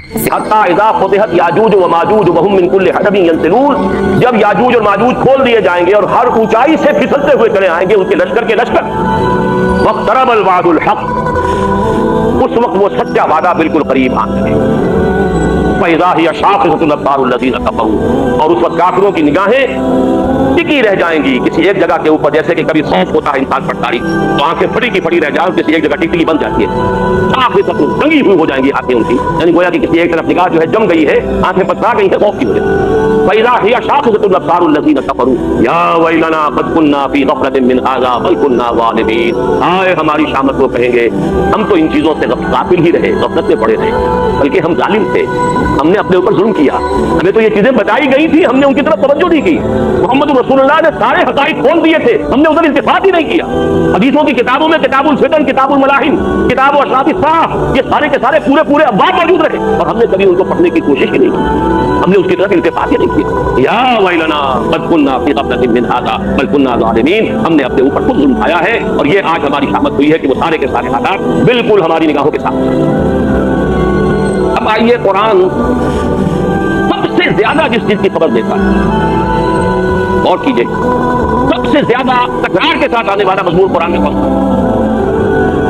حتی اذا فتحت یاجوج و ماجوج وهم من کل حدب ینسلون، جب یاجوج اور ماجوج کھول دیے جائیں گے اور ہر اونچائی سے پھسلتے ہوئے چلے آئیں گے ان کے لشکر، واقترب الوعد الحق، اس وقت وہ سچا وعدہ بالکل قریب آنے لگے۔ فَإِذَا هِيَ شَاخِصَةٌ أَبْصَارُ الَّذِينَ كَفَرُوا، اور اس وقت کافروں کی نگاہیں ٹکی رہ جائیں گی کسی ایک جگہ کے اوپر، جیسے کہ کبھی خوف ہوتا ہے انسان پر تاریخ تو آنکھیں پھٹی کی پھٹی رہ جائیں، کسی ایک جگہ ٹکی بن جاتی ہے، شاخصۃ رنگی ہوئی ہو جائیں گی آنکھیں ان کی، یعنی گویا کہ کسی ایک طرف نگاہ جو ہے جم گئی ہے، آنکھیں پتلا گئی ہیں خوف کی وجہ سے۔ فَإِذَا هِيَ شَاخِصَةٌ أَبْصَارُ الَّذِينَ كَفَرُوا يَا وَيْلَنَا قَدْ كُنَّا فِي غَفْلَةٍ مِّنْ هَٰذَا بَلْ كُنَّا ظَالِمِينَ، ہائے ہماری شامت کو کہیں گے ہم تو ان چیزوں سے غافل ہی رہے، غفلت میں پڑے رہے، بلکہ ہم ظالم تھے، ہم نے اپنے اوپر ظلم کیا، ہمیں تو یہ چیزیں بتائی گئی تھی، ہم نے ان کی طرف توجہ نہیں کی، محمد رسول اللہ نے سارے حقائق کھول دیے تھے، ہم نے ادھر التفات ہی نہیں کیا۔ حدیثوں کی کتابوں میں کتاب الفتن، کتاب الملاحم، کتاب اشراط الساعہ، یہ سارے کے سارے پورے ابواب موجود رہے اور ہم نے کبھی ان کو پڑھنے کی کوشش ہی نہیں کی، ہم نے اس کی طرف التفات ہی نہیں کی۔ یا ویلنا قد کنا فی غفلۃ من ھذا بل کنا ظالمین، ہم نے اپنے اوپر خود ظلم اٹھایا ہے اور یہ آج ہماری شامت ہوئی ہے کہ وہ سارے کے سارے حالات بالکل ہماری نگاہوں کے سامنے۔ اب آئیے قرآن سب سے زیادہ جس چیز کی خبر دیتا ہے، اور کیجئے سب سے زیادہ تکرار کے ساتھ آنے والا مضمون قرآن میں کون سا؟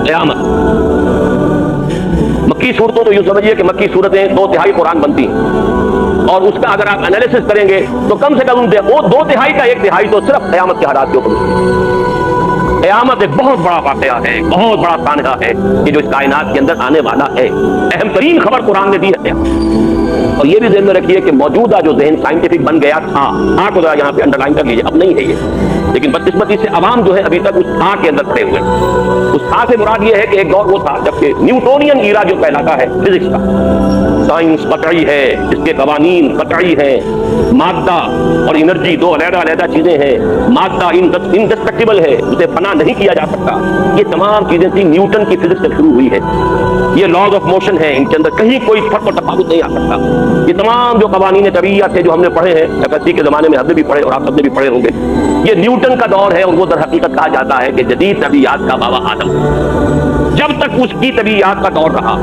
قیامت۔ مکی صورتوں تو یوں سمجھیے کہ مکی صورتیں 2/3 قرآن بنتی ہیں، اور اس کا اگر آپ انالیسس کریں گے تو کم سے کم وہ 2/3 کا 1/3 تو صرف قیامت کے حالات کے اوپر۔ قیامت ایک بہت بڑا واقعہ ہے، ایک بہت بڑا سانحہ ہے کہ جو اس کائنات کے اندر آنے والا ہے، اہم ترین خبر قرآن نے دی ہے قیامت۔ اور یہ بھی ذہن میں رکھیے کہ موجودہ جو ذہن سائنٹیفک بن گیا تھا، کو ذرا یہاں پہ انڈر لائن کر لیجیے، اب نہیں ہے یہ، لیکن بدقسمتی سے عوام جو ہے ابھی تک اس تھا کے اندر پڑے ہوئے۔ اس تھا سے مراد یہ ہے کہ ایک دور وہ تھا جبکہ نیوٹونین ایرا جو کہلاتا ہے فزکس کا، سائنس قطعی ہے، اس کے قوانین قطعی ہیں، مادہ اور انرجی دو علیحدہ چیزیں ہیں، مادہ انڈسٹرکٹیبل ہے، اسے فنا نہیں کیا جا سکتا، یہ تمام چیزیں تھی نیوٹن کی فزکس سے شروع ہوئی ہے۔ یہ لاز آف موشن ہے، ان کے اندر کہیں کوئی فرق اور تفاوت نہیں آ سکتا۔ یہ تمام جو قوانین طبیعیات تھے جو ہم نے پڑھے ہیں FSC کے زمانے میں، ہم نے بھی پڑھے اور آپ سب نے بھی پڑھے ہوں گے، یہ نیوٹن کا دور ہے اور وہ در حقیقت کہا جاتا ہے کہ جدید طبیعیات کا بابا آدم۔ جب تک اس کی طبیعیات کا دور رہا،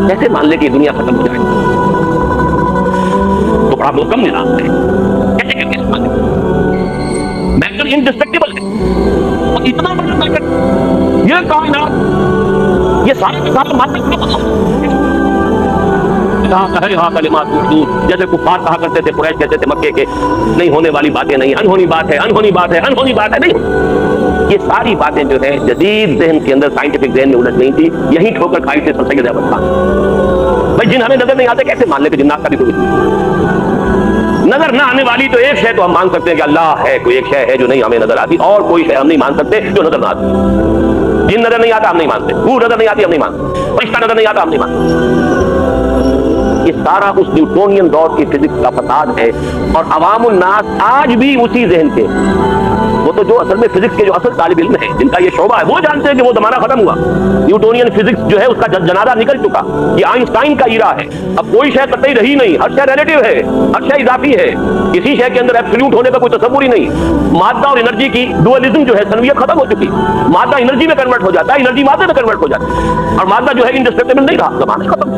کیسے مان لے کہ دنیا ختم ہو جائے تو بڑا محکم نظام ہے، کیسے کہ اس مانے میٹر انڈسٹرکٹیبل ہے، اور اتنا بڑا میٹر، یہ کائنات، یہ سارے کے سارے مادہ کو پتہ یہاں کلمات محدود، جیسے کفار کہا کرتے تھے، قریش کہتے تھے مکے کے، نہیں ہونے والی باتیں نہیں، انہونی بات ہے، انہونی بات ہے، انہونی بات ہے، نہیں۔ یہ ساری باتیں جو ہے جدید ذہن کے اندر، سائنٹیفک ذہن میں الجھ نہیں تھی، یہی ٹھوکر کھائی تھے سر سید احمد خان۔ بھائی جن ہمیں نظر نہیں آتے کیسے مان لے کہ جنات کا بھی کوئی نظر نہ آنے والی تو ایک شے تو ہم مان سکتے ہیں کہ اللہ ہے، کوئی ایک شے ہے جو نہیں ہمیں نظر آتی، اور کوئی شے ہم نہیں مان سکتے جو نظر نہ آتی۔ جن نظر نہیں آتا ہم نہیں مانتے، وہ نظر نہیں آتی ہم نہیں مانتے، فرشتہ نظر نہیں آتا ہم نہیں مانتے۔ یہ سارا اس نیوٹونین دور کی فزکس کا فساد ہے، اور عوام الناس آج بھی اسی ذہن کے، وہ تو جو اصل میں فزکس کے جو اصل طالب علم ہیں، جن کا یہ شعبہ ہے، وہ جانتے ہیں کہ وہ زمانہ ختم ہوا، نیوٹونین فزکس جو ہے اس کا جنازہ نکل چکا، یہ آئنسٹائن کا ایرا ہے، اب کوئی شے قطعی رہی نہیں، ہر شے ریلیٹیو ہے، ہر شے اضافی ہے، کسی شے کے اندر ایبسولوٹ ہونے کا کوئی تصور ہی نہیں۔ مادہ اور انرجی کی ڈوئلزم جو ہے، سنویت ختم ہو چکی، مادہ انرجی میں کنورٹ ہو جاتا ہے، انرجی مادے میں کنورٹ ہو جاتی ہے، اور مادہ جو ہے انڈسٹرکٹیبل نہیں رہا، زمانہ ختم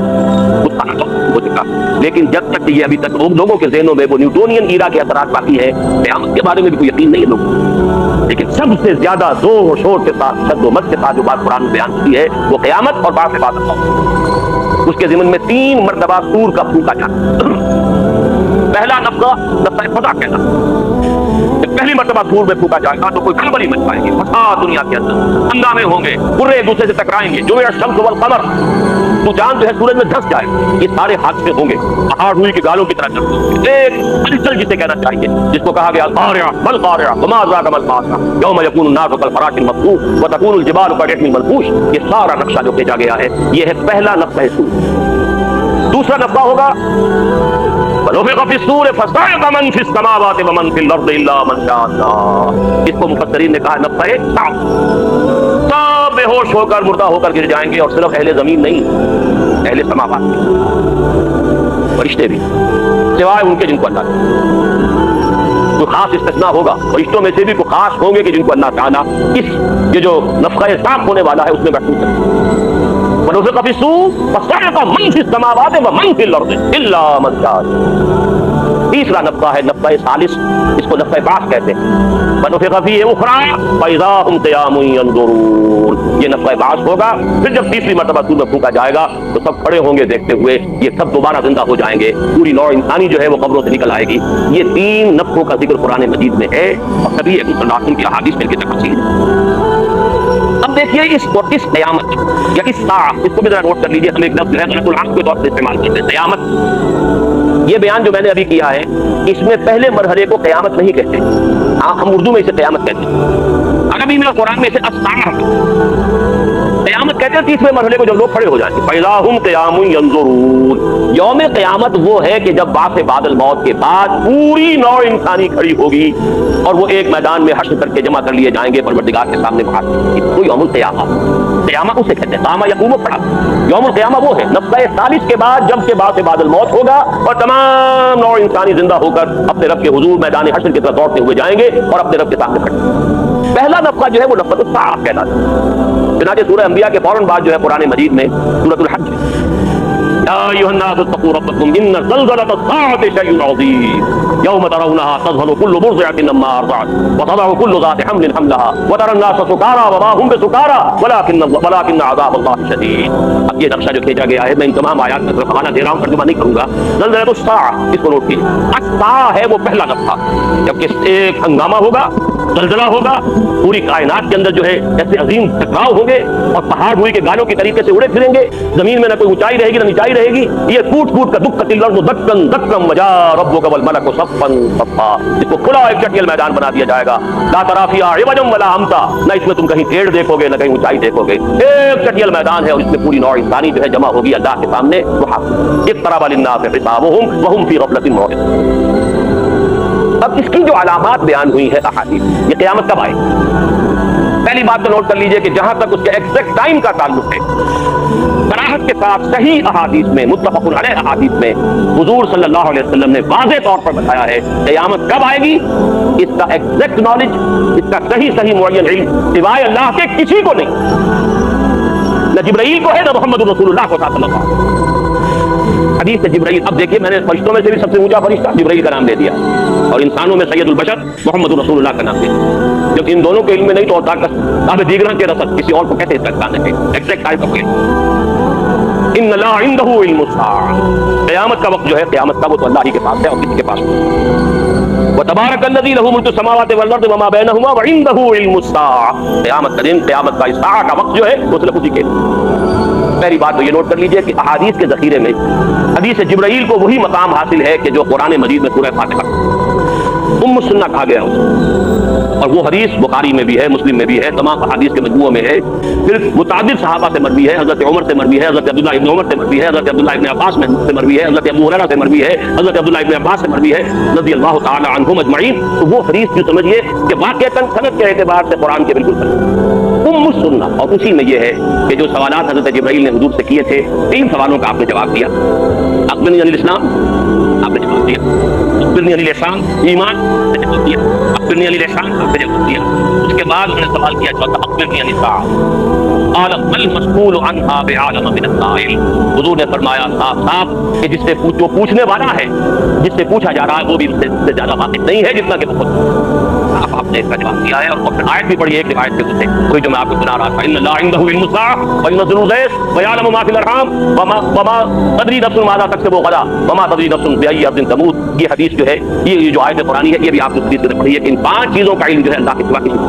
ہو چکا۔ لیکن جب تک یہ ابھی تک لوگوں کے ذہنوں میں وہ نیوٹونین ایرا کے اثرات باقی ہے، قیامت کے بارے میں بھی کوئی یقین نہیں ہے لوگوں۔ لیکن سب سے زیادہ زور و شور کے ساتھ، شد و مد کے ساتھ جو بات قرآن میں بیان کی ہے وہ قیامت اور بعد بعد اس کے ضمن میں 3 مرتبہ سور کا پھونکا جاتا۔ پہلا نفخہ نفخہ فضا کہنا، جب پہلی مرتبہ سور میں پھونکا جائے گا تو کوئی گڑبڑی مچ پائے گی، فساد دنیا کے اندر، ہنگامے ہوں گے، پورے ایک دوسرے سے ٹکرائیں گے، جو الشمس والقمر، تو جان جو ہے سورج میں دھس جائے، یہ سارے حادثے ہوں گے، پہاڑ ہوئی کی گالوں کی طرح چلتے ہوں گے، ایک پلچل جسے کہنا چاہیے، جس کو کہا گیا القارعہ ما القارعہ وما ادراک ما القارعہ یوم یکون الناس کالفراش المبثوث وتکون الجبال کالعہن المنفوش۔ یہ سارا نقشہ جو بھیجا گیا ہے یہ ہے پہلا نفخہ سور۔ دوسرا نفخہ ہوگا ونفخ فی الصور فصعق من فی السماوات ومن فی الارض الا من شاء اللہ، اس کو مفسرین نے کہا نفخہ صعق، سب بے ہوش ہو کر مردہ ہو کر گر جائیں گے، اور صرف اہل زمین نہیں، اہل سماوات بھی، فرشتے بھی، سوائے ان کے جن کو اللہ کوئی خاص استثناء ہوگا، فرشتوں میں سے بھی کوئی خاص ہوں گے کہ جن کو اللہ تعالیٰ اس یہ جو نفخہ صعق ہونے والا ہے اس میں محفوظ ہے۔ ونفخ فی الصور فصعق من فی السماوات ومن فی الارض الا من شاء اللہ۔ تیسرا نفخہ ہے نفخہ ثالث، اس کو نفخہ بعث کہتے ہیں۔ ونفخ فیہ اخری فاذا هم قیام ینظرون، یہ نفخہ بعث ہوگا، پھر جب تیسری مرتبہ سور میں پھونکا جائے گا تو سب کھڑے ہوں گے دیکھتے ہوئے، یہ سب دوبارہ زندہ ہو جائیں گے، پوری نوع انسانی جو ہے وہ قبروں سے نکل آئے گی۔ یہ تین نفخوں کا ذکر قرآن مجید میں ہے اور سبھی ایک مسلم کی احادیث میں کی تفصیل ہے۔ اب دیکھیے اس قیامت یا اس ساعہ، اس کو بھی ذرا نوٹ کر لیجیے، ہم ایک لفظ جو ہے غلط العام کے طور پر استعمال کرتے ہیں، قیامت۔ یہ بیان جو میں نے ابھی کیا ہے اس میں پہلے مرحلے کو قیامت نہیں کہتے، ہم اردو میں اسے قیامت کہتے ہیں، عربی میں قرآن میں اسے الساعہ قیامت کہتے ہیں تیسرے مرحلے کو جب لوگ کھڑے ہو جائیں گے۔ فَإِذَا هُمْ قِيَامٌ يَنظُرُونَ، یوم قیامت وہ ہے کہ جب بعث بعد الموت کے بعد پوری نوع انسانی کھڑی ہوگی اور وہ ایک میدان میں حشر کر کے جمع کر لیے جائیں گے پروردگار کے سامنے بات وہ یوم القیامہ، قیامہ اسے کہتے ہیں، قامہ یقوم پڑھا، یوم القیامہ وہ ہے نفخہ ثالث کے بعد جب کہ بعث بعد الموت ہوگا اور تمام نوع انسانی زندہ ہو کر اپنے رب کے حضور میدان حشر کی طرف دوڑتے ہوئے جائیں گے اور اپنے رب کے سامنے کھڑے۔ پہلا نفخہ جو ہے وہ نفخۃ الصاعقہ کہلاتا ہے، چنانچہ سورہ انبیاء کے فوراً بعد جو ہے قرآن مجید میں سورۃ الحج، یا ایھا الناس اتقوا ربکم ان زلزلۃ الساعۃ شیء عظیم یوم ترونها تذهل كل مرضعۃ عما ارضعت وتضع كل ذات حمل حملها وترى الناس سکارى وما هم بسکارى ولكن عذاب الله شدید۔ اب یہ نقشہ جو کھینچا گیا ہے میں ان تمام آیات کا صرف حوالہ دے رہا ہوں، ترجمہ نہیں کروں گا۔ زلزلۃ الساعۃ اس کو نوٹ کیجیے، الساعۃ ہے وہ پہلا نفخہ، جبکہ ایک ہنگامہ ہوگا، زلزلہ ہوگا، پوری کائنات کے اندر جو ہے ایسے عظیم ٹکراؤ ہوں گے اور پہاڑ ہوئی کے گالوں کی طریقے سے اڑے پھریں گے، زمین میں نہ کوئی اونچائی رہے گی نہ نیچائی رہے گی، یہ ٹوٹ پھوٹ کر دکت الارض دکن دکن وجاء ربک والملک صفا صفا، اس کو کھلا ایک چٹیل میدان بنا دیا جائے گا، لا تری فیہا عوجا ولا امتا، نہ اس میں تم کہیں ٹیڑھ دیکھو گے نہ کہیں اونچائی دیکھو گے، ایک چٹیل میدان ہے اور اس میں پوری نوع انسانی جو ہے جمع ہوگی اللہ کے سامنے اقترب للناس حسابهم وهم فی غفلۃ معرضون۔ اب اس کی جو علامات بیان ہوئی ہے احادیث، یہ قیامت کب آئے؟ پہلی بات تو نوٹ کر لیجئے کہ جہاں تک اس کے ایگزیکٹ ٹائم کا تعلق ہے، صراحت کے ساتھ صحیح احادیث میں، متفق علیہ احادیث میں حضور صلی اللہ علیہ وسلم نے واضح طور پر بتایا ہے قیامت کب آئے گی، اس کا ایگزیکٹ نالج، اس کا صحیح معین علم سوائے اللہ کے کسی کو نہیں، نہ جبرائیل کو ہے نہ محمد رسول اللہ کو صلی اللہ علیہ وسلم۔ حدیث سے جبرائیل، اب دیکھیے میں نے فرشتوں میں سے بھی سب سے اونچا فرشتہ جبرائیل کا نام دے دیا اور انسانوں میں سید البشر محمد رسول اللہ کا نام دے دیا، جبکہ ان دونوں کے علم میں نہیں تو ہوتا صاحب دیگراں کے رسل کسی اور کو کہتے ہیں تک ہے ایگزیکٹ ٹائم کا کوئی ان اللہ عنده علم الساعہ، قیامت کا وقت جو ہے قیامت کا وہ تو اللہ ہی کے پاس ہے اور کسی کے پاس نہیں۔ وتبارک الذی له ملک السماوات والارض وما بینہما وعنده علم الساعہ، قیامت کا دن، قیامت کا ساعہ کا وقت جو ہے وہ صرف اسی کے۔ پہلی بات تو یہ نوٹ کر لیجئے کہ احادیث کے ذخیرے میں حدیث جبرائیل کو وہی مقام حاصل ہے کہ جو قرآن مجید میں سورہ فاتحہ ام السنہ کہا گیا ہے، اور وہ حدیث بخاری میں بھی ہے، مسلم میں بھی ہے، تمام احادیث کے مجموعے میں ہے، پھر متعدد صحابہ سے مروی ہے، حضرت عمر سے مروی ہے، حضرت عبداللہ ابن عمر سے مروی ہے، حضرت عبداللہ ابن عباس سے مروی ہے، حضرت ابو ہریرہ سے مروی ہے، حضرت عبداللہ ابن عباس سے مروی ہے رضی اللہ تعالی عنہم اجمعین۔ تو وہ حدیث جو سمجھیے کہ واقعتاً سند کے اعتبار سے قرآن کے بالکل ام السنہ، اور اسی میں یہ ہے کہ جو سوالات حضرت جبرائیل نے حضور سے کیے تھے، 3 سوالوں کا آپ نے جواب دیا، اخبرنی عن الاسلام آپ نے جواب دیا، اخبرنی عن الاحسان ایمان آپ نے جواب دیا، اخبرنی عن الاحسان آپ نے جواب دیا، اس کے بعد انہوں نے سوال کیا چوتھا اخبرنی عن الساعہ قال ما المسئول عنها بعالم من السائل، حضور نے فرمایا صاف صاف کہ جس سے پوچھنے والا ہے، جس سے پوچھا جا رہا ہے وہ بھی اس سے زیادہ واقف نہیں ہے جتنا کہ وہ خود۔ آپ نے اس کا جواب دیا ہے اور پھر آیت بھی پڑھی، ایک روایت کے سے کوئی جو میں آپ کو سنا رہا تھا، ان اللہ عنده علم الساعة وينزل الغيث ويعلم ما في الارحام وما تدري نفس ماذا تكسب غدا وما تدري نفس بأي ارض تموت۔ یہ حدیث جو ہے، یہ جو آیت قرآنی ہے، یہ بھی آپ نے حدیث سے پڑھی ہے کہ ان 5 چیزوں کا علم جو ہے اللہ کے سوا کسی،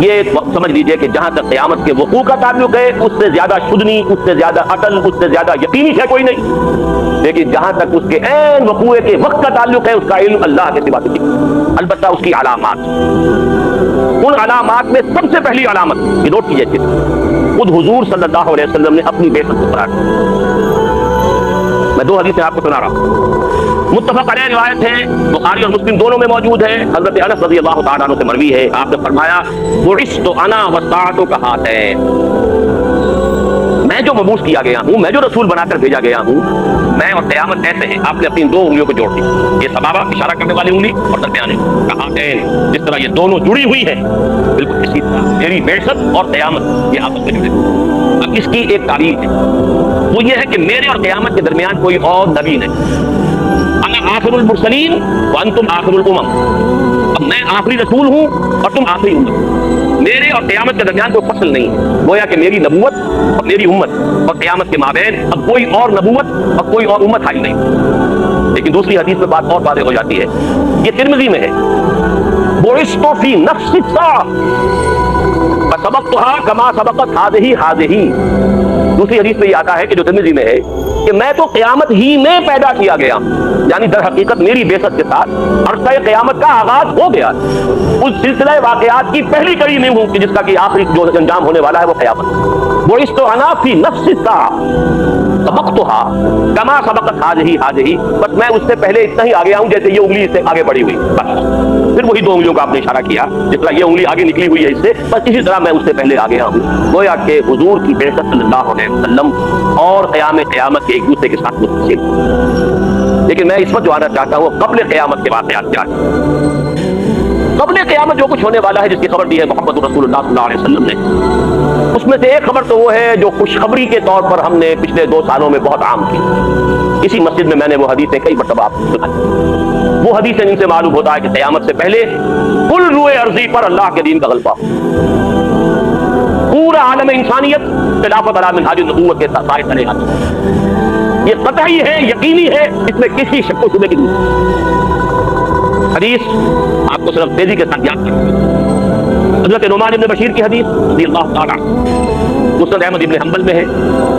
یہ سمجھ لیجئے کہ جہاں تک قیامت کے وقوع کا تعلق ہے اس سے زیادہ شدنی، اس سے زیادہ عقل، اس سے زیادہ یقینی ہے کوئی نہیں، لیکن جہاں تک اس کے عین وقوع کے وقت کا تعلق ہے اس کا علم اللہ کے سوا کسی، البتہ اس کی علامات، ان علامات میں سب سے پہلی علامت یہ نوٹ کیجئے کہ خود حضور صلی اللہ علیہ وسلم نے اپنی بیعت کو قرار دیا۔ میں 2 حدیثیں آپ کو سنا رہا ہوں، متفق علیہ روایت ہے، بخاری اور مسلم دونوں میں موجود ہے، حضرت انس رضی اللہ تعالیٰ عنہ سے مروی ہے، آپ نے فرمایا بعثت انا والساعۃ کہاتین، میں جو مبعوث کیا گیا ہوں، میں جو رسول بنا کر بھیجا گیا ہوں، میں اور قیامت ایسے ہیں. آپ نے اپنی دو انگلیوں کو جوڑ دیا، یہ سبابہ اشارہ کرنے والی انگلی اور درمیانے کہا جس طرح یہ دونوں جڑی ہوئی ہیں بالکل اسی طرح میری بعثت اور قیامت یہ آپس میں جڑے. اب اس کی ایک تعریف ہے، وہ یہ ہے کہ میرے اور قیامت کے درمیان کوئی اور نبی نہیں. انا آخر المرسلین وانتم آخر الامم. اب میں آخری رسول ہوں اور تم آخری امت. میرے اور قیامت کے درمیان کوئی فصل نہیں ہے. گویا کہ میری نبوت اور میری امت اور قیامت کے مابین اب کوئی اور نبوت اور کوئی اور امت حائل نہیں. لیکن دوسری حدیث میں بات اور واضح ہو جاتی ہے، یہ ترمذی میں ہے، بعثت فی نفس الساعة فسبقتها كما سبقت هذه. دوسری حدیث میں یہ آتا ہے کہ جو ترمذی میں ہے کہ میں تو قیامت ہی میں پیدا کیا گیا، یعنی در حقیقت میری بعثت کے ساتھ عرصہ قیامت کا آغاز ہو گیا. اس سلسلہ واقعات کی پہلی کڑی میں ہوں کہ جس کا کہ آخری جو انجام ہونے والا ہے وہ قیامت. بعثت انا فی نفس الساعة سبقتها كما سبقت هذه. بس میں اس سے پہلے اتنا ہی آگے آؤں جیسے یہ انگلی اس سے آگے بڑھی ہوئی. بس پھر وہی دو انگلیوں کا آپ نے اشارہ کیا، جس طرح یہ انگلی آگے نکلی ہوئی ہے اس سے، بس اسی طرح میں اس سے پہلے آگے آؤں. گویا کہ حضور کی بعثت صلی اللہ علیہ وسلم اور قیامت کے ایک دوسرے کے ساتھ متصل. لیکن میں اس وقت جو آنا چاہتا ہوں قبل قیامت کے واقعات کیا ہے. قبل قیامت جو کچھ ہونے والا ہے جس کی خبر دی ہے محمد رسول اللہ صلی اللہ علیہ وسلم نے، اس میں سے ایک خبر تو وہ ہے جو خوشخبری کے طور پر ہم نے پچھلے 2 سالوں میں بہت عام کی. اسی مسجد میں نے وہ حدیثیں کئی مرتبہ آپ کو سنائی. وہ حدیثیں جن سے معلوم ہوتا ہے کہ قیامت سے پہلے کل روئے ارضی پر اللہ کے دین کا غلبہ، پورا عالم انسانیت خلافت علی منہاج النبوت کے سائے تلے آتی. یہ قطعی ہے، یقینی ہے، اس میں کسی شک و شبے کی نہیں. حدیث آپ کو صرف تیزی کے ساتھ یاد کریں. حضرت نعمان بن بشیر کی حدیث رضی اللہ تعالیٰ مسند احمد بن حنبل میں ہے.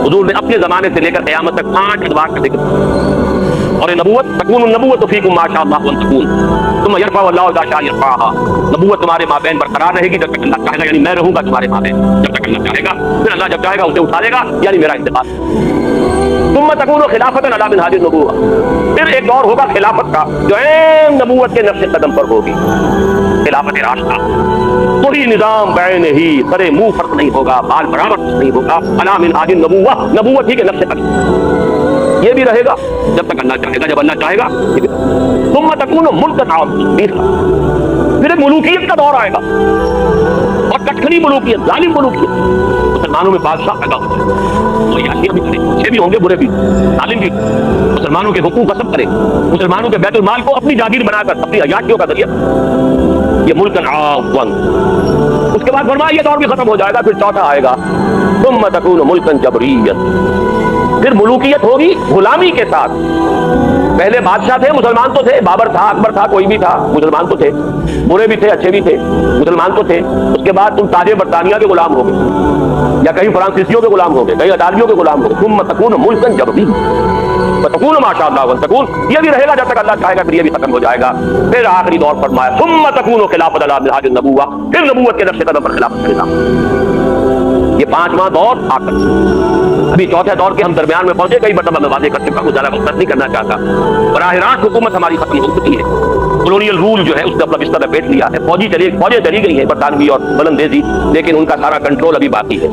حضور نے اپنے زمانے سے لے کر قیامت تک 5 ادوار کا ذکر اور نبوت تکون النبوت فیکم ما شاء اللہ ان تکون ثم یرفع اللہ اذا شاء یرفعها. نبوت تمہارے مابین برقرار رہے گی جب تک اللہ چاہے گا، یعنی میں رہوں گا تمہارے مابین جب تک اللہ چاہے گا. پھر اللہ جب چاہے گا اسے اٹھا لے گا، یعنی میرا انتقال. ثم تکون خلافت علی منہاج النبوۃ. پھر ایک دور ہوگا خلافت کا جو عین نبوت کے نقش قدم پر ہوگی، خلافت راشدہ. وہی نظام بعین ہی، سرے منہ فرق نہیں ہوگا، بال برابر نہیں ہوگا، علی منہاج النبوۃ، نبوت ہی کے نقش قدم. یہ بھی رہے گا جب تک اللہ چاہے گا، جب اللہ چاہے گا. ثم تکون ملکا عظیما. پھر ایک ملوکیت کا دور آئے گا، اور کٹکھنی ملوکیت، ظالم ملوکیت. مسلمانوں میں بادشاہ پیدا ہو جائے، تو یاشیاں بھی کریں، اچھے بھی ہوں گے، برے بھی، ظالم بھی. مسلمانوں کے حقوق غصب کرے، مسلمانوں کے بیت المال کو اپنی جاگیر بنا کر اپنی عیاشیوں کا ذریعہ. یہ ملکن عظیما. اس کے بعد فرمایا یہ دور بھی ختم ہو جائے گا. پھر چوتھا آئے گا ثم تکون ملکن جبریت. پھر ملوکیت ہوگی غلامی کے ساتھ. پہلے بادشاہ تھے، مسلمان تو تھے، بابر تھا، اکبر تھا، کوئی بھی تھا، مسلمان تو تھے، برے بھی تھے، اچھے بھی تھے، مسلمان تو تھے. اس کے بعد تم تاج برطانیہ کے غلام ہو گئے، یا کہیں فرانسیسیوں کے غلام ہو گئے، کہیں اٹالیوں کے غلام ہو گئے. ثم تکون ملکا جبریا تکون ما شاء اللہ وتکون. یہ بھی رہے گا جب تک اللہ چاہے گا، پھر یہ بھی ختم ہو جائے گا. پھر آخری دور فرمایا ثم تکون خلافت علی منہاج النبوۃ. پھر نبوت کے نقش قدم پر خلافت کا نظام. یہ 5واں دور آ کر ابھی چوتھے دور کے ہم درمیان میں پہنچے. کئی مرتبہ میں واضح کر چکا ہوں، زیادہ وقت نہیں کرنا چاہتا. براہ راست حکومت ہماری ختم ہو چکی ہے. کولونیل رول جو ہے اس نے اپنا بستر لپیٹ لیا ہے. فوجیں چلی گئی ہیں برطانوی اور بلندیزی، لیکن ان کا سارا کنٹرول ابھی باقی ہے.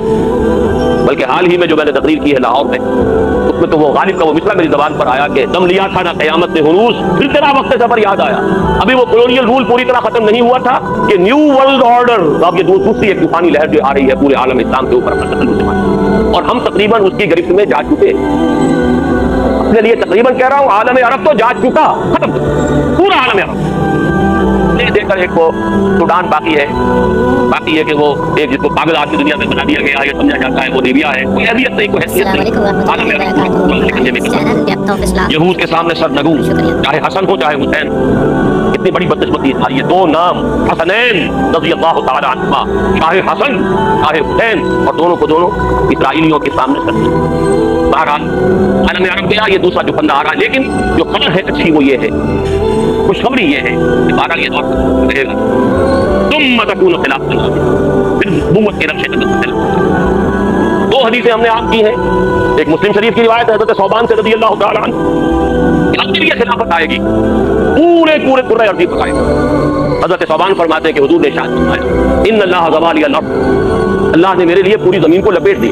بلکہ حال ہی میں جو میں نے تقریر کی ہے لاہور میں، اس میں تو وہ غالب کا وہ مصرع میری زبان پر آیا کہ دم لیا تھا نہ قیامت نے ہنوز، پھر تیرا وقت سفر یاد آیا. ابھی وہ کولونیل رول پوری طرح ختم نہیں ہوا تھا کہ نیو ورلڈ آرڈر، اب یہ دوسری ایک طوفانی لہر جو آ رہی ہے پورے عالم اسلام کے اوپر، اور ہم تقریباً اس کی گرفت میں جا چکے. اپنے لیے تقریباً کہہ رہا ہوں، عالم عرب تو جا چکا، ختم پورا عالم عرب. دیکھ کر ایک وہ سوڈان باقی ہے کہ وہ ایک جس کو پاگل آج کی دنیا میں بنا دیا گیا ہے، یہ سمجھا جاتا ہے وہ لیبیا ہے. کوئی اہمیت نہیں، کوئی حیثیت نہیں. عالم عرب یہود کے سامنے سر نگو، چاہے حسن ہو چاہے حسین. اتنی بڑی بدقسمتی ہے. یہ 2 نام حسنین رضی اللہ تعالی عنہما، چاہے حسن چاہے حسین، اور دونوں کو دونوں اسرائیلیوں کے سامنے سر. بہرحال عالم عرب گیا، یہ دوسرا جو بندہ آ رہا ہے. لیکن جو خبر ہے اچھی وہ یہ ہے، خوشخبری یہ ہے کہ بہرحال یہ دور رہے گا. ثم تکون خلافت پھر نبوت کے نقش قدم پر. 2 حدیثیں ہم نے آپ کی ہیں. ایک مسلم شریف کی روایت ہے حضرت ثوبان سے رضی اللہ تعالی عنہ کہ اب کے لیے خلافت آئے گی، پورے کرۂ ارض پر آئے گا. حضرت ثوبان فرماتے ہیں کہ حضور نے ارشاد فرمایا ان اللہ ضوى لي الارض، اللہ نے میرے لیے پوری زمین کو لپیٹ دی.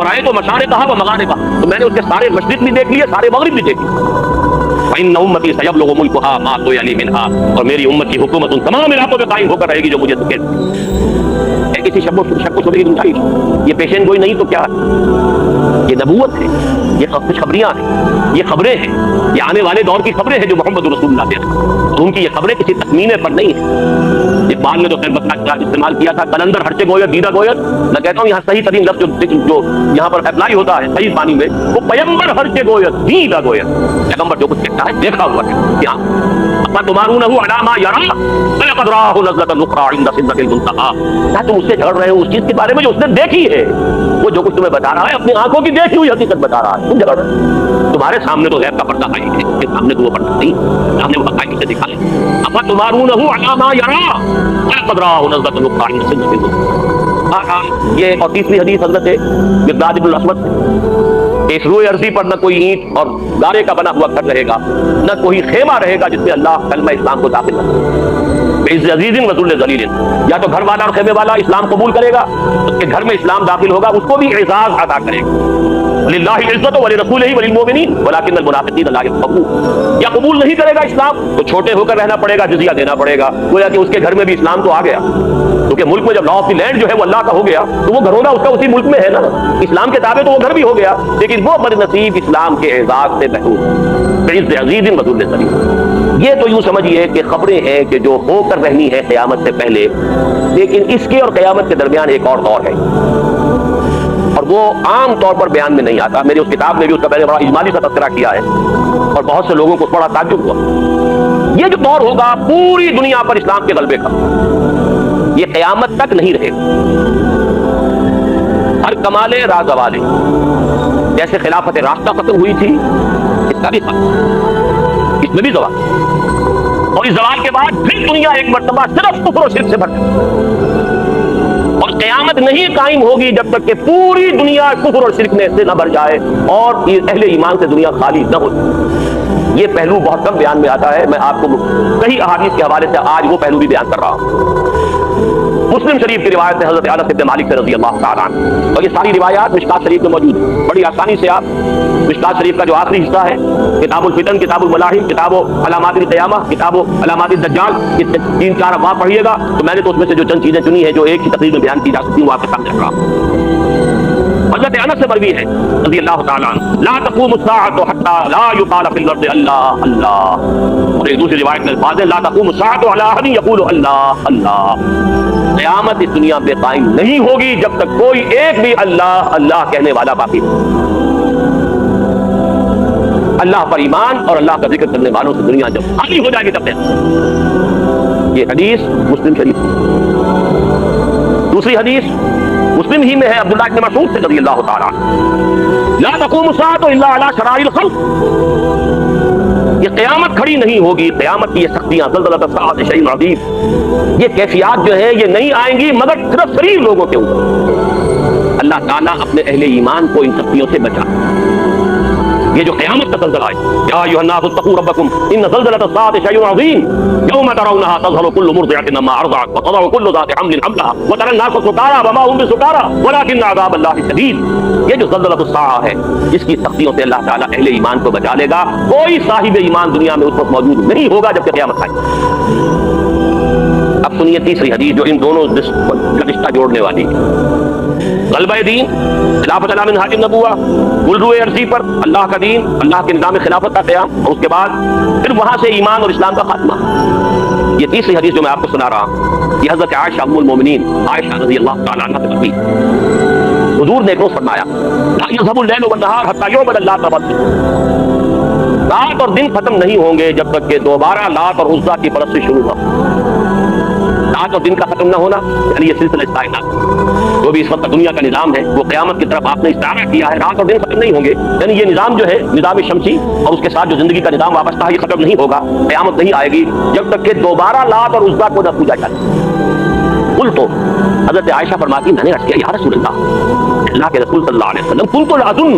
ورائے تو مشارے کہا وہ مغارے کہا، تو میں نے اس کے سارے مشرق بھی دیکھ لیے، سارے مغرب بھی دیکھ لیے۔ فإن أمتي سيبلغ ملكها ما طويل منها، اور میری امت کی حکومت ان تمام علاقوں پہ قائم ہو کر رہے گی جو مجھے ہے کسی شک و شبہ کی گنجائش۔ یہ پیشین گوئی نہیں تو کیا ہے؟ یہ نبوت ہے، یہ خوشخبریاں ہیں، یہ خبریں ہیں، یہ آنے والے دور کی خبریں ہیں جو محمد رسول اللہ دے رہے ہیں، اور ان کی یہ خبریں کسی تخمینے پر نہیں ہیں۔ اقبال نے تو خیر بات کا استعمال کیا تھا، کلندر ہرچے گویت دیدہ گویت۔ میں کہتا ہوں یہاں صحیح ترین لفظ جو یہاں پر اپلائی ہوتا ہے صحیح معنی میں، وہ پیمبر ہرچے گویت دیدہ گویت، پیغمبر جو کچھ کہتا ہے دیکھا ہوا ہے۔ یہاں تمارونہ علی ما یری ولقد راہ نزلۃ اخری عند سدرۃ المنتہی، کیا تم اس سے جھگڑ رہے ہو اس چیز کے بارے میں جو اس نے دیکھی ہے؟ وہ جو کچھ تمہیں بتا رہا ہے اپنی آنکھوں کی دیکھی ہوئی حقیقت بتا رہا ہے، تم جھگڑ رہے ہو۔ تمہارے سامنے تو غیب کا پردہ ہے، اس کے سامنے تو وہ پردہ نہیں، سامنے وہ حقائق سے دکھا ہے۔ اما تمارونہ علی ما یری ولقد راہ نزلۃ اخری عند سدرۃ المنتہی۔ یہ اور تیسری حدیث حضرت مقداد بن الاسود، اس روئے عرضی پر نہ کوئی اینٹ اور گارے کا بنا ہوا گھر رہے گا، نہ کوئی خیمہ رہے گا جس میں اللہ کلمہ اسلام کو داخل کرے، عز عزیز وذل ذلیل، یا تو گھر والا اور خیمے والا اسلام قبول کرے گا، اس کے گھر میں اسلام داخل ہوگا، اس کو بھی اعزاز عطا کرے گا۔ للہ العزت ولرسولہ وللمؤمنین ولکن المنافقین لا یفقہون، یا قبول نہیں کرے گا اسلام تو چھوٹے ہو کر رہنا پڑے گا، جزیہ دینا پڑے گا، گویا کہ اس کے گھر میں بھی اسلام تو آ گیا، کیونکہ ملک میں جب لا آف دی لینڈ جو ہے وہ اللہ کا ہو گیا تو وہ گھرونہ اس کا اسی ملک میں ہے نا، اسلام کے تابع تو وہ گھر بھی ہو گیا، لیکن وہ بد نصیب اسلام کے اعزاز سے محروم، عز عزیز وذل ذلیل۔ یہ تو یوں سمجھیے کہ خبریں ہیں کہ جو ہو کر رہنی ہے قیامت سے پہلے، لیکن اس کے اور قیامت کے درمیان ایک اور دور ہے، اور وہ عام طور پر بیان میں نہیں آتا۔ میری اس کتاب میں بھی اس کا پہلے بڑا اجمالی سا تذکرہ کیا ہے، اور بہت سے لوگوں کو بڑا تعجب ہوا۔ یہ جو دور ہوگا پوری دنیا پر اسلام کے غلبے کا، یہ قیامت تک نہیں رہے گا۔ ہر کمالے راز والے، جیسے خلافت راستہ ختم ہوئی تھی، اس کا بھی ختم، اس میں بھی زوال، اور اس زوال کے بعد پھر دنیا ایک مرتبہ صرف کفر و شرک سے بھر، اور قیامت نہیں قائم ہوگی جب تک کہ پوری دنیا کفر اور شرک میں سے نہ بھر جائے اور اہل ایمان سے دنیا خالی نہ ہو۔ یہ پہلو بہت کم بیان میں آتا ہے، میں آپ کو کئی احادیث کے حوالے سے آج وہ پہلو بھی بیان کر رہا ہوں۔ مسلم شریف کی روایت ہے حضرت انس بن مالک سے رضی اللہ تعالیٰ عنہ، اور یہ ساری روایات مشکات شریف میں موجود ہیں، بڑی آسانی سے آپ مشکات شریف کا جو آخری حصہ ہے، کتاب الفتن، کتاب الملاحم، کتاب علامات القیامہ، کتاب علامات الدجال، اس 3-4 ابواب پڑھیے گا تو میں نے تو اس میں سے جو چند چیزیں چنی ہیں جو ایک ہی تقریر میں بیان کی جا سکتی ہیں وہ آپ کے سامنے رکھ رہا ہوں۔ حضرت انس سے مروی ہے رضی اللہ تعالیٰ عنہ، لا تقوم الساعة حتى لا يقال في الارض اللہ اللہ، اور ایک دوسری روایت میں الفاظ ہے لا تقوم الساعة على احد يقول اللہ اللہ، قیامت اس دنیا پہ قائم نہیں ہوگی جب تک کوئی ایک بھی اللہ اللہ کہنے والا باقی ہو۔ اللہ پر ایمان اور اللہ کا ذکر کرنے والوں سے دنیا جب خالی ہو جائے گی تب تک۔ یہ حدیث مسلم شریف۔ دوسری حدیث مسلم ہی میں ہے، عبداللہ بن مسعود سے رضی اللہ تعالیٰ عنہ، لا تقوم الساعة الا على شرار الخلق، یہ قیامت کھڑی نہیں ہوگی، قیامت کی یہ سختیاں، زلزلۃ الساعۃ شیء عظیم، یہ کیفیات جو ہیں یہ نہیں آئیں گی مگر صرف شریر لوگوں کے اوپر۔ اللہ تعالیٰ اپنے اہل ایمان کو ان سختیوں سے بچا۔ یہ جو قیامت کا زلزلہ ہے، یا ایھا الناس اتقوا ربکم ان زلزلۃ الساعۃ شیء عظیم یوم ترونها تذهل كل مرضعة عما ارضعت وتضع كل ذات حمل حملها وترى الناس سکارى وما هم بسکارى ولكن عذاب الله شدید۔ یہ جو زلزلۃ الساعہ ہے اس کی سختیوں سے اللہ تعالیٰ اہل ایمان کو بچا لے گا، کوئی صاحب ایمان دنیا میں اس وقت موجود نہیں ہوگا جب کہ قیامت آئے۔ اب سنیے تیسری حدیث جو ان دونوں کا رشتہ جوڑنے والی ہے۔ غلبہ دین، خلافت علی منہاج النبوہ، گلروئے عرضی پر اللہ کا دین، اللہ کے نظام خلافت کا قیام، اور اس کے بعد پھر وہاں سے ایمان اور اسلام کا خاتمہ۔ یہ تیسری حدیث جو میں آپ کو سنا رہا ہوں، یہ حضرت عائشہ ام المومنین عائشہ رضی اللہ تعالیٰ عنہ سے مروی۔ حضور نے ایک روز فرمایا لا یذهب الليل والنهار حتى يعبد اللات والعزى، رات اور دن ختم نہیں ہوں گے جب تک کہ دوبارہ لات اور عزیٰ کی پرستش شروع ہو۔ رات اور دن کا ختم نہ ہونا یعنی یہ سلسلہ کائنات جو بھی اس وقت دنیا کا نظام ہے وہ قیامت کی طرف آپ نے اشارہ کیا ہے، رات اور دن ختم نہیں ہوں گے، یعنی یہ نظام جو ہے نظام شمسی اور اس کے ساتھ جو زندگی کا نظام وابستہ ہے یہ ختم نہیں ہوگا، قیامت نہیں آئے گی جب تک کہ دوبارہ لات اور عزیٰ کو نہ پوجا جائے۔ قل تو حضرت عائشہ فرماتی میں نے عرض کیا یا رسول اللہ کے رسول صلی اللہ علیہ وسلم قلت الاظن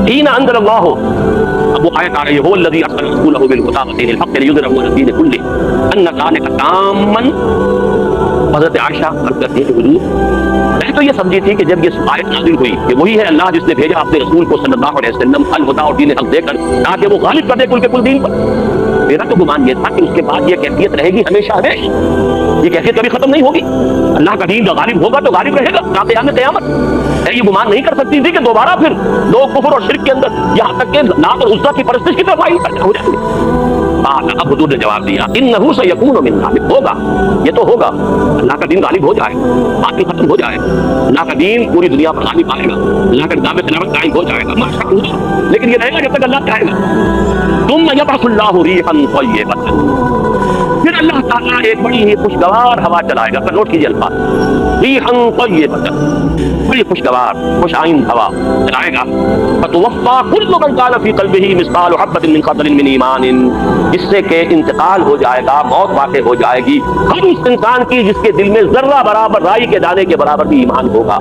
حين انزل الله، اب وہ آیت آ رہی ہے هو الذي ارسل رسوله بالهدى ودين الحق ليظهره على الدين كله ان ذلك تاما حضرت عائشہ عرض کرتی ہے کہ حضور میں تو یہ سمجھی تھی کہ جب یہ آیت نازل ہوئی کہ وہی ہے اللہ جس نے بھیجا اپنے رسول کو صلی اللہ علیہ وسلم الہدی اور دین حق دے کر تاکہ وہ غالب کر دے کل کے کل دین پر، میرا تو گمان یہ تھا کہ اس کے بعد یہ کیفیت رہے گی ہمیشہ ہمیشہ، یہ کیفیت کبھی ختم نہیں ہوگی، اللہ کا دین غالب ہوگا تو غالب رہے گا تا قیام قیامت۔ یہ گمان نہیں کر سکتی تھی کہ دوبارہ پھر لوگ کفر اور شرک کے اندر یہاں تک کہ لات اور عزا کی پرستش کی طرف ہو جائیں گے۔ اب حضور نے جواب دیا انہ سیکون من غالب، ہوگا یہ تو ہوگا، اللہ کا دین غالب ہو جائے گا، باقی ختم ہو جائے گا، اللہ کا دین پوری دنیا پر غالب آئے گا، اللہ کا نظام خلافت قائم ہو جائے گا ماشاء اللہ، لیکن یہ رہے گا جب تک اللہ چاہے گا۔ ثم یبعث اللہ ریحا طیبۃ، پھر اللہ تعالیٰ ایک بڑی ہی خوشگوار ہوا چلائے گا، نوٹ کیجیے الفاظ، ریحا طیبۃ، بڑی خوشگوار خوش آئند ہوا چلائے گا، فتوفی کل من کان فی قلبہ مثقال حبۃ من خردل من ایمان، جس سے کہ انتقال ہو جائے گا، موت واقع ہو جائے گی ہر اس انسان کی جس کے دل میں ذرہ برابر رائی کے دانے کے برابر بھی ایمان ہوگا۔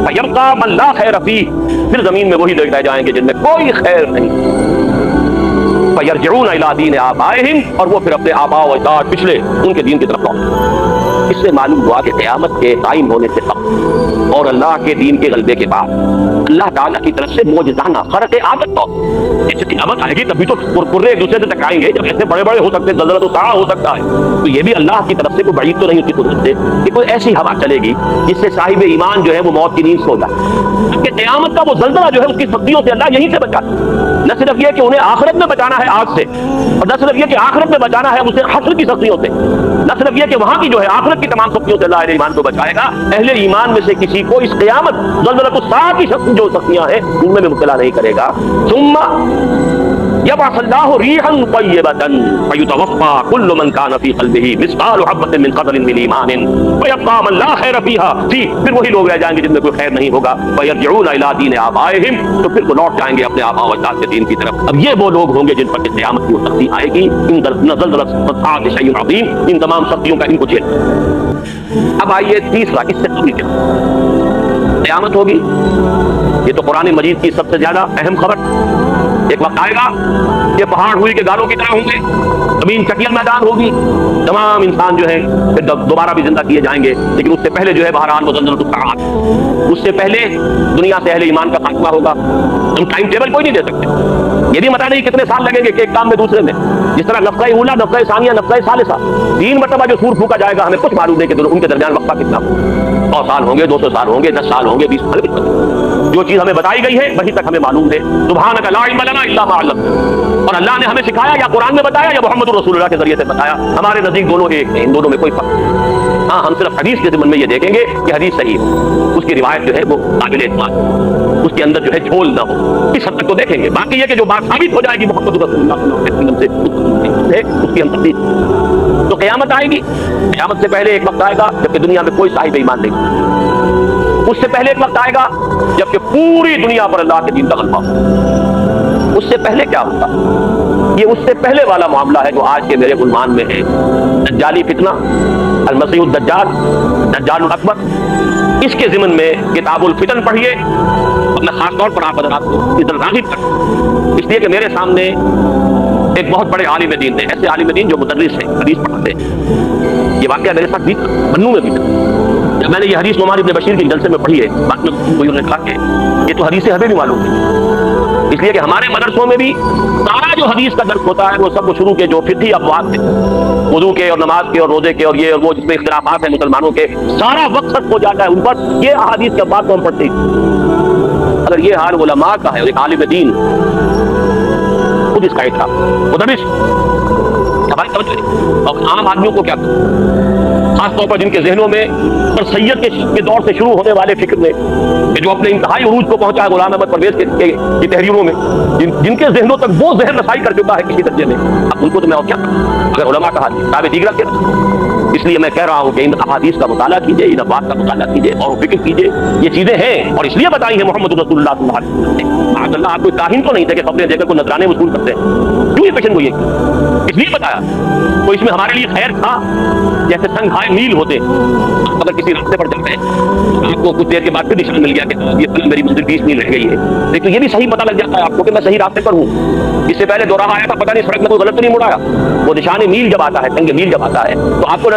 فیبقی من لا خیر فیہ، پھر زمین میں وہی لوگ رہ جائیں گے جن میں کوئی خیر نہیں۔ فیرجعون الی دین آبائہم، اور وہ پھر اپنے آباء و اجداد پچھلے ان کے دین کی طرف لوٹیں۔ اس سے معلوم ہوا کہ قیامت کے قائم ہونے سے قبل اور اللہ کے دین کے غلبے کے بعد اللہ تعالیٰ کی طرف سے معجزانہ خرق عادت طور جب قیامت آئے گی تبھی تو پرے ایک دوسرے سے ٹکرائیں گے، جب ایسے بڑے بڑے ہو سکتے ہیں، زلزلہ تو سارا ہو سکتا ہے، تو یہ بھی اللہ کی طرف سے کوئی بعید تو نہیں اس کی قدرت سے کہ کوئی ایسی ہوا چلے گی جس سے صاحب ایمان جو ہے وہ موت کی نیند سو جائے۔ کہ قیامت کا وہ زلزلہ جو ہے اس کی سختیوں سے اللہ یہیں سے بچاتا ہے، نہ صرف یہ کہ انہیں آخرت میں بچانا ہے آگ سے، اور نہ صرف یہ کہ آخرت میں بچانا ہے اسے حشر کی سختیوں سے، نہ صرف یہ کہ وہاں کی جو ہے آخرت کی تمام سختیوں سے اللہ اہل ایمان کو بچائے گا، اہل ایمان میں سے کسی کو اس قیامت زلزلۃ الساعہ کی جو سختیاں ہیں ان میں بھی مبتلا نہیں کرے گا۔ ثم یبعث اللہ ریحا طیبۃ فیتوفی کل من کان فی قلبہ مثقال حبۃ من خردل من ایمان ویبقی من لا خیر فیہا، پھر وہی لوگ رہ جائیں گے جن میں کوئی خیر نہیں ہوگا۔ فیرجعون الی دین آبائہم، تو پھر وہ لوٹ جائیں گے اپنے آباء و اجداد کے دین کی طرف۔ اب یہ وہ لوگ ہوں گے جن پر قیامت کی وہ سختی آئے گی، ان زلزلۃ الساعۃ شیء عظیم، ان تمام سختیوں کا ان کو جھیل۔ اب آئیے تیسرا، اس سے قبل کیا قیامت ہوگی، یہ تو قرآن مجید کی سب سے زیادہ اہم خبر۔ ایک وقت آئے گا یہ پہاڑ ہوئی کے گالوں کی طرح ہوں گے، زمین چٹیل میدان ہوگی، تمام انسان جو ہے پھر دوبارہ بھی زندہ کیے جائیں گے، لیکن اس سے پہلے جو ہے بہرحال مزلزلۃ الساعۃ، اس سے پہلے دنیا سے اہل ایمان کا خاتمہ ہوگا۔ ہم ٹائم ٹیبل کوئی نہیں دے سکتے، یہ بھی پتہ نہیں کتنے سال لگیں گے کہ ایک کام میں دوسرے میں، جس طرح نفخہ اولا، نفخہ ثانیہ، نفخہ ثالثہ، 3 مرتبہ جو سور پھونکا جائے گا، ہمیں کچھ معلوم نہیں کہ ان کے درمیان وقفہ کتنا ہوگا، 100 سال ہوں گے، 200 سال ہوں گے، 10 سال ہوں گے، 20 سال ہوں گے، جو چیز ہمیں بتائی گئی ہے وہی تک ہمیں معلوم ہے۔ سبحانک لا علم لنا الا ما علمتنا، اور اللہ نے ہمیں سکھایا یا قرآن میں بتایا یا محمد رسول اللہ کے ذریعے سے بتایا، ہمارے نزدیک دونوں ایک ہیں، ان دونوں میں کوئی فرق نہیں۔ ہاں، ہم صرف حدیث کے ضمن میں یہ دیکھیں گے کہ حدیث صحیح ہو، اس کی روایت جو ہے وہ قابل اعتماد ہو، اس کے اندر جو ہے جھول نہ ہو، اس حد تک تو دیکھیں گے۔ باقی یہ کہ جو بات ثابت ہو جائے گی محمد رسول اللہ صلی اللہ علیہ وسلم سے اس کی ہم تصدیق۔ تو قیامت آئے گی، قیامت سے پہلے ایک وقت آئے گا جبکہ دنیا میں کوئی صاحب ایمان نہیں، اس سے پہلے ایک وقت آئے گا جبکہ پوری دنیا پر اللہ کے دین کا غلبہ ہو۔ اس سے پہلے کیا ہوگا؟ یہ اس سے پہلے والا معاملہ ہے جو آج کے میرے عنوان میں ہے، دجالی فتنہ، المسیح الدجال، دجال الاکبر۔ اس کے ضمن میں کتاب الفتن پڑھیے، اور میں خاص طور پر آپ حضرات کو اس طرح راغب کرتا، اس لیے کہ میرے سامنے ایک بہت بڑے عالم دین نے، ایسے عالم دین جو مدرس ہیں، حدیث پڑھاتے ہیں، یہ واقعہ میرے ساتھ بھی بنو میں بھی تھا۔ جب میں نے یہ حدیث نعمان ابن بشیر کے جلسے میں پڑھی ہے، بعد میں کوئی انہوں نے کہا کہ یہ تو حدیث ہمیں بھی معلوم ہے، اس لیے کہ ہمارے مدرسوں میں بھی سارا جو حدیث کا درس ہوتا ہے وہ سب شروع کے جو فقہی ابواب تھے، وضو کے اور نماز کے اور روزے کے اور یہ اور وہ جس میں اختلافات ہیں مسلمانوں کے، سارا وقت صرف ہو جاتا ہے ان پر، یہ احادیث کے ابواب کو ہم پڑھتے ہیں۔ اگر یہ حال علماء کا ہے اور ایک عالم دین خود اس کا ایک تھا مدرس، ہماری توجہ اور عام آدمیوں کو کیا خاص طور پر جن کے ذہنوں میں پر سید کے دور سے شروع ہونے والے فکر میں کہ جو اپنے انتہائی عروج کو پہنچا ہے غلام احمد پرویز کی تحریروں میں، جن کے ذہنوں تک وہ ذہن رسائی کر چکا ہے کسی درجے میں، اب ان کو تو میں اور کیا اگر علماء کا کتاب دیگر کے، اس لیے میں کہہ رہا ہوں کہ ان احادیث کا مطالعہ کیجیے، ان ابواب کا مطالعہ کیجیے اور فکر کیجیے، یہ چیزیں ہیں اور اس لیے بتائی ہیں محمد رسول اللہ صلی اللہ علیہ وسلم نے۔ معاذ اللہ، آپ کوئی کاہن تو نہیں تھے کہ خبریں دے کر کوئی نذرانے وصول کرتے ہیں، کیوں یہ پیشن گوئی ہے؟ اس لیے بتایا تو اس میں ہمارے لیے خیر تھا، جیسے سنگ ہائے میل ہوتے، اگر کسی راستے پر چلتے ہیں آپ کو کچھ دیر کے بعد پھر نشان مل گیا کہ یہ فلم میری منزل 20 میل رہ گئی ہے، لیکن یہ بھی صحیح پتہ لگ جاتا ہے آپ کو کہ میں صحیح راستے پر ہوں۔ اس سے پہلے دو راہ آیا تھا، پتہ نہیں سڑک میں کوئی غلط تو نہیں مڑایا، وہ نشان میل جب آتا ہے، سنگ میل جب آتا ہے تو آپ کو نہ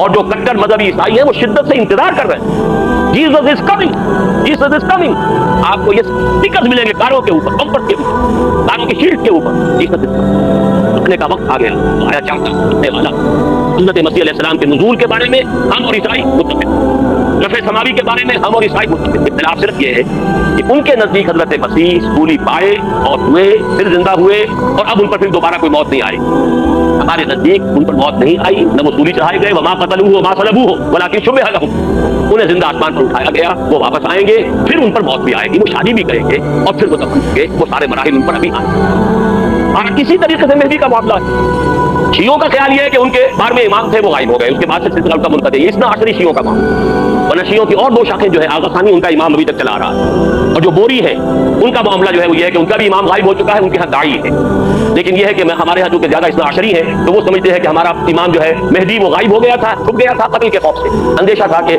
اور جو کٹر مذہبی عیسائی ہیں وہ شدت سے انتظار کر رہے ہیں، Jesus is coming, Jesus is coming. آپ کو یہ سٹیکرز ملیں گے کاروں کے اوپر، بمپر کے اوپر، کاروں کی شیلڈ کے اوپر، جیسس از کمنگ. رکنے کا وقت آ گیا، آیا چاہتا رکنے والا. حضرت مسیح علیہ السلام کے نزول کے بارے میں ہم اور عیسائی متفق، رفع سماوی کے بارے میں ہم اور عیسائی متفق. اختلاف صرف یہ ہے کہ ان کے نزدیک حضرت مسیح سولی پائے اور ہوئے، پھر زندہ ہوئے، اور اب ان پر پھر دوبارہ کوئی موت نہیں آئی. ہمارے نزدیک ان پر موت نہیں آئی، نہ وہ سولی چڑھائے گئے، وما قتلوہ وما صلبوہ ولکن شبہ لہم. انہیں زندہ آسمان پر اٹھایا گیا، وہ واپس آئیں گے، پھر ان پر موت بھی آئے گی، وہ شادی بھی کریں گے، اور پھر وہ دفن ہوں گے. وہ سارے مراحل ان پر ابھی آئیں گے. اور کسی طریقے سے مہدی کا معاملہ ہے. شیعوں کا خیال یہ ہے کہ ان کے 12ویں امام تھے وہ غائب ہو گئے، اس کے بعد سے سلسلہ ان کا منقطع. یہ اثنا عشری شیعوں کا معاملہ. ورنہ شیعوں کی اور 2 شاخیں جو ہے آغا ثانی، ان کا امام ابھی تک چلا رہا ہے. اور جو بوری ہے ان کا معاملہ جو ہے وہ یہ ہے کہ ان کا بھی امام غائب ہو چکا ہے، ان کے ہاں داعی ہے. لیکن یہ ہے کہ ہمارے ہاں جو کہ زیادہ اثنا عشری ہے تو وہ سمجھتے ہیں کہ ہمارا امام جو ہے مہدی وہ غائب ہو گیا تھا، چھپ گیا تھا قتل کے خوف سے. اندیشہ تھا کہ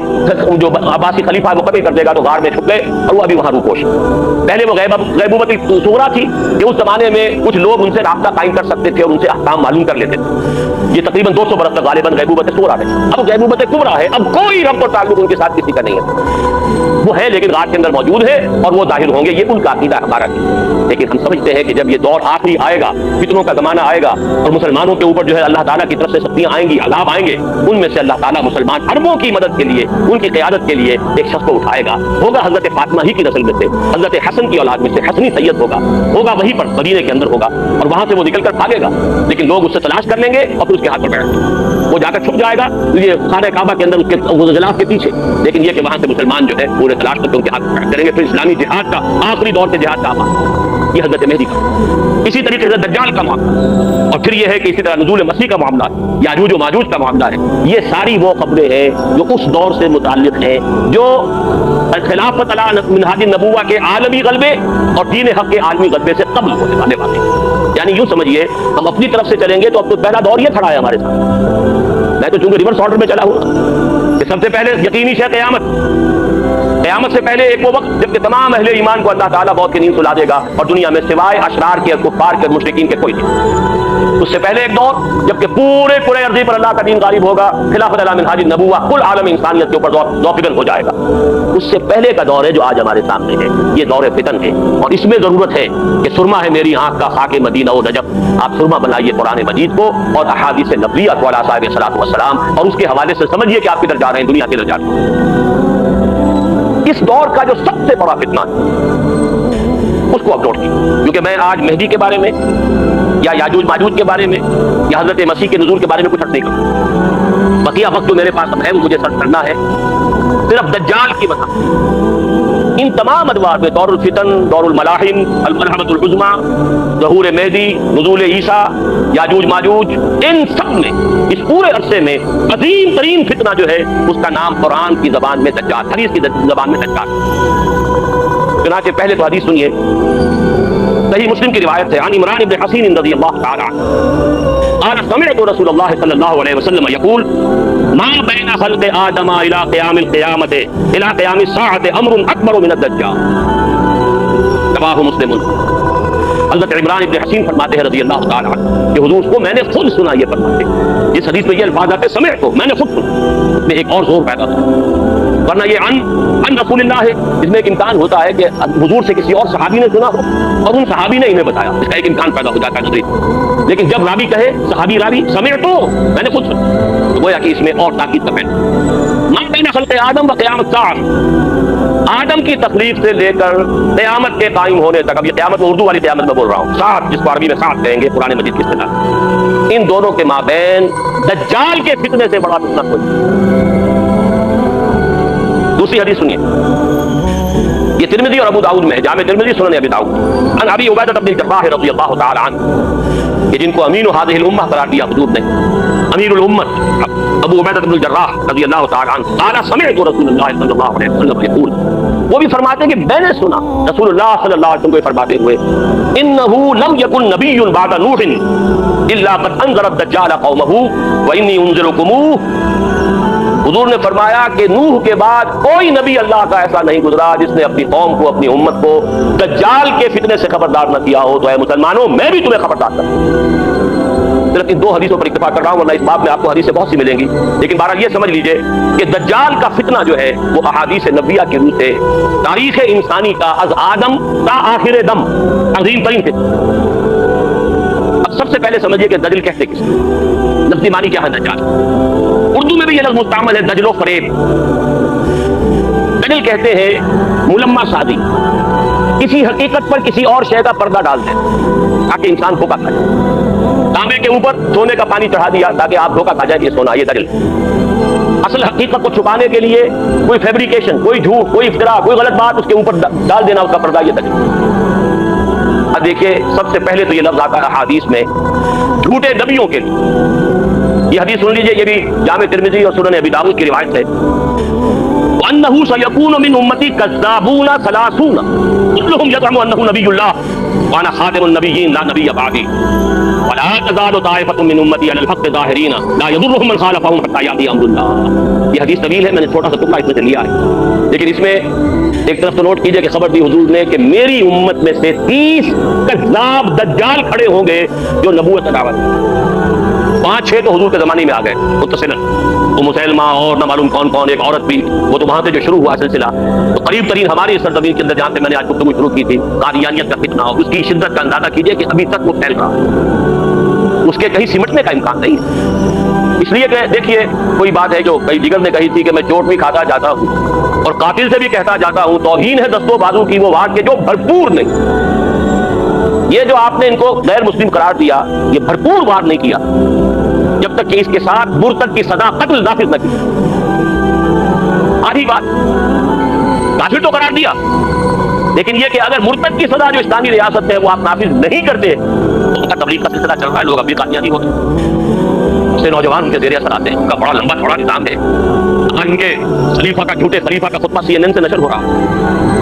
جو عباسی خلیفہ ہے وہ قتل کر دے گا، تو غار میں چھپ گئے اور وہ ابھی وہاں روپوش. پہلے وہ غیبوبت صغریٰ تھی کہ اس زمانے میں کچھ لوگ ان سے رابطہ قائم کر سکتے تھے اور ان سے احکام معلوم کر لیتے تھے. یہ تقریباً 200 برس تک غالباً غیبوبت صغریٰ ہے. اب غیبوبت کبریٰ ہے، اب کوئی ربط اور تعلق ان کے ساتھ کسی کا نہیں ہے. وہ ہے لیکن غار کے اندر موجود ہے اور وہ ظاہر ہوں گے. یہ ان کا عقیدہ ہمارا نہیں. لیکن ہم سمجھتے ہیں کہ جب یہ دور آخری آئے گا، فتنوں کا زمانہ آئے گا اور مسلمانوں کے اوپر جو ہے اللہ تعالیٰ کی طرف سے سختیاں آئیں گی، عذاب آئیں گے، ان میں سے اللہ تعالیٰ مسلمان عربوں کی مدد کے لیے، ان کی قیادت کے لیے ایک شخص کو اٹھائے گا. ہوگا حضرت فاطمہ ہی کی نسل میں سے، حضرت حسن کی اولاد میں سے حسنی سید ہوگا وہیں پر مدینے کے اندر ہوگا، اور وہاں سے وہ نکل کر بھاگے گا. لیکن لوگ اس سے تلاش کر لیں گے اور پھر اس کے ہاتھ پر بیٹھ جائیں گے. وہ جا کر چھپ جائے گا یہ خانہ کعبہ کے اندر اس کے غلاف کے پیچھے. لیکن یہ کہ وہاں سے مسلمان جو ہے پورے تلاش کر کے ان کے ہاتھ پر کریں گے. پھر اسلامی جہاد کا آخری دور کے جہاد کا آغاز، یہ حضرت مہدی کا. اسی طریقے سے دجال کا معاملہ، اور پھر یہ ہے کہ اسی طرح نزول مسیح کا معاملہ، یاجوج و ماجوج کا معاملہ ہے. یہ ساری وہ خبریں ہیں جو اس دور سے متعلق ہیں جو خلافت علی منہاج النبوہ کے عالمی غلبے اور دین حق کے عالمی غلبے سے قبل ہونے والے ہیں. یعنی یوں سمجھیے ہم اپنی طرف سے چلیں گے تو اب تو پہلا دور یہ کھڑا ہے ہمارے ساتھ. میں تو چونکہ ریورس آرڈر میں چلا ہوں کہ سب سے پہلے یقینی شے قیامت سے پہلے ایک وہ وقت جب کہ تمام اہل ایمان کو اللہ تعالیٰ موت کی نیند سلا دے گا اور دنیا میں سوائے اشرار کے، کفار کے، مشرکین کے کوئی نہیں. اس سے پہلے ایک دور جب کہ پورے ارضی پر اللہ کا دین غالب ہوگا، خلافت علی منہاج النبوہ کل عالم انسانیت کے اوپر ذوقن ہو جائے گا. اس سے پہلے کا دور ہے جو آج ہمارے سامنے ہے، یہ دور فتن ہے. اور اس میں ضرورت ہے کہ سرما ہے میری آنکھ کا خاک مدینہ و نجف، آپ سرما بنائیے قرآن مجید کو اور احادیث نبویہ کو علی صاحب الصلاۃ والسلام، اور اس کے حوالے سے سمجھیے کہ آپ کدھر جا رہے ہیں، دنیا کدھر جا رہی ہے. اس دور کا جو سب سے بڑا فتنہ ہے اس کو اب نوٹ کیجیے، کیونکہ میں آج مہدی کے بارے میں یا یاجوج ماجوج کے بارے میں یا حضرت مسیح کے نزول کے بارے میں کچھ نہیں کروں. بقیہ وقت جو میرے پاس اب ہے وہ مجھے سرد کرنا ہے صرف دجال کی وجہ. ان تمام ادوار میں دور الفتن، دور الملاحم، الملحمۃ العظمیٰ، ظہور مہدی، نزول عیسیٰ، یاجوج ماجوج، ان سب میں اس پورے عرصے میں عظیم ترین فتنہ جو ہے اس کا نام قرآن کی زبان میں دجال، حدیث کی زبان میں دجال. چنانچہ پہلے تو حدیث سنیے، صحیح مسلم کی روایت ہے، عن عمران بن حسین رضی اللہ تعالی عنہ قال سمعت رسول اللہ صلی اللہ علیہ وسلم یقول ما بین خلق آدم الى قیام القیامت الى قیام الساعۃ امر اکبر من الدجال. رواہ مسلم. حضرت عمران بن حسین فرماتے ہیں رضی اللہ تعالی عنہ کہ حضور کو میں نے خود سنا یہ فرماتے ہیں. اس حدیث میں یہ الفاظ آتے سمعت کو، میں نے خود سنا، اس میں ایک اور زور پیدا ہوتا. ورنہ یہ عن رسول اللہ ہے، اس میں ایک امکان ہوتا ہے کہ حضور سے کسی اور صحابی نے سنا ہو اور ان صحابی نے انہیں بتایا، اس کا ایک امکان پیدا ہو جاتا ہے. لیکن جب راوی کہے، صحابی راوی سمعت تو میں نے خود سنا، تو گویا کہ اس میں اور تاکید کا پہلو. ما بین خلق آدم و قیام الساعۃ، آدم کی تخلیق سے لے کر قیامت کے قائم ہونے تک، اب یہ قیامت میں اردو والی قیامت میں بول رہا ہوں، ساتھ جس کو عربی میں ساتھ کہیں گے قرآن مجید کی اصطلاح، ان دونوں کے مابین دجال کے فتنے سے بڑا فتنہ کوئی. دوسری حدیث سنیے، یہ ترمذی اور ابو داؤد میں ہے، جامع ترمذی سنن ابی داؤد. عن ابی عبیدہ بن الجراح رضی اللہ تعالی عنہ، کہ جن کو امین هذه الامہ قرار دیا حضور نے، امیر الامت ابو عبیدہ بن الجراح رضی اللہ تعالی عنہ، قال سمعت رسول اللہ صلی اللہ علیہ وسلم یقول، وہ بھی فرماتے ہیں کہ میں نے سنا رسول اللہ صلی اللہ علیہ وسلم کو فرماتے ہوئے، انه لم يكن نبی بعد نوح الا قد انذر الدجال قومه وانی انذرکموه. حضور نے فرمایا کہ نوح کے بعد کوئی نبی اللہ کا ایسا نہیں گزرا جس نے اپنی قوم کو، اپنی امت کو دجال کے فتنے سے خبردار نہ کیا ہو. تو اے مسلمانوں، میں بھی تمہیں خبردار کرتا ہوں. صرف ان 2 حدیثوں پر اکتفا کر رہا ہوں، ورنہ اس باب میں آپ کو حدیثیں بہت سی ملیں گی، لیکن بہرحال یہ سمجھ لیجئے کہ دجال کا فتنہ جو ہے وہ احادیث نبویہ کی روح سے تاریخ انسانی کا از آدم تا آخر دم عظیم ترین فتنہ۔ اب سب سے پہلے سمجھیے کہ دجل کہتے کس کو، لفظی معنی کیا ہے دجال؟ اردو میں بھی یہ لفظ مستعمل ہے، دجل و فریب۔ دجل کہتے ہیں ملمہ سازی، کسی حقیقت پر کسی اور شے کا پردہ ڈال دیں تاکہ انسان دھوکہ کھا جائے۔ تانبے کے اوپر سونے کا پانی چڑھا دیا تاکہ آپ دھوکہ کھا جائیں، یہ سونا، یہ دجل۔ اصل حقیقت کو چھپانے کے لیے کوئی فیبریکیشن، کوئی جھوٹ، کوئی افتراء، کوئی غلط بات اس کے اوپر ڈال دینا، اس کا پردہ، یہ دجل۔ اب دیکھیے سب سے پہلے تو یہ لفظ آتا ہے حدیث میں جھوٹے نبیوں کے لیے۔ یہ حدیث سن لیجئے، یہ بھی جامع ترمذی اور سنن ابی داؤد کی روایت ہے۔ وَأَنَّهُ سَيَكُونُ مِنْ أُمَّتِي كَذَّابُونَ ثَلَاثُونَ كُلُّهُمْ يَزْعُمُ أَنَّهُ نَبِيُّ اللَّهِ وَأَنَا خَاتِمُ النَّبِيِّينَ لَا نَبِيَّ بَعْدِي وَلَا تَزَالُ طَائِفَةٌ مِنْ أُمَّتِي عَلَى الْحَقِّ ظَاهِرِينَ لَا يَضُرُّهُم مَّنْ خَالَفَهُمْ حَتَّى يَأْتِيَ أَمْرُ اللَّهِ۔ یہ حدیث طویل ہے، میں نے چھوٹا سا ٹکڑا اس میں سے لیا ہے، لیکن اس میں ایک طرف تو نوٹ کیجئے کہ خبر دی حضور نے کہ میری امت میں سے 30 کذاب دجال کھڑے ہوں گے جو نبوت کا دعویٰ کریں۔ 5-6 تو حضور کے زمانے میں آ گئے متصلاً، وہ مسلمہ اور نہ معلوم کون کون، ایک عورت بھی، وہ تو وہاں سے جو شروع ہوا سلسلہ، تو قریب ترین ہماری سرزمین کے اندر جہاں سے میں نے آج گفتگو شروع کی تھی، قادیانیت کا فتنہ، اس کی شدت کا اندازہ کیجئے کہ ابھی تک وہ پھیل رہا ہے، اس کے کہیں سمٹنے کا امکان نہیں۔ اس لیے کہ دیکھیے کوئی بات ہے جو کئی دیگر نے کہی تھی کہ میں چوٹ بھی کھاتا جاتا ہوں اور قاتل سے بھی کہتا جاتا ہوں، توہین ہے دستوں بازو کی وہ وار کے جو بھرپور نہیں۔ یہ جو آپ نے ان کو غیر مسلم قرار دیا، یہ بھرپور وار نہیں کیا جب تک کہ اس کے ساتھ مرتد کی سزا قتل نافذ نہ کی۔ آدھی بات کافر تو قرار دیا، لیکن یہ کہ اگر مرتد کی سزا جو اسلامی ریاست ہے وہ آپ نافذ نہیں کرتے تو ان کا تبلیغ کا سلسلہ چل رہا ہے، لوگ ابھی قادیانی ہوتے ہیں، سے نوجوان ان کے زیر اثر آتے ہیں، ان کا بڑا لمبا چوڑا نظام ہے۔ ان کے خلیفہ کا، جھوٹے خلیفہ کا خطبہ CNN سے نشر ہو رہا،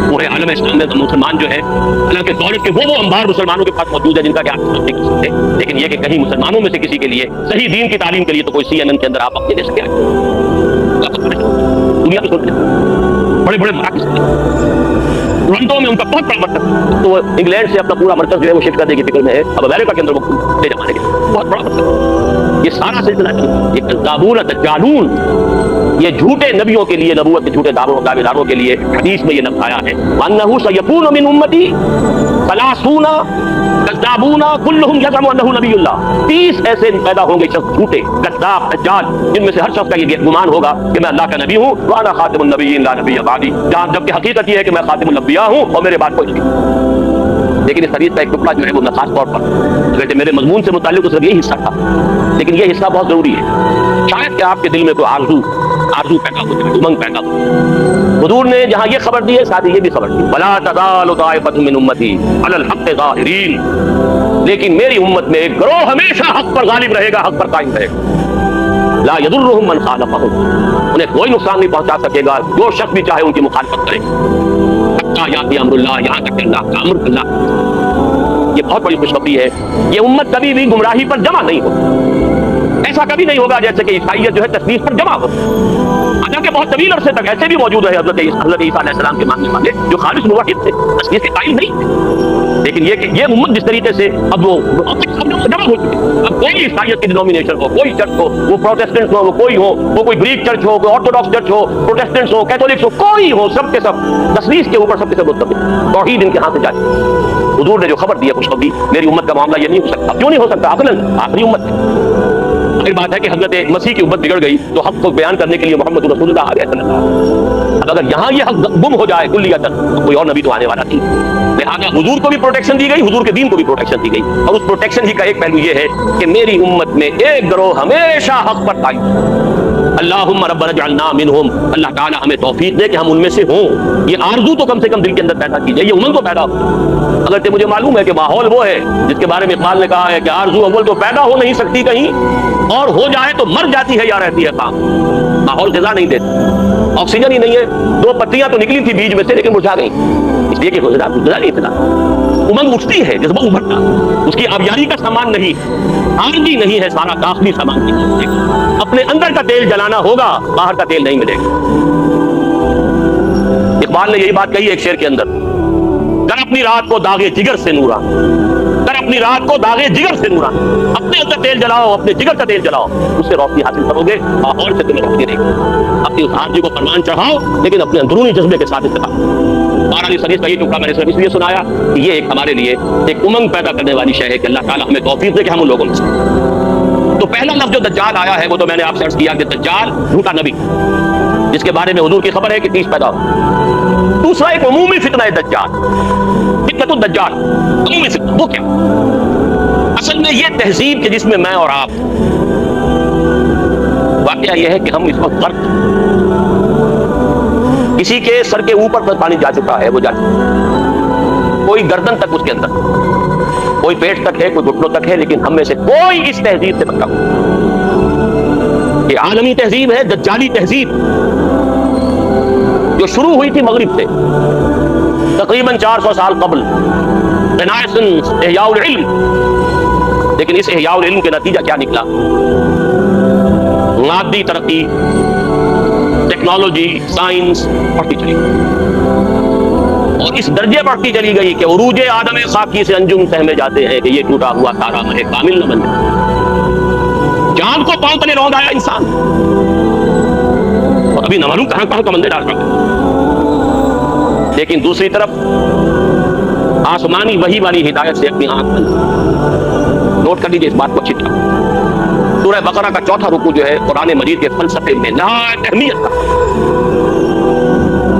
پورے عالم اسلام میں مسلمان جو ہے اللہ کے دولت کے وہ انبار مسلمانوں کے پاس موجود ہے جن کا کہ آپ نہیں کر سکتے، لیکن یہ کہ کہیں مسلمانوں میں سے کسی کے لیے صحیح دین کی تعلیم کے لیے تو کوئی CNN کے اندر آپ اپنے دے سکتے ہیں، دنیا میں سنتے بڑے بڑے مراکز ٹورنٹو میں ان کا بہت بڑا مرکز، تو وہ انگلینڈ سے اپنا پورا مرکز جو ہے وہ شفٹ کرنے کی فکر میں ہے، اب امریکہ کے اندر وہ لے جانے کے بہت بڑا مرکز۔ یہ سارا سلسلہ یہ کذابون دجالون، یہ جھوٹے نبیوں کے لیے، نبوت کے جھوٹے دعوے داروں کے لیے حدیث میں یہ لفظ آیا ہے، وَأَنَّهُ سَيَكُونُ مِنْ أُمَّتِي 30 کذابون کلہم یزعم انہ نبی اللہ۔ 30 ایسے پیدا ہوں گے شخص جھوٹے کذاب دجال، جن میں سے ہر شخص کا یہ گمان ہوگا کہ میں اللہ کا نبی ہوں، وَأَنَا خَاتِمُ النَّبِيِّينَ لَا نَبِيَّ بَعْدِي، جبکہ حقیقت یہ ہے کہ میں خاتم الانبیاء ہوں اور میرے بعد کوئی نہیں۔ لیکن اس حدیث کا ایک ٹکڑا جو ہے وہ خاص طور پر اگرچہ میرے مضمون سے متعلق صرف یہی حصہ تھا، لیکن یہ حصہ بہت ضروری ہے، شاید کہ آپ کے دل میں کوئی آرزو پیدا ہو جائے، امنگ پیدا ہو جائے۔ حضور نے جہاں یہ خبر دی ہے ساتھ ہی یہ بھی خبر دی، وَلَا تَزَالُ طَائِفَةٌ مِّنْ أُمَّتِي عَلَى الْحَقِّ ظَاهِرِينَ، لیکن میری امت میں ایک گروہ ہمیشہ حق پر غالب رہے گا، حق پر قائم رہے گا، لا يضرهم من خالفهم، انہیں کوئی نقصان نہیں پہنچا سکے گا جو شخص بھی چاہے ان کی مخالفت کرے، حتی یاتی امر اللہ، یہاں تک کہ اللہ کا امر اللہ۔ یہ بہت بڑی خوشخبری ہے، یہ امت کبھی بھی گمراہی پر جمع نہیں ہو، ایسا کبھی نہیں ہوگا جیسے کہ عیسائیت جو ہے تثلیث پر جمع ہو، حالانکہ بہت طویل عرصے تک ایسے بھی موجود ہے حضرت عیسیٰ علیہ السلام کے ماننے والے جو خالص موحد تھے، تثلیث کے قائل نہیں تھے، لیکن یہ کہ یہ امت جس طریقے سے اب وہ جمع ہو چکی، اب کوئی عیسائیت کی ڈینومینیشن ہو، کوئی چرچ ہو، وہ پروٹیسٹنٹس ہو، وہ کوئی ہو، وہ کوئی گریک چرچ ہو، کوئی آرتھوڈاکس چرچ ہو، پروٹیسٹنٹس ہو، کیتھولکس ہو، کوئی ہو، سب کے سب تثلیث کے اوپر سب کے سب متفق، توحید ان کے ہاتھ سے جائے۔ حضور نے جو خبر دی ہے خوشخبری، میری امت کا معاملہ یہ نہیں ہو سکتا، کیوں نہیں ہو سکتا؟ اصلاً آخری امت ہے، پھر بات ہے کہ حضرت مسیح کی امت بگڑ گئی تو حق کو بیان کرنے کے لیے محمد رسول اللہ آ گئے صلی اللہ علیہ وسلم، اب اگر یہاں یہ حق گم ہو جائے کلیتاً تو کوئی اور نبی تو آنے والا نہیں، لہٰذا حضور کو بھی پروٹیکشن دی گئی، حضور کے دین کو بھی پروٹیکشن دی گئی، اور اس پروٹیکشن ہی کا ایک پہلو یہ ہے کہ میری امت میں ایک گروہ ہمیشہ حق پر قائم۔ اللہم ربنا اجعلنا منہم، اللہ تعالیٰ ہمیں توفیق دے کہ ہم ان میں سے ہوں، یہ آرزو تو کم سے کم دل کے اندر پیدا کیجئے، یہ امنگ تو پیدا ہو، اگرچہ مجھے معلوم ہے کہ ماحول وہ ہے جس کے بارے میں اقبال نے کہا ہے کہ آرزو اول تو پیدا ہو نہیں سکتی کہیں، اور ہو جائے تو مر جاتی ہے یا رہتی ہے کام، ماحول غذا نہیں دیتا، آکسیجن ہی نہیں ہے، 2 پتیاں تو نکلی تھی بیج میں سے لیکن مرجھا گئی، اس لیے کہ غذا نہیں تھا، امنگ اٹھتی ہے، جذبہ ابھرتا، اس کی آبیاری کا سامان نہیں، آرزی نہیں ہے، سارا داخلی سامان کی، اپنے اندر کا تیل جلانا ہوگا، باہر کا تیل نہیں ملے گا۔ اقبال نے یہی بات کہی ایک شعر کے اندر، کر اپنی رات کو داغے جگر سے نورا، اگر اپنی رات کو داغے جگر سے نورانا، اپنے اندر تیل جلاؤ، اپنے جگر کا تیل جلاؤ، اس سے روشنی حاصل کرو گے، ماحول سے تمہیں روشنی رہے گی۔ اپنی اس آرزو کو فرمان چڑھاؤ، لیکن اپنے اندرونی جذبے کے ساتھ استقامت۔ بہرحال اس حدیث کا یہ ٹکڑا میں نے صرف اس لیے سنایا کہ یہ ایک ہمارے لیے ایک امنگ پیدا کرنے والی شے ہے کہ اللہ تعالیٰ ہمیں توفیق دے کہ ہم ان لوگوں میں سے۔ تو پہلا لفظ جو دجال آیا ہے وہ تو میں نے آپ سے عرض کیا کہ دجال جھوٹا نبی، جس کے بارے میں حضور کی خبر ہے کہ 30 پیدا ہو۔ دوسرا ایک عمومی فتنہ ہے دجال، فتنۃ الدجال، عمومی فتنہ۔ وہ کیا؟ اصل میں یہ تہذیب کہ جس میں میں اور آپ، واقعہ یہ ہے کہ ہم اس وقت غرق، کسی کے سر کے اوپر پر پانی جا چکا ہے، وہ جا چکا، کوئی گردن تک اس کے اندر، کوئی پیٹ تک ہے، کوئی گھٹنوں تک ہے، لیکن ہم میں سے کوئی اس تہذیب سے بچا ہوا۔ یہ عالمی تہذیب ہے، دجالی تہذیب، جو شروع ہوئی تھی مغرب سے تقریباً 400 سال قبل، رینائسنس، احیاء العلم۔ لیکن اس احیاء العلم کے نتیجہ کیا نکلا؟ مادی ترقی، ٹیکنالوجی، سائنس بڑھتی چلی گئی، اور اس درجے بڑھتی چلی گئی کہ عروج آدم خاکی سے انجم سہمے جاتے ہیں کہ یہ ٹوٹا ہوا تارا مہ کامل نہ بن جائے۔ جان کو پاؤں تلے روندا آیا انسان، اور ابھی نہ معلوم کہاں کہاں کا مندر ڈال رہا ہے۔ لیکن دوسری طرف آسمانی وحی والی ہدایت سے اپنی آنکھ بند۔ نوٹ کر لیجیے اس بات کو اچھی طرح، سورہ بقرہ کا 4تھا رکوع جو ہے قرآن مجید کے فلسفے میں نہایت اہمیت کا۔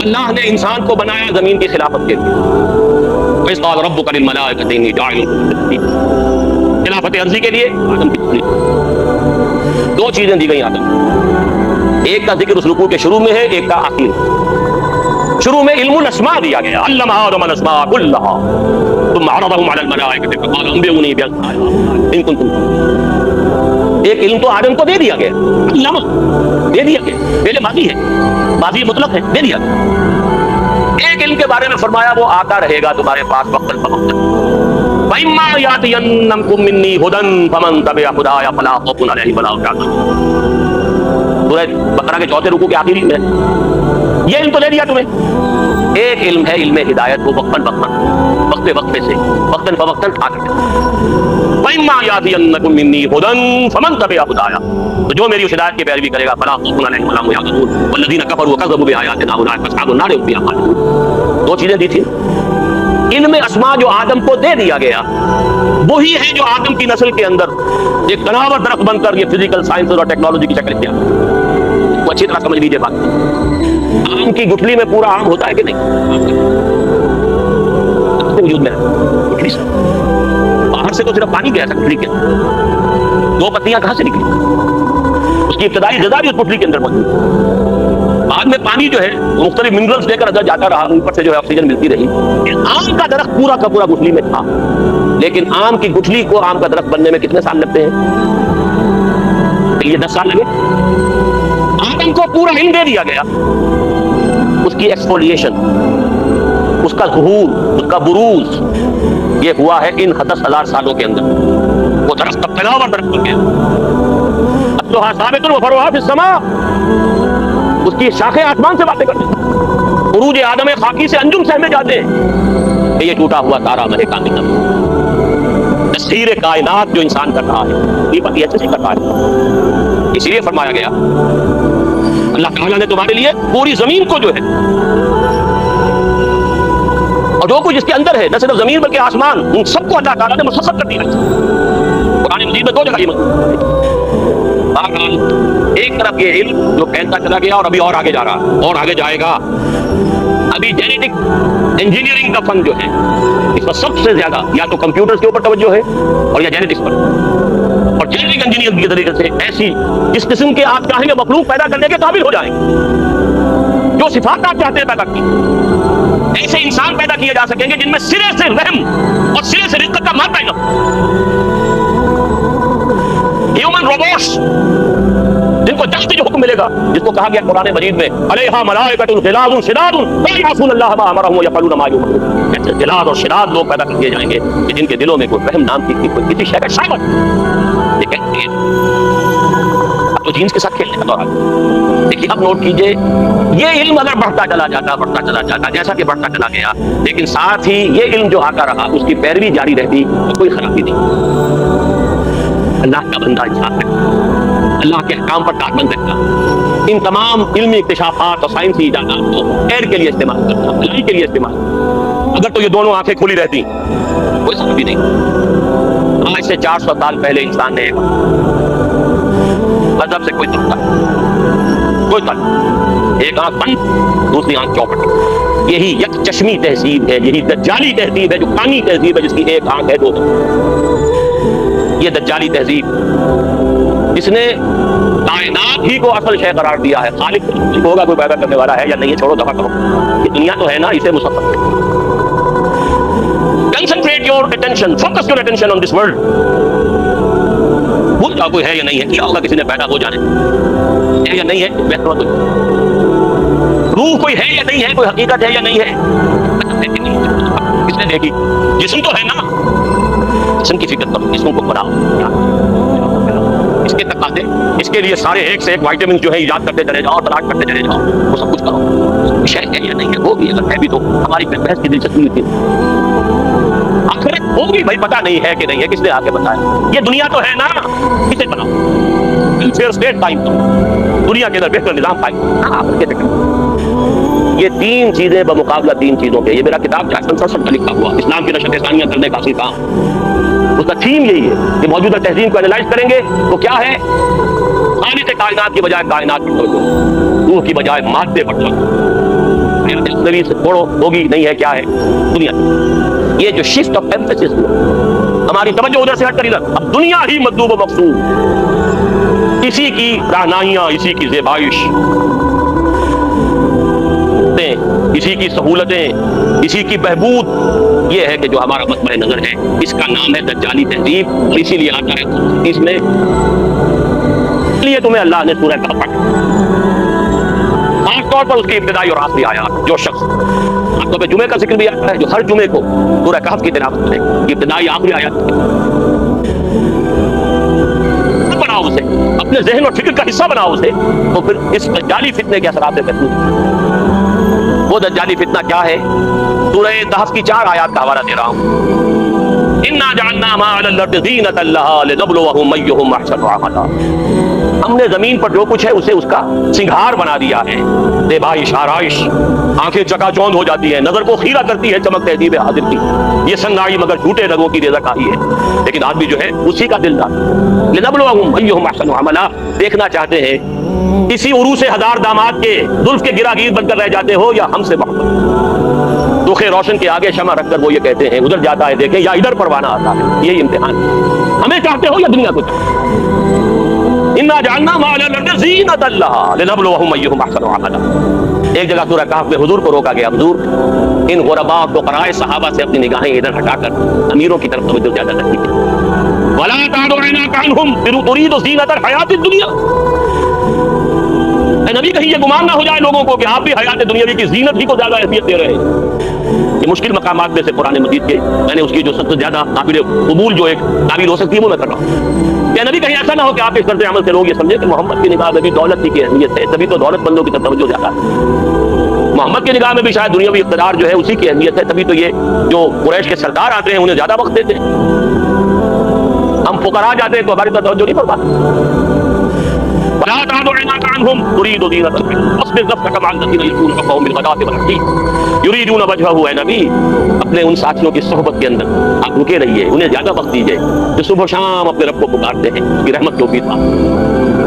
اللہ نے انسان کو بنایا زمین کی خلافت کے لیے، وَإِذْ قَالَ رَبُّكَ لِلْمَلَائِكَةِ إِنِّي جَاعِلٌ فِي الْأَرْضِ خَلِيفَةً، خلافت عرضی کے لیے آدم کی تخلیق۔ 2 چیزیں دی گئی آدم، ایک کا ذکر اس رکوع کے شروع میں ہے، ایک کا آخر میں۔ شروع میں علم الاسماء دیا گیا، علم آدم الاسماء كلها ثم عرضهم على الملائكة فقال انبئوني بأسماء هؤلاء إن كنتم صادقين۔ ایک علم تو آدم کو دے دیا گیا، علم دے دیا گیا، پہلے ماضی ہے، ماضی مطلق ہے، دے دیا گیا۔ ایک علم کے بارے میں فرمایا وہ آتا رہے گا تمہارے پاس وقتاً فوقتاً۔ وَإِمَّا يَأْتِيَنَّكُم مِّنِّي هُدًى فَمَن تَبِعَ هُدَايَ فَلَا خَوْفٌ عَلَيْهِمْ وَلَا هُمْ يَحْزَنُونَ۔ سورہ بقرہ کے 4تھے رکوع کے آخری میں یہ علم تو دے دیا تمہیں۔ ایک علم ہے علم ہدایت، وہ وقتاً فوقتاً، وقفے وقفے سے، وقتاً فوقتاً آتا ہے۔ وَإِمَّا يَأْتِيَنَّكُم مِّنِّي هُدًى فَمَن تَبِعَ هُدَايَ، تو جو میری اس ہدایت کی پیروی کرے گا فَلَا خَوْفٌ عَلَيْهِمْ وَلَا هُمْ يَحْزَنُونَ وَالَّذِينَ كَفَرُوا وَكَذَّبُوا بِآيَاتِنَا أُولَٰئِكَ أَصْحَابُ النَّارِ هُمْ فِيهَا خَالِدُونَ۔ 2 چیزیں دی تھی۔ علم اسماء جو آدم کو دے دیا گیا وہی ہے جو آدم کی نسل کے اندر ایک تناور درخت بن کر یہ فزیکل سائنس اور ٹیکنالوجی کی شکل اختیار کرتا۔ وہ اچھی طرح سمجھ لیجیے بات، آم کی گٹھلی میں پورا آم ہوتا ہے کہ نہیں؟ وجود میں گٹھلی سے باہر سے تو صرف پانی گیا تھا گٹھلی کے اندر، 2 پتیاں کہاں سے نکلی؟ اس کی ابتدائی غذا بھی اس گٹھلی کے اندر موجود ہے۔ بعد میں پانی جو ہے مختلف منرلز لے کر اندر جاتا رہا، اوپر سے جو ہے آکسیجن ملتی رہی۔ آم کا درخت پورا کا پورا گٹھلی میں تھا، لیکن آم کی گٹھلی کو آم کا درخت بننے میں کتنے سال لگتے ہیں؟ یہ 10 سال لگے۔ آدم کو پورا علم دے دیا گیا، اس کی ایکسفولیشن، اس کا ظہور، اس کا بروز یہ ہوا ہے ان 10,000 سالوں کے اندر۔ وہ درخت تب پیداوار درخت بن گیا، اصلها ثابت وفرعها فی السماء، اس کی شاخیں آسمان سے باتیں کرتی ہیں۔ عروج آدم خاکی سے انجم سہمے جاتے ہیں کہ یہ ٹوٹا ہوا تارا مہ کامل نہ بنے۔ تسخیر کائنات جو انسان کر رہا ہے یہ پتی اچھے سے کر رہا ہے، اسی لیے فرمایا گیا اللہ تعالیٰ نے تمہارے لیے پوری زمین کو جو ہے اور جو کچھ اس کے اندر ہے، نہ صرف زمین بلکہ آسمان، ان سب کو اللہ تعالیٰ نے مسخر کر دیا ہے۔ قرآن مجید میں 2 جگہ یہ مذکور ہے۔ بہرحال ایک طرف یہ علم جو پھیلتا چلا گیا اور ابھی اور آگے جا رہا ہے اور آگے جائے گا۔ ابھی جینیٹک انجینئرنگ کا فن جو ہے اس پر سب سے زیادہ یا تو کمپیوٹرز کے اوپر توجہ ہے اور یا جینیٹکس پر، اور جینیٹک انجینئرنگ کے طریقے سے ایسی جس قسم کے آپ چاہیں گے مخلوق پیدا کرنے کے قابل ہو جائیں گے، جو صفات آپ چاہتے ہیں پیدا کی، ایسے انسان پیدا کیے جا سکیں گے جن میں سرے سے رحم اور سرے سے رزق کا مادہ نہ ہیومن روبوٹس، جن کو جلدی جو حکم ملے گا، جس کو کہا گیا قرآن مجید میں علیہا ملائکۃ غلاظ شداد لا یعصون اللہ ما امرهم ویفعلون ما یؤمرون، ایسے غلاظ اور شداد لوگ پیدا کیے جائیں گے کہ جن کے دلوں میں کوئی رحم نام کی کسی شے کا شامت۔ تو جینس کے ساتھ کھیلنے کا دور آ گیا۔ دیکھیے اب نوٹ کیجئے، یہ علم اگر بڑھتا چلا جاتا جیسا کہ بڑھتا چلا گیا، لیکن ساتھ ہی یہ علم جو آتا رہا اس کی پیروی جاری رہتی تو کوئی خرابی نہیں۔ اللہ کا بندہ انسان ہے، اللہ کے احکام پر کاربند رکھنا، ان تمام علمی اکتشافات اور سائنسی ایجادات کو خیر کے لیے استعمال کرنا، بھلائی کے لیے استعمال کرنا، اگر تو یہ دونوں آنکھیں کھلی رہتی کوئی خرابی نہیں۔ آج سے 400 سال پہلے انسان نے مذہب سے کوئی تعلق، ایک آنکھ بند دوسری آنکھ چوپٹ، یہی یک چشمی تہذیب ہے، یہی دجالی تہذیب ہے جو کانی تہذیب ہے جس کی ایک آنکھ ہے دو۔ یہ دجالی تہذیب اس نے کائنات ہی کو اصل شے قرار دیا ہے، خالق ہوگا کوئی پیدا کرنے والا ہے یا نہیں ہے چھوڑو دفعہ کرو، یہ دنیا تو ہے نا، اسے مسخر concentrate your attention, focus your attention on this world. بھول جاؤ کوئی ہے یا نہیں ہے، کیا ہوگا کسی نے پیدا ہو جانے ہے یا نہیں ہے، بہتر تو روح کوئی ہے یا نہیں ہے، کوئی حقیقت ہے یا نہیں ہے، کس نے دیکھی؟ جسم تو ہے نا، جسم کی فکر کرو، جسم کو بناؤ، اس کے تقاضے، اس کے لیے سارے ایک سے ایک وائٹامن جو ہے ایجاد کرتے چلے جاؤ، تلاش کرتے چلے جاؤ، وہ سب کچھ کرو، شے ہے یا نہیں ہے، وہ بھی اگر ہے بھی تو ہماری بحث کی دلچسپی ہوتی ہے۔ آخرت ہوگی بھائی، پتہ نہیں ہے کہ نہیں ہے، کس نے آگے بتایا؟ یہ دنیا تو ہے نا، اسے بناؤ، ویلفیئر اسٹیٹ قائم کرو، دنیا کے اندر بہتر نظام قائم کرو۔ یہ تین چیزیں بمقابلہ تین چیزوں کے، یہ میرا کتاب جیکسن سرسٹ کا لکھا ہوا اسلام کی نشر ثانیہ کرنے کا اصل کام، اس کا تھیم یہی ہے کہ موجودہ تہذیب کو اینالائز کریں گے تو کیا ہے، خالق کائنات کی بجائے کائنات کی توجہ، روح کی بجائے مادے پر توجہ، سے چھوڑو ہوگی نہیں ہے، کیا ہے دنیا۔ یہ جو شفٹ آف ایمفیسس ہوا، ہماری توجہ ادھر سے ہٹ کر ادھر، اب دنیا ہی مطلوب و مقصود، اسی کی رہنائیاں، اسی کی زیبائش، اسی کی سہولتیں، اسی کی بہبود، یہ ہے کہ جو ہمارا مطمع نظر ہے، اس کا نام ہے دجالی تہذیب، اور اسی لیے آتا ہے اس میں، اس لیے تمہیں اللہ نے سورہ کہف خاص طور پر اس کی ابتدائی اور آخری آیات، جو شخص خاص طور پہ جمعے کا ذکر بھی آتا ہے، جو ہر جمعے کو سورہ کہف کی تلاوت کرے، ابتدائی آخری آیات بناؤ اسے، اپنے ذہن اور فکر کا حصہ بناؤ اسے، تو پھر اس دجالی فتنے کے اثرات سے محفوظ۔ وہ دجالی فتنہ کیا ہے؟ سورہ کہف کی 4 آیات کا حوالہ دے رہا ہوں۔ اِنَّا جَعَلْنَا مَا عَلَى الْأَرْضِ زِينَةً لَهَا لِنَبْلُوَهُمْ أَيُّهُمْ أَحْسَنُ عَمَلًا، ہم نے زمین پر جو کچھ ہے اسے اس کا سنگھار بنا دیا ہے، زیبائش، آرائش، آنکھیں چکا چوند ہو جاتی ہیں، نظر کو خیرہ کرتی ہے چمک تہذیب حاضر کی، یہ سنگائی مگر جھوٹے رنگوں کی رضاکاری ہے، لیکن آدمی جو ہے اسی کا دلدار، لِنَبْلُوَهُمْ أَيُّهُمْ أَحْسَنُ عَمَلًا، دیکھنا چاہتے ہیں اسی عروس ہزار داماد کے زلف کے گراگیر بن کر رہ جاتے ہو یا ہم سے محبت، دکھے روشن کے آگے شمع رکھ کر وہ یہ کہتے ہیں ادھر جاتا ہے دیکھیں یا ادھر پروانہ آتا ہے، یہی امتحان ہے، ہمیں چاہتے ہو یا دنیا کو چاہتے ہو۔ اِنَّا جَعَلْنَا مَا عَلَى الْأَرْضِ زِينَةً لَهَا لِنَبْلُوَهُمْ أَيُّهُمْ أَحْسَنُ عَمَلًا۔ ایک جگہ سورہ کہف میں حضور کو روکا گیا، حضور ان غرباء کو قرائے صحابہ سے اپنی نگاہیں ادھر ہٹا کر امیروں کی طرف توجہ زیادہ رکھنی چاہیے، وَلَا تَعْدُ عَيْنَاكَ عَنْهُمْ تُرِيدُ زِينَةَ الْحَيَاةِ الدُّنْيَا۔ اے نبی کہیں یہ گمان نہ ہو جائے لوگوں کو کہ آپ بھی حیات دنیاوی کی زینت ہی کو زیادہ اہمیت دے رہے ہیں۔ یہ مشکل مقامات میں سے قرآن مجید کے میں نے اس کی جو سب سے زیادہ قابل قبول جو ایک تعبیر ہو سکتی ہے وہ میں کر رہا ہوں۔ کہ نبی کہیں ایسا نہ ہو کہ آپ اس طرز عمل سے لوگ یہ سمجھے کہ محمد کی نگاہ میں بھی دولت کی اہمیت ہے، تبھی تو دولت مندوں کی طرف توجہ زیادہ ہے۔ محمد کی نگاہ میں بھی شاید دنیاوی اقتدار جو ہے اسی کی اہمیت ہے، تبھی تو یہ جو قریش کے سردار آتے ہیں انہیں زیادہ وقت دیتے ہیں، ہم فقراء جاتے ہیں تو ہماری طرف توجہ نہیں فرماتے۔ ولا تعد عيناك عنهم تريد زينة الحياة واصبر نفسك مع الذين يدعون ربهم بالغداة والعشي يريدون وجهه۔ اے نبی اپنے ان ساتھیوں کی صحبت کے اندر آپ رکے رہیے، انہیں زیادہ وقت دیجیے جو صبح شام اپنے رب کو پکارتے ہیں، کی رحمت کی امید پا۔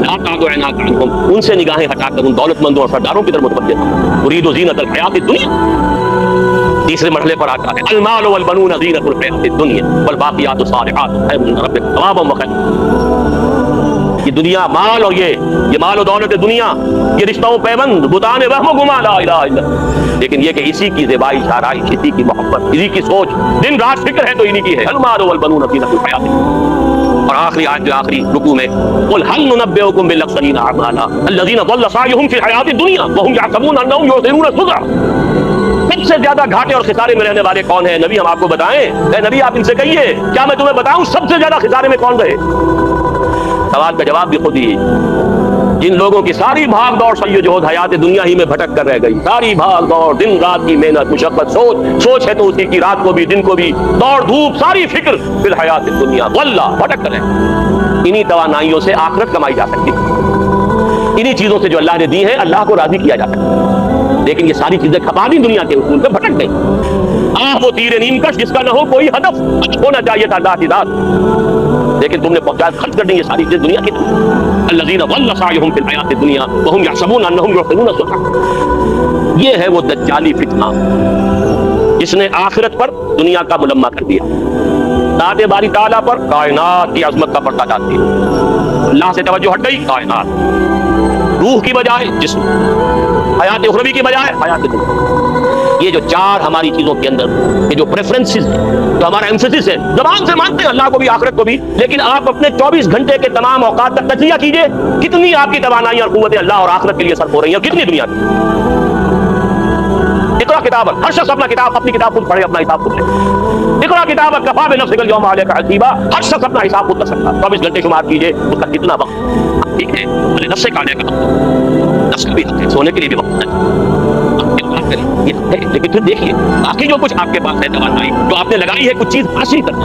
لا تعد عيناك عنهم، ان سے نگاہیں ہٹا کر ان دولت مندوں اور سرداروں کی طرف متوجہ ہو۔ تريد زينة الحياة الدنيا، تیسرے مرحلے پر آتا ہے المال والبنون زینۃ الحیاۃ الدنیا والباقیات الصالحات خیر عند ربک ثوابا وخیر۔ یہ دنیا مال اور یہ مال و دولت دنیا، یہ رشتہ و پیوند بتانے وہم و گما لا الہ الا اللہ، لیکن یہ کہ اسی کی زیبائش، آرائش، اسی کی محبت، اسی کی سوچ، دن رات فکر ہے تو انہی کی ہے۔ المال والبنون زینۃ الحیاۃ۔ اور آخری آیت جو آخری رکوع میں قل هل ننبئکم بالاخسرین اعمالا الذین ضل سعیهم فی الحیاۃ الدنیا وهم یحسبون انهم یحسنون صنعا۔ سب سے زیادہ گھاٹے اور خسارے میں رہنے والے کون ہیں؟ نبی ہم آپ کو بتائیں؟ اے نبی آپ ان سے کہیے کیا میں تمہیں بتاؤں سب سے زیادہ خسارے میں کون رہے؟ سوال کا جواب بھی خود ہی جن لوگوں کی ساری بھاگ دوڑ سید جہد حیات دنیا ہی میں بھٹک کر رہ گئی، ساری بھاگ دوڑ، دن رات کی محنت، مشقت، سوچ ہے تو اسی کی، رات کو بھی دن کو بھی، دوڑ دھوپ، ساری فکر فی الحیات دنیا، واللہ بھٹک کر رہے ہیں۔ انہی توانائیوں سے آخرت کمائی جا سکتی ہے، انہی چیزوں سے جو اللہ نے دی ہے اللہ کو راضی کیا جا سکتا ہے، لیکن یہ ساری چیزیں کھپا دی دنیا کے اصول پہ بھٹک گئی۔ وہ تیر نیم کش جس کا نہ ہو کوئی ہدف، ہونا چاہیے تھا اللہ کی ذات، لیکن تم نے پہنچا خرچ کر دی یہ ساری چیز دنیا کی۔ الذین ضل سعیہم فی الحیات الدنیا وہم یحسبون انہم یحسنون صنعا، یہ ہے وہ دجالی فتنہ جس نے آخرت پر دنیا کا ملمہ کر دیا، ذات باری تعالیٰ پر کائنات کی عظمت کا پردہ ڈال دیا، اللہ سے توجہ ہٹ گئی، کائنات، روح کی بجائے جسم، حیات اخروی کی بجائے حیات دنیا۔ یہ جو چار ہماری چیزوں کے اندر یہ جو پریفرنسز جو ہمارا ایمفیسس ہے، زبان سے مانتے ہیں اللہ کو بھی آخرت کو بھی، لیکن آپ اپنے 24 گھنٹے کے تمام اوقات کا تجزیہ کیجئے، کتنی آپ کی توانائیاں اور قوتیں اللہ اور آخرت کے لیے صرف ہو رہی ہیں، اور کتنی دنیا کی۔ اقرا کتابک، ہر شخص اپنی کتاب خود پڑھے، اپنا حساب خود لے۔ اقرا کتابک کفا بنفسک اليوم علیک حسیبا، ہر شخص اپنا حساب خود کر سکتا ہے، 24 گھنٹے شمار کیجئے اس کا کتنا وقت ٹھیک ہے، نفس کا علیک وقت، نفس کا بھی حق ہے، سونے کے لیے بھی وقت ہے، یہ ہے، لیکن پھر دیکھیے باقی جو کچھ آپ کے پاس ہے توانائی جو آپ نے لگائی ہے کچھ چیز حاصل کرنا،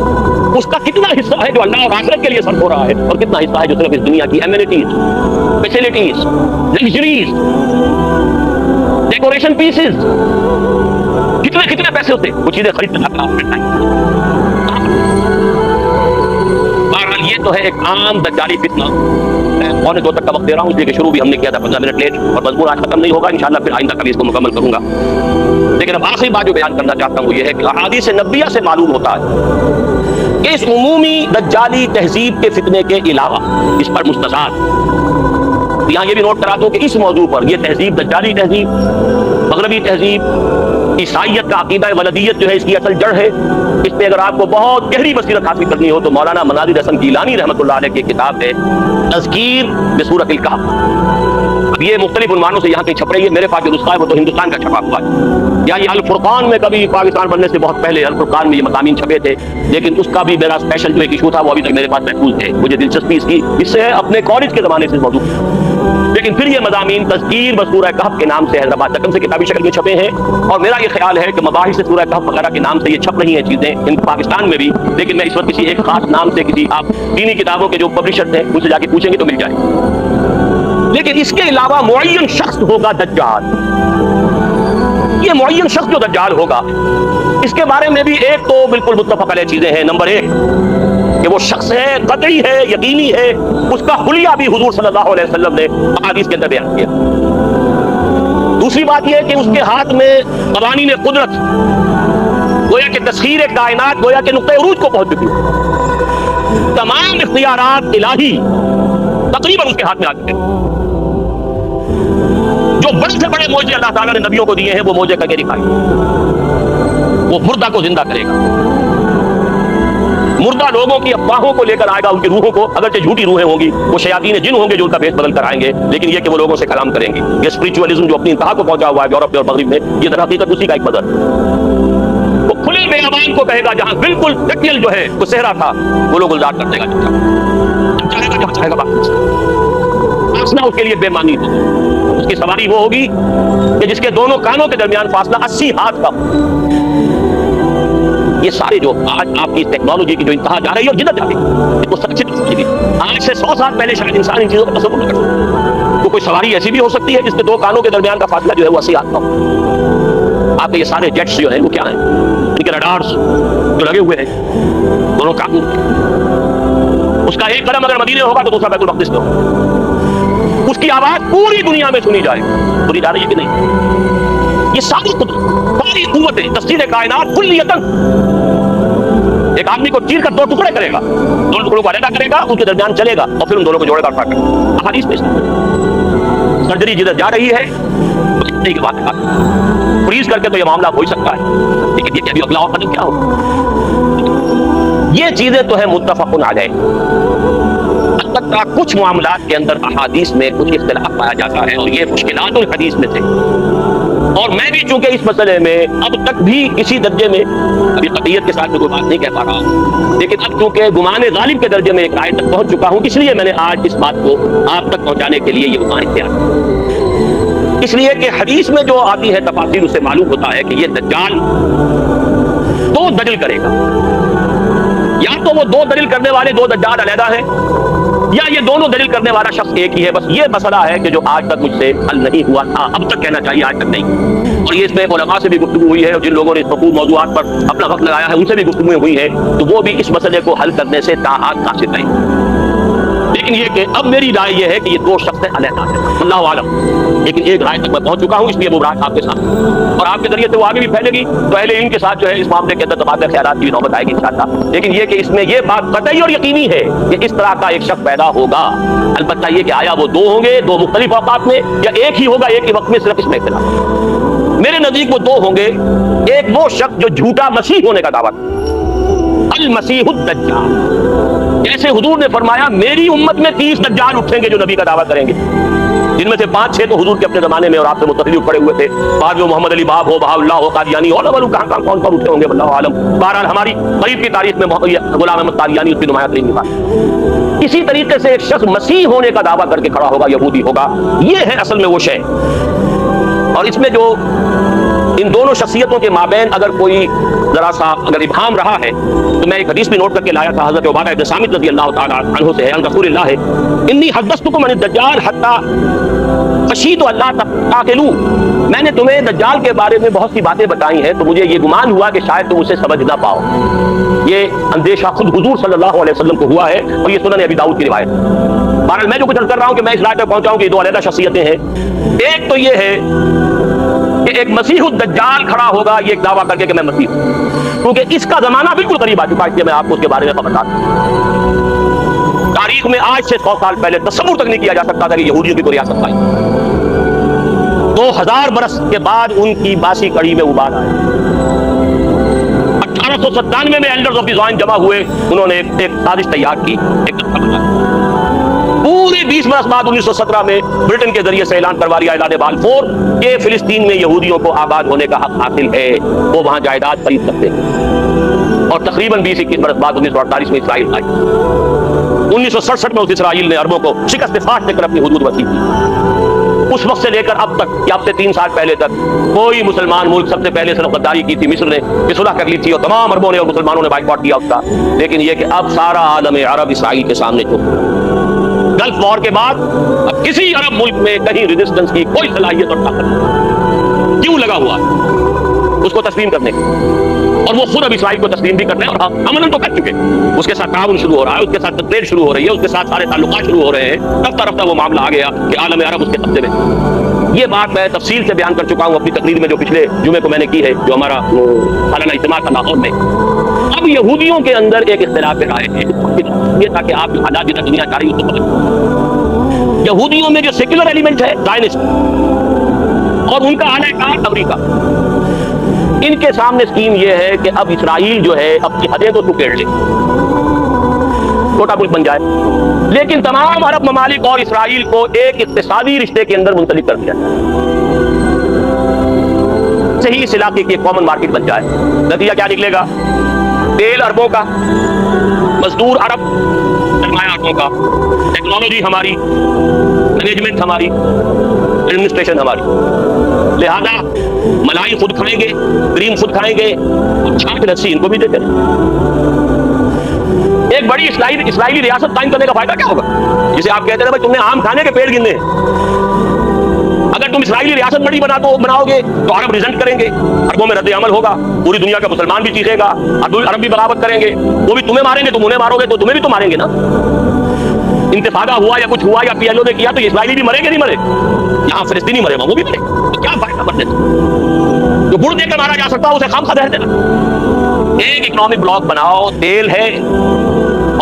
اس کا کتنا حصہ ہے جو اللہ اور آخرت کے لیے صرف ہو رہا ہے، اور کتنا حصہ ہے جو صرف اس دنیا کی amenities, facilities, luxuries, decoration pieces, کتنے پیسے ہوتے وہ چیزیں خریدنا تھا۔ بہرحال یہ تو ہے ایک عام دجالی فتنہ۔ میں 1:45 تک کا وقت دے رہا ہوں، اس لیے کہ شروع بھی ہم نے کیا تھا 15 منٹ لیٹ، اور مضمون آج ختم نہیں ہوگا انشاءاللہ، پھر آئندہ کبھی اس کو مکمل کروں گا۔ لیکن اب آخری بات جو بیان کرنا چاہتا ہوں وہ یہ ہے کہ احادیث نبویہ سے معلوم ہوتا ہے کہ اس عمومی دجالی تہذیب کے فتنے کے علاوہ اس پر مستثار، یہاں یہ بھی نوٹ کرا دو کہ اس موضوع پر یہ تہذیب، دجالی تہذیب، مغربی تہذیب، عیسائیت کا عقیدہ ولدیت جو ہے اس کی اصل جڑ ہے، اس پہ اگر آپ کو بہت گہری بصیرت حاصل کرنی ہو تو مولانا مناظر حسن گیلانی رحمۃ اللہ علیہ کی کتاب ہے تذکیر بسورۃ الکہف۔ اب یہ مختلف عنوانوں سے یہاں کہیں چھپ رہی ہے، میرے پاس جو نسخہ ہے وہ تو ہندوستان کا چھپا ہوا ہے، یا یہ الفرقان میں کبھی پاکستان بننے سے بہت پہلے الفرقان میں یہ مضامین چھپے تھے، لیکن اس کا بھی میرا اسپیشل جو ایک ایشو تھا وہ ابھی تک میرے پاس محفوظ ہے، مجھے دلچسپی اس کی اس سے اپنے کالج کے زمانے سے موجود ہے، لیکن پھر یہ مضامین تذکیر بسورۃ کہف کے نام سے حیدرآباد دکن سے کتابی شکل میں چھپے ہیں، اور میرا یہ خیال ہے کہ مباحث سورۃ کہف وغیرہ کے نام سے یہ چھپ رہی ہیں چیزیں پاکستان میں بھی، لیکن میں اس وقت کسی ایک خاص نام سے کسی آپ دینی کتابوں کے جو پبلشرز ہیں ان سے جا کے پوچھیں گے تو مل جائے، لیکن اس کے علاوہ معین شخص ہوگا دجال، یہ معین شخص جو دجال ہوگا اس کے بارے میں بھی ایک تو بالکل متفق علیہ چیزیں ہیں۔ نمبر 1 کہ وہ شخص ہے، قطعی ہے، یقینی ہے، اس کا حلیہ بھی حضور صلی اللہ علیہ وسلم نے احادیث کے اندر بیان کیا۔ دوسری بات یہ ہے کہ اس کے ہاتھ میں قوانین قدرت، گویا کہ تسخیر کائنات گویا کہ نقطۂ عروج کو پہنچ چکی ہے، تمام اختیارات الہی تقریباً اس کے ہاتھ میں آ چکے ہیں، جو بڑے سے بڑے معجزے اللہ تعالیٰ نے نبیوں کو دیے ہیں وہ معجزے کر کے دکھائے، وہ مردہ کو زندہ کرے گا، مردہ لوگوں کی افواہوں کو لے کر آئے گا، ان کی روحوں کو، اگرچہ جھوٹی روحیں ہوں گی، وہ شیاطین جن ہوں گے جو ان کا بھیس بدل کر آئیں گے، لیکن یہ کہ وہ لوگوں سے کلام کریں گے۔ یہ اسپرچوئلزم جو اپنی انتہا کو پہنچا ہوا ہے یورپ اور مغرب میں، یہ در حقیقت اسی کا ایک بدل، وہ کھلے بیابان کو کہے گا جہاں بالکل ٹیکل جو ہے وہ صحرا تھا، وہ لوگ گلزار کر دے گا، چاہے گا جب چاہے گا واپس، فاصلہ اس کے لیے بے معنی ہوگی، اس کی سواری وہ ہوگی کہ جس کے دونوں کانوں کے درمیان فاصلہ 80 ہاتھ کا ہو۔ یہ سارے جو آج آپ کی ٹیکنالوجی کی جو انتہا جا رہی ہے اور جدت جا رہی ہے، اس کو سچی تسلیم ہے۔ آج سے 100 سال پہلے شاید انسان ان چیزوں کا تصور نہ کر سکتا، تو کوئی سواری ایسی بھی ہو سکتی ہے جس کے 2 کانوں کے درمیان کا فاصلہ جو ہے وہ 80 ہاتھ کا ہو۔ آپ کے یہ سارے جیٹس جو ہیں وہ کیا ہیں؟ ان کے رڈارز جو لگے ہوئے ہیں دونوں کانوں، اس کا ایک قدم اگر مدینے ہوگا تو دوسرا بیت المقدس میں ہوگا، اس کی آواز پوری دنیا میں سنی جائے گی، سنی جا رہی ہے کہ نہیں؟ یہ ساری قدرت، ساری قوتیں، تسخیر کائنات کلیتاً ایک آدمی کو چیر کر 2 ٹکڑے کرے گا، 2 ٹکڑوں کو علیحدہ کرے گا، ان کے درمیان چلے گا اور پھر ان دونوں کو جوڑے گا اٹھا کر۔ احادیث میں سرجری جدھر جا رہی ہے اتنی کی بات ہے، فریز کر کے تو یہ معاملہ ہو ہی سکتا ہے، لیکن یہ کہ ابھی اگلا اور قدم کیا ہوگا؟ یہ چیزیں تو ہے متفق علیہ، البتہ کچھ معاملات کے اندر احادیث میں کچھ اختلاف پایا جاتا ہے، اور یہ مشکلات الحدیث میں سے، اور میں بھی چونکہ اس مسئلے میں اب تک بھی کسی درجے میں ابھی قطعیت کے ساتھ کوئی بات نہیں کہہ پا رہا، لیکن اب چونکہ گمان غالب کے درجے میں ایک رائے تک پہنچ چکا ہوں، اس لیے میں نے آج اس بات کو آپ تک پہنچانے کے لیے یہ عنوان اختیار کیا۔ اس لیے کہ حدیث میں جو آتی ہے تفاصیل، اسے معلوم ہوتا ہے کہ یہ دجال دو دلیل کرے گا، یا تو وہ دو دلیل کرنے والے دو دجال علیحدہ ہیں، یا یہ دونوں دلیل کرنے والا شخص ایک ہی ہے۔ بس یہ مسئلہ ہے کہ جو آج تک مجھ سے حل نہیں ہوا تھا، اب تک کہنا چاہیے آج تک نہیں، اور یہ اس میں علماء سے بھی گفتگو ہوئی ہے، اور جن لوگوں نے اس مفہوم موضوعات پر اپنا وقت لگایا ہے ان سے بھی گفتگو ہوئی ہے، تو وہ بھی اس مسئلے کو حل کرنے سے تاحال قاصر رہے۔ لیکن یہ کہ اب میری رائے یہ ہے کہ یہ دو شخص علیحدہ ہیں، اللہ عالم، لیکن ایک رائے تک میں پہنچ چکا ہوں، اس لیے وہ بات آپ کے ساتھ اور آپ کے ذریعے سے وہ آگے بھی پھیلے گی، تو اہل علم کے ساتھ جو ہے اس معاملے کے اندر تبادلہ خیالات کی نوبت آئے گی انشاءاللہ۔ لیکن یہ کہ اس میں یہ بات قطعی اور یقینی ہے کہ اس طرح کا ایک شخص پیدا ہوگا، البتہ یہ کہ آیا وہ دو ہوں گے دو مختلف اوقات میں، یا ایک ہی ہوگا ایک ہی وقت میں، صرف اس میں اختلاف۔ میرے نزدیک وہ دو ہوں گے، ایک وہ شخص جو جھوٹا مسیح ہونے کا دعویٰ المسیح الدجال، جیسے حضور نے فرمایا میری امت میں 30 دجال اٹھیں گے جو نبی کا دعویٰ کریں گے، جن میں سے 5-6 تو حضور کے اپنے زمانے میں اور آپ سے متصل پڑے ہوئے تھے، بعد میں محمد علی باب ہو، بہا اللہ ہو، قادیانی ہو، کہاں کون اٹھے ہوں گے اللہ عالم۔ بہرحال ہماری قریب کی تاریخ میں غلام احمد قادیانی اس کی نمایاں ترین بات۔ اسی طریقے سے ایک شخص مسیح ہونے کا دعویٰ کر کے کھڑا ہوگا، یہودی ہوگا، یہ ہے اصل میں وہ شے۔ اور اس میں جو ان دونوں شخصیتوں کے مابین اگر کوئی ذرا سا اگر ابہام رہا ہے تو میں ایک حدیث بھی نوٹ کر کے لایا تھا، حضرت عبادہ بن صامت رضی اللہ تعالی عنہ سے ہے، ان رسول اللہ ہے، انی حدثتکم عن الدجال حتی خشیت اللہ تعقلوا، میں نے تمہیں دجال کے بارے میں بہت سی باتیں بتائی ہیں تو مجھے یہ گمان ہوا کہ شاید تم اسے سمجھ نہ پاؤ۔ یہ اندیشہ خود حضور صلی اللہ علیہ وسلم کو ہوا ہے، اور یہ سنن ابی داؤد کی روایت ہے۔ بہرحال میں جو کچھ عرض کر رہا ہوں کہ میں اس رائے تک پہنچاؤں کہ یہ دو علیحدہ شخصیتیں ہیں۔ ایک تو یہ ہے کہ ایک مسیح الدجال کھڑا ہوگا یہ ایک دعویٰ کر کے کہ میں مسیح ہوں، کیونکہ اس کا زمانہ بالکل قریب آ چکا ہے، اس لیے میں آپ کو اس کے بارے میں بتا دوں۔ تاریخ میں آج سے 100 سال پہلے تصور تک نہیں کیا جا سکتا تھا کہ یہودیوں کی کوئی ریاست آئی۔ 2000 برس کے بعد ان کی باسی کڑی میں ابھار آیا۔ 1897 میں ایلڈرز آف دی زائن جمع ہوئے، انہوں نے ایک سازش تیار کی، ایک پورے 20 برس بعد 1917 میں برٹن کے ذریعے سے اعلان کروا لیا اعلان بلفور کہ فلسطین میں یہودیوں کو آباد ہونے کا حق حاصل ہے، وہ وہاں جائیداد خرید سکتے ہیں۔ اور تقریباً 20-21 برس بعد 1948 میں اسرائیل آئی۔ 1967 میں اس اسرائیل نے عربوں کو شکست فاش دے کر اپنی حدود وسیع کی۔ اس وقت سے لے کر اب تک یا اب سے 3 سال پہلے تک کوئی مسلمان ملک، سب سے پہلے صرف غداری کی تھی مصر نے، کہ صلح کر لی تھی اور تمام عربوں نے اور مسلمانوں نے بائیکاٹ کیا اس کا، لیکن یہ کہ اب سارا عالم عرب اسرائیل کے سامنے جھک گلف وار کے بعد اب کسی عرب ملک میں کہیں ریزسٹنس کی کوئی صلاحیت اور طاقت نہیں۔ کیوں لگا ہوا اس کو تسلیم کرنے کی، اور وہ خود اب اسرائیل کو تسلیم بھی کرنے اور عملاً تو کر چکے، اس کے ساتھ تعاون شروع ہو رہا ہے، اس کے ساتھ ٹریڈ شروع ہو رہی ہے، اس کے ساتھ سارے تعلقات شروع ہو رہے ہیں، رفتہ رفتہ وہ معاملہ آ گیا کہ عالم عرب اس کے قبضے میں۔ یہ بات میں تفصیل سے بیان کر چکا ہوں اپنی تقریر میں جو پچھلے جمعے کو میں نے کی ہے، جو ہمارا سالانہ اجتماع تھا لاہور میں۔ اب یہودیوں کے اندر ایک اختلاف رائے ہے، یہ تھا کہ آپ جو حالات جتنا دنیا چاہ رہی ہے اس کو یہودیوں میں جو سیکولر ایلیمنٹ ہے زائنسٹ اور ان کا اعلی کار امریکہ، ان کے سامنے اسکیم یہ ہے کہ اب اسرائیل جو ہے اپنی حدیں تو ٹکیڑ لے، چھوٹا ملک بن جائے، لیکن تمام عرب ممالک اور اسرائیل کو ایک اقتصادی رشتے کے اندر منسلک کر دیا صحیح اس علاقے کی ایک کامن مارکیٹ بن جائے۔ نتیجہ کیا نکلے گا؟ تیل عربوں کا، مزدور عرب، سرمایہ عربوں کا، ٹیکنالوجی ہماری، مینجمنٹ ہماری، ایڈمنسٹریشن ہماری، لہذا ملائی خود کھائیں گے، کریم خود کھائیں گے، اور چھاچ لسی ان کو بھی دیتے ہیں۔ ایک بڑی اسرائیلی ریاست قائم کرنے کا فائدہ کیا ہوگا؟ جسے آپ کہتے ہیں بھائی تم نے آم کھانے کے پیڑ گنے ہیں، اگر تم اسرائیلی ریاست بڑی بناؤ گے تو عرب ریزنٹ کریں گے، عربوں میں رد عمل ہوگا، پوری دنیا کا مسلمان بھی چیخے گا، عرب بھی بغاوت کریں گے، وہ بھی تمہیں ماریں گے، تم انہیں مارو گے تو تمہیں بھی تو ماریں گے نا۔ انتفاضہ ہوا یا کچھ ہوا یا پی ایل او نے کیا تو یہ اسرائیلی بھی مرے گے نہیں مرے، یہاں فلسطینی مرے گا وہ بھی مرے، تو کیا فائدہ مرنے سے؟ جو گڑ دے کر مارا جا سکتا اسے خام خواہ رہ دینا۔ ایک اکنامک بلاک بناؤ، تیل ہے،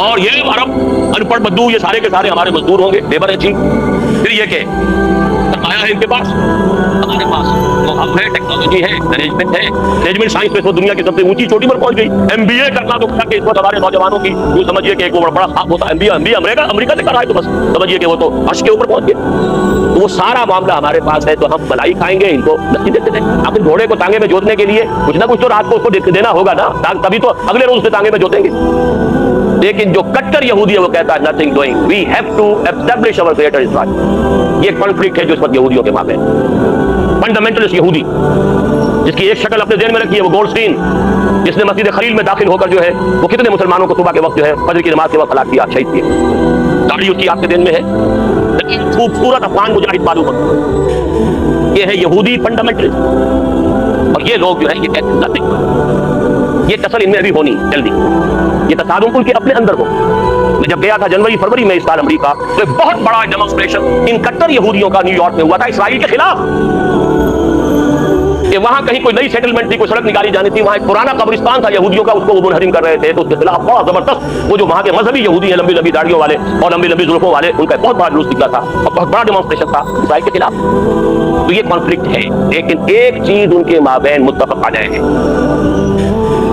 اور یہ عرب ان پڑھ بدو یہ سارے کے سارے ہمارے مزدور ہوں گے، لیبر ہے چیف. پھر یہ کہ سرمایہ ہے ان کے پاس، ہمارے پاس تو ہم ہے، ٹیکنالوجی ہے، مینجمنٹ ہے. مینجمنٹ سائنس میں دنیا کی سب سے اونچی چوٹی پر پہنچ گئی. MBA کرنا تو کہ اس وقت ہمارے نوجوانوں کی وہ سمجھیے کہ ایک بڑا خواب ہوتا ہے. MBA امریکہ سے کر رہا ہے تو بس سمجھیے کہ وہ تو عرش کے اوپر پہنچ گئے. تو وہ سارا معاملہ ہمارے پاس ہے، تو ہم بلائی کھائیں گے، ان کو لسی دیتے تھے. اب گھوڑے کو تانگے میں جوتنے کے لیے کچھ نہ کچھ تو رات کو اس کو دینا ہوگا نا، تبھی تو اگلے روز سے تانگے میں جوتیں گے. لیکن جو کٹر یہودی ہے وہ کہتا ہے nothing doing, we have to establish our creator Israel. یہ کنفلکٹ ہے جو اس وقت یہودیوں کے مابین. فنڈامنٹلسٹ یہودی جس کی ایک شکل اپنے ذہن میں رکھی ہے وہ گولڈسٹین، جس نے مسجد خلیل میں داخل ہو کر جو ہے وہ کتنے مسلمانوں کو صبح کے وقت جو ہے فجر کی نماز کے وقت ہلاک کیا، شہید کیا. داڑھی اس کی آپ کے ذہن میں ہے، خوبصورت افغان مجاہد معلوم ہوتا. یہ ہے یہودی فنڈامنٹلسٹ. اور یہ لوگ جو ہے یہ کہتے ہیں nothing. یہ کسل ان میں ابھی ہونی جلدی، یہ تصادم ان کے اپنے اندر ہو. میں جب گیا تھا جنوری فروری میں اس سال امریکہ، تو ایک بہت بڑا ڈیمونسٹریشن ان کٹر یہودیوں کا نیو یارک میں ہوا تھا اسرائیل کے خلاف. کہ وہاں کہیں کوئی نئی سیٹلمنٹ تھی، کوئی سڑک نکالی جانی تھی، وہاں ایک پرانا قبرستان تھا یہودیوں کا، اس کو وہ منہدم کر رہے تھے. تو اس کے خلاف بہت زبردست وہ جو وہاں کے مذہبی یہودی ہیں، لمبی لمبی داڑھیوں والے اور لمبی لمبی زلفوں والے، ان کا بہت بڑا جلوس نکلا تھا اور بہت بڑا ڈیمونسٹریشن تھا اسرائیل کے خلاف. تو یہ کانفلکٹ ہے، لیکن ایک چیز ان کے مابین متفق علیہ ہے،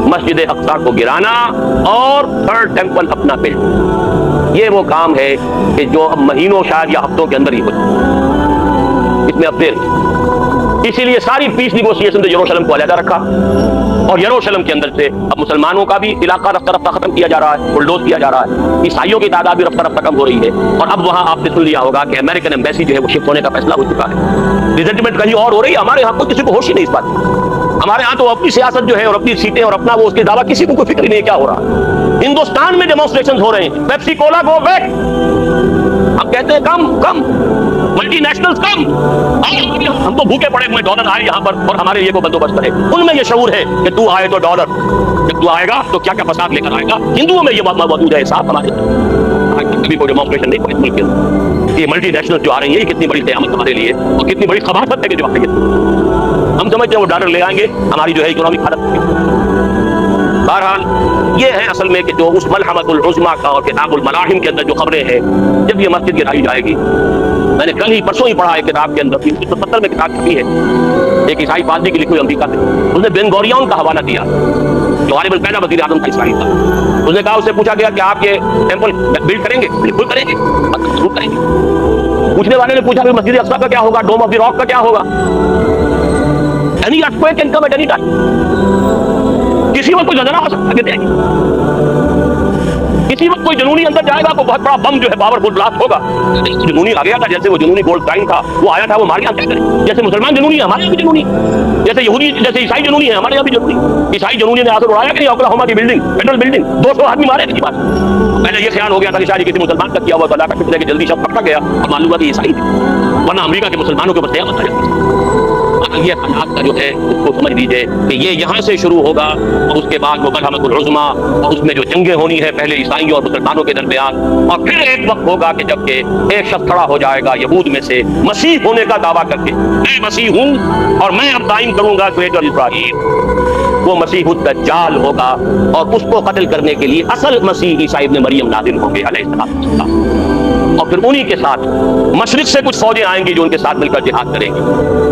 مسجد اقصی کو گرانا اور تھرڈ ٹیمپل اپنا بلڈ. یہ وہ کام ہے کہ جو اب مہینوں شاید یا ہفتوں کے اندر ہی ہو جائے. اس میں اب دیر. اسی لیے ساری پیس نیگوسیشن سے یروشلم کو علیحدہ رکھا، اور یروشلم کے اندر سے اب مسلمانوں کا بھی علاقہ رفتہ رفتہ ختم کیا جا رہا ہے، بلڈوز کیا جا رہا ہے. عیسائیوں کی تعداد بھی رفتہ رفتہ کم ہو رہی ہے. اور اب وہاں آپ نے سن لیا ہوگا کہ امریکن ایمبیسی جو ہے وہ شفٹ ہونے کا فیصلہ ہو چکا ہے. ریزنٹمنٹ کہیں اور ہو رہی ہے، ہمارے یہاں کوئی کسی کو ہوش ہی نہیں اس بات کی. ہمارے ہاں تو اپنی سیاست جو ہے اور اپنی سیٹیں اور اپنا وہ اس کے دعویٰ، کسی کو کوئی فکر نہیں ہے کیا ہو رہا ہے. ہندوستان میں ڈیمونسٹریشن ہو رہے ہیں، پیپسی کولا گو بیک. ہم کہتے ہیں کم ملٹی نیشنلز کم. ہم تو بھوکے پڑے ہوئے ڈالر آئے یہاں پر اور ہمارے لیے کو بندوبست کرے. ان میں یہ شعور ہے کہ تو آئے تو ڈالر، جب تو آئے گا تو کیا کیا فساد لے کر آئے گا. ہندوؤں میں یہ بات موجود ہے صاحب. ہمارے کبھی کوئی ڈیمونسٹریشن نہیں ہوئی ملک کے اندر. یہ ملٹی نیشنل جو آ رہی ہے یہ کتنی بڑی قیامت ہمارے لیے اور کتنی بڑی خباثت ہے کہ جو آ رہی ہے. ہم سمجھتے ہیں وہ ڈالر لے آئیں گے، ہماری جو ہے اکنامک حالت ہوگی. بہرحال یہ ہے اصل میں کہ جو اس ملحمۃ العظمیٰ کا اور کتاب الملاحم کے اندر جو خبریں ہیں، جب یہ مسجد گرائی جائے گی. میں نے کل ہی پرسوں ہی پڑھا ہے کتاب کے اندر 1970 میں کتاب چھپی ہے ایک عیسائی پادری کی لکھی ہوئی امریکہ سے. اس نے بن گوریون کا حوالہ دیا جو غالباً پہلا وزیر اعظم تھا اسرائیل کا. اس نے کہا، اس سے پوچھا گیا کہ آپ یہ ٹیمپل بلڈ کریں گے؟ بالکل کریں گے، ضرور کریں گے. پوچھنے والے نے پوچھا کہ مسجد اقصی کا کیا ہوگا، ڈوم آف دی راک کا کیا ہوگا؟ Any earthquake can come at any time. کسی وقت کوئی زلزلہ آ سکتا ہے، کسی وقت کوئی جنونی اندر جائے گا، کوئی بہت بڑا بم جو ہے پاورفل بلاسٹ ہوگا. جنونی آ گیا تھا، جیسے وہ جنونی گولڈ ٹائم تھا وہ آیا تھا، وہ ہمارے یہاں کیا کریں. جیسے مسلمان جنونی ہے ہمارے یہاں بھی جنونی، جیسے یہودی جیسے عیسائی جنونی ہے ہمارے یہاں بھی جنونی. عیسائی جنونی نے آ کر اڑایا کہ نہیں اوکلاہوما کی بلڈنگ، فیڈرل بلڈنگ، 200 آدمی مارے کسی بات. پہلے یہ خیال ہو گیا تھا کہ شاید کسی مسلمان کا کیا ہوا، تو اللہ کا شکر ہے کہ جلدی شب پکڑا گیا اور معلوم ہوا کہ عیسائی تھے، ورنہ امریکہ کے مسلمانوں کے اوپر قیامت آ جاتی. یہ حالات کا جو ہے اس کو سمجھ لیجیے کہ یہ یہاں سے شروع ہوگا اور اس کے بعد وہ ملحمۃ العظمیٰ اور اس میں جو جنگیں ہونی ہے پہلے عیسائیوں اور مسلمانوں کے درمیان. اور پھر ایک وقت ہوگا کہ جب کہ ایک شخص کھڑا ہو جائے گا یہود میں سے مسیح ہونے کا دعویٰ کر کے، میں مسیح ہوں اور میں اب قائم کروں گا کریٹر اسرائیل. وہ مسیح الدجال ہوگا اور اس کو قتل کرنے کے لیے اصل مسیح عیسی ابن مریم نازل ہوں گے علیہ السلام. اور پھر انہی کے ساتھ مشرق سے کچھ فوجیں آئیں گی جو ان کے ساتھ مل کر جہاد کریں گی.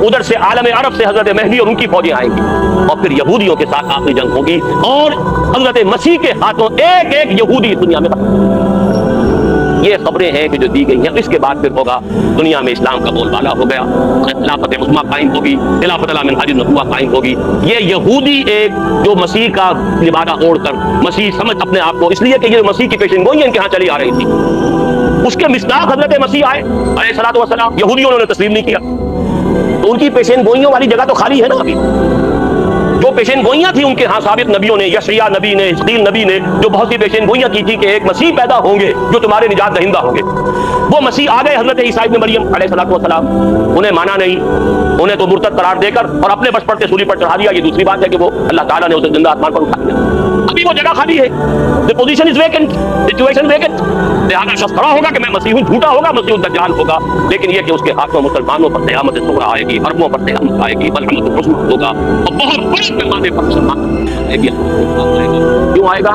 ادھر سے عالم عرب سے حضرت مہدی اور ان کی فوجیں آئیں گی، اور پھر یہودیوں کے ساتھ آخری جنگ ہوگی اور حضرت مسیح کے ہاتھوں ایک ایک یہودی دنیا میں. یہ خبریں ہیں کہ جو دی گئی ہیں. اس کے بعد پھر ہوگا دنیا میں اسلام کا بول بالا ہو گیا، خلافت عظمیٰ قائم ہوگی، خلافت علی منہاج النبوہ قائم ہوگی. یہ یہودی ایک جو مسیح کا لبادہ اوڑھ کر مسیح سمجھ اپنے آپ کو، اس لیے کہ یہ مسیح کی پیشن گوئی ان کے ہاں چلی آ رہی تھی، اس کے مصداق حضرت مسیح آئے علیہ الصلوۃ والسلام. یہودیوں نے تسلیم نہیں کیا، تو ان کی پیشین گوئیوں والی جگہ تو خالی ہے نا. ابھی جو پیشین گوئیاں تھیں ان کے ہاں سابق نبیوں نے، یشعیاء نبی نے، حزقیل نبی نے جو بہت سی پیشین گوئیاں کی تھی کہ ایک مسیح پیدا ہوں گے جو تمہارے نجات دہندہ ہوں گے. وہ مسیح آ گئے حضرت عیسیٰ ابن مریم علیہ الصلوۃ والسلام. انہیں مانا نہیں، انہیں تو مرتد قرار دے کر اور اپنے بس پڑتے سولی پر چڑھا دیا. یہ دوسری بات ہے کہ وہ اللہ تعالیٰ نے اسے زندہ آسمان پر اٹھا دیا. ابھی وہ جگہ خالی ہے، the position is vacant, situation vacant. لہذا شخص کھڑا ہوگا کہ میں مسیح ہوں، جھوٹا ہوگا، مسیح الدجال ہوگا، لیکن یہ کہ اس کے ہاتھوں مسلمانوں پر قیامت صغریٰ آئے گی، عربوں پر قیامت آئے گی، ملحمۃ العظمیٰ ہوگا اور بہت بڑے پیمانے پر مسلمان کیوں آئے گا؟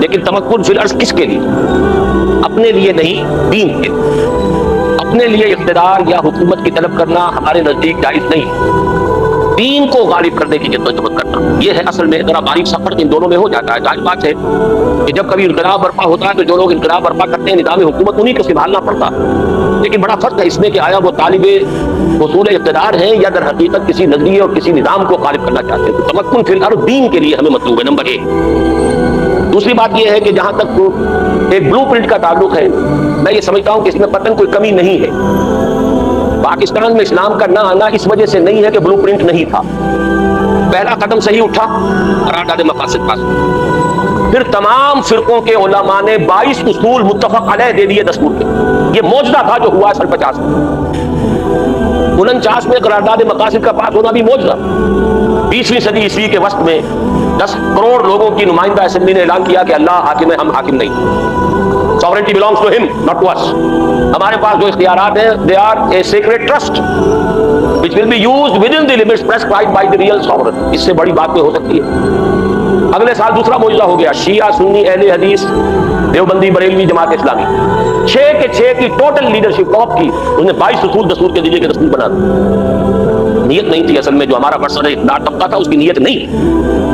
لیکن تمکن فی الارض کس کے لیے؟ اپنے لیے نہیں، دین کے۔ اپنے لیے اقتدار یا حکومت کی طلب کرنا ہمارے نزدیک جائز نہیں۔ دین کو غالب کرنے کی جدوجہد کرنا، یہ ہے اصل میں ذرا باریک سا فرق ان دونوں میں ہو جاتا ہے۔ ظاہر بات ہے کہ جب کبھی انقلاب برپا ہوتا ہے تو جو لوگ انقلاب برپا کرتے ہیں نظام حکومت انہی کو سنبھالنا پڑتا، لیکن بڑا فرق ہے اس میں کہ آیا وہ طالب حصول اقتدار ہیں یا در حقیقت کسی نظریے اور کسی نظام کو غالب کرنا چاہتے ہیں۔ تو تمکن فی الارض دین کے لیے ہمیں مطلوب ہے، نمبر ایک۔ دوسری بات یہ ہے کہ جہاں تک ایک بلو پرنٹ کا تعلق ہے، میں یہ سمجھتا ہوں کہ اس میں قطعاً کوئی کمی نہیں ہے۔ پاکستان میں اسلام کا نہ آنا اس وجہ سے نہیں ہے کہ بلو پرنٹ نہیں تھا۔ پہلا قدم صحیح اٹھا، قرارداد مقاصد پاس، پھر تمام فرقوں کے علماء نے 22 اصول متفق علیہ دے دیے دستور کے۔ یہ معجزہ تھا جو ہوا 50 میں۔ 49 میں قرارداد مقاصد کا پاس ہونا بھی معجزہ۔ 20ویں صدی عیسوی کے وسط میں 10 کروڑ لوگوں کی نمائندہ اسمبلی نے اعلان کیا کہ اللہ حاکم ہے، ہم حاکم نہیں۔ Sovereignty belongs to him, not to us. ہمارے پاس جو اختیارات ہیں they are a sacred trust which will be used within the limits prescribed by the real sovereign. اس سے بڑی بات کوئی ہو سکتی ہے؟ اگلے سال دوسرا معجزہ ہو گیا، شیعہ سنی اہل حدیث دیوبندی بریلوی جماعت اسلامی 6 کے 6 کی ٹوٹل لیڈرشپ ٹاپ کی، اس نے 22 اصول دستور کے ذریعے کے دستور بنا دی۔ نیت نہیں تھی اصل میں، جو ہمارا برسر اقتدار طبقہ تھا اس کی نیت نہیں،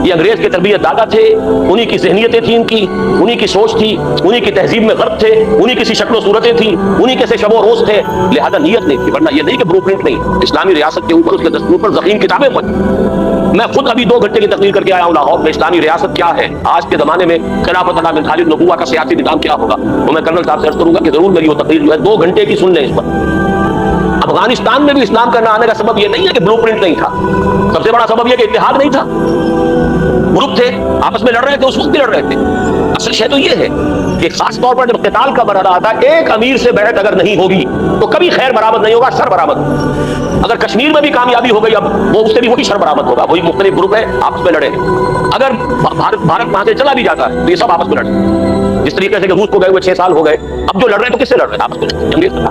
یہ انگریز کے تربیت دادا تھے، انہی کی ذہنیتیں تھیں، ان کی انہی کی سوچ تھی، انہی کی تہذیب میں غرق تھے، انہی کی شکل و صورتیں تھیں، انہی کے سے شب و روز تھے، لہذا نیت نہیں تھی۔ ورنہ یہ نہیں کہ بلو پرنٹ نہیں، اسلامی ریاست کے اوپر اس کے دستور پر ضخیم کتابیں پڑھی۔ میں خود ابھی 2 گھنٹے کی تقریر کر کے آیا ہوں لاہور میں، اسلامی ریاست کیا ہے آج کے زمانے میں، خلافت علی بن خالد نبوہ کا سیاسی نظام کیا ہوگا، تو میں کرنل صاحب سے عرض کروں گا کہ ضرور میری وہ تقریر جو ہے 2 گھنٹے کی سن لیں اس پر۔ افغانستان میں بھی اسلام کا نہ آنے کا سبب یہ نہیں ہے کہ بلو پرنٹ نہیں تھا، سب سے بڑا سبب یہ کہ اتحاد نہیں تھا۔ گروپ تھے، آپس میں لڑ رہے تھے، اس وقت بھی لڑ رہے تھے۔ اصل شے تو یہ ہے کہ خاص طور پر جب قتال کا مرحلہ آتا ہے، ایک امیر سے بیعت اگر نہیں ہوگی تو کبھی خیر برآمد نہیں ہوگا، شر برآمد۔ اگر کشمیر میں بھی کامیابی ہو گئی اب وہ اس سے بھی وہی شر برآمد ہوگا، وہی مختلف گروپ ہے آپس میں لڑے۔ اگر بھارت وہاں سے چلا بھی جاتا ہے تو یہ سب آپس میں لڑے، جس طریقے سے کہ روس کو گئے ہوئے 6 سال ہو گئے، اب جو لڑ رہے ہیں تو کس سے لڑ رہے ہیں؟ آپس میں جنگیز کا۔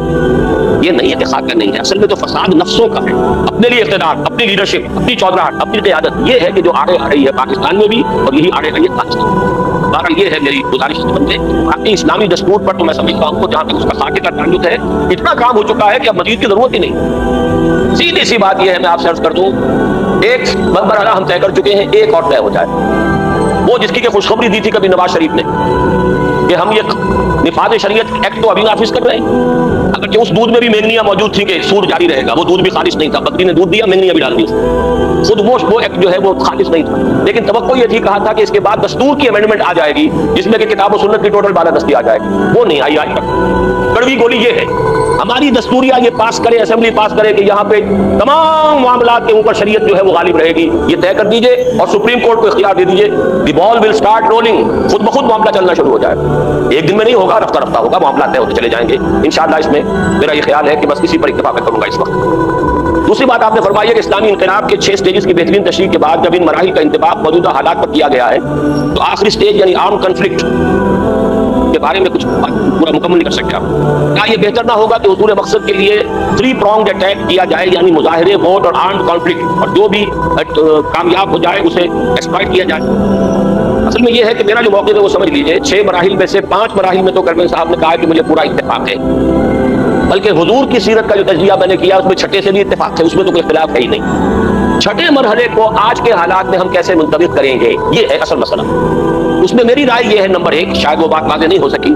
یہ نہیں اتفاق کا نہیں ہے، اصل میں تو فساد نفسوں کا ہے، اپنے لیے اقتدار، اپنی لیڈرشپ، اپنی چودراہٹ، اپنی قیادت، یہ ہے کہ جو آڑے آ رہی ہے پاکستان میں بھی اور یہی آڑے رہی ہے پاکستان۔ بہرحال یہ ہے میری گزارش اس بندے باقی اسلامی دستور پر تو میں سمجھتا ہوں جہاں تک اس کا ساکے کا تعلق ہے اتنا کام ہو چکا ہے کہ اب مزید کی ضرورت ہی نہیں۔ سیدھی سی بات یہ ہے، میں آپ سے عرض کر دوں، ایک مرحلہ ہم طے کر چکے ہیں، ایک اور طے ہو جائے، وہ جس کی کہ خوشخبری دی تھی کبھی نواز شریف نے کہ ہم یہ نفاذ شریعت ایکٹ تو ابھی نافذ کر رہے ہیں، اگرچہ اس دودھ میں بھی مینگنیاں موجود تھیں کہ سود جاری رہے گا، وہ دودھ بھی خالص نہیں تھا، بکری نے دودھ دیا مینگنیاں بھی ڈال دی، خود وہ ایکٹ جو ہے وہ خالص نہیں تھا، لیکن توقع یہ تھی، کہا تھا کہ اس کے بعد دستور کی امینڈمنٹ آ جائے گی جس میں کہ کتاب و سنت کی ٹوٹل بالادستی آ جائے گی، وہ نہیں آئی آج تک۔ کڑوی گولی یہ ہے ہماری دستوریہ یہ پاس کرے، اسمبلی پاس کرے کہ یہاں پہ تمام معاملات کے اوپر شریعت جو ہے وہ غالب رہے گی، یہ طے کر دیجئے اور سپریم کورٹ کو اختیار دے دیجئے، دی بال ول سٹارٹ رولنگ، خود بخود معاملہ چلنا شروع ہو جائے، ایک دن میں نہیں ہوگا، رفتہ رفتہ ہوگا، معاملات طے ہوتے چلے جائیں گے انشاءاللہ۔ اس میں میرا یہ خیال ہے کہ بس اسی پر اتفاق کروں گا اس وقت۔ دوسری بات آپ نے فرمائی ہے کہ اسلامی انقلاب کے 6 سٹیجز کی بہترین تشریح کے بعد جب ان مراحل کا انطباق موجودہ حالات پر کیا گیا ہے تو آخری سٹیج یعنی آرم کنفلکٹ کے بارے میں کچھ پورا مکمل نہیں کر سکتے آپ، کیا یہ بہتر نہ ہوگا کہ حصول مقصد کے لیے 3 pronged اٹیک کیا جائے، یعنی مظاہرے، ووٹ اور آرمڈ کانفلکٹ، اور جو بھی کامیاب ہو جائے اسے ایکسپلائٹ کیا جائے۔ اصل میں یہ ہے کہ میرا جو موقف ہے وہ سمجھ لیجئے، 6 مراحل میں سے 5 مراحل میں تو کرمل صاحب نے کہا کہ مجھے پورا اتفاق ہے، بلکہ حضور کی سیرت کا جو تجزیہ میں نے کیا اس میں 6 سے بھی اتفاق ہے، اس میں تو کوئی اختلاف ہے ہی نہیں۔ 6 مرحلے کو آج کے حالات میں ہم کیسے منطبق کریں گے، یہ ہے اصل مسئلہ۔ اس میں میری رائے یہ ہے، نمبر 1 شاید وہ بات واضح نہیں ہو سکی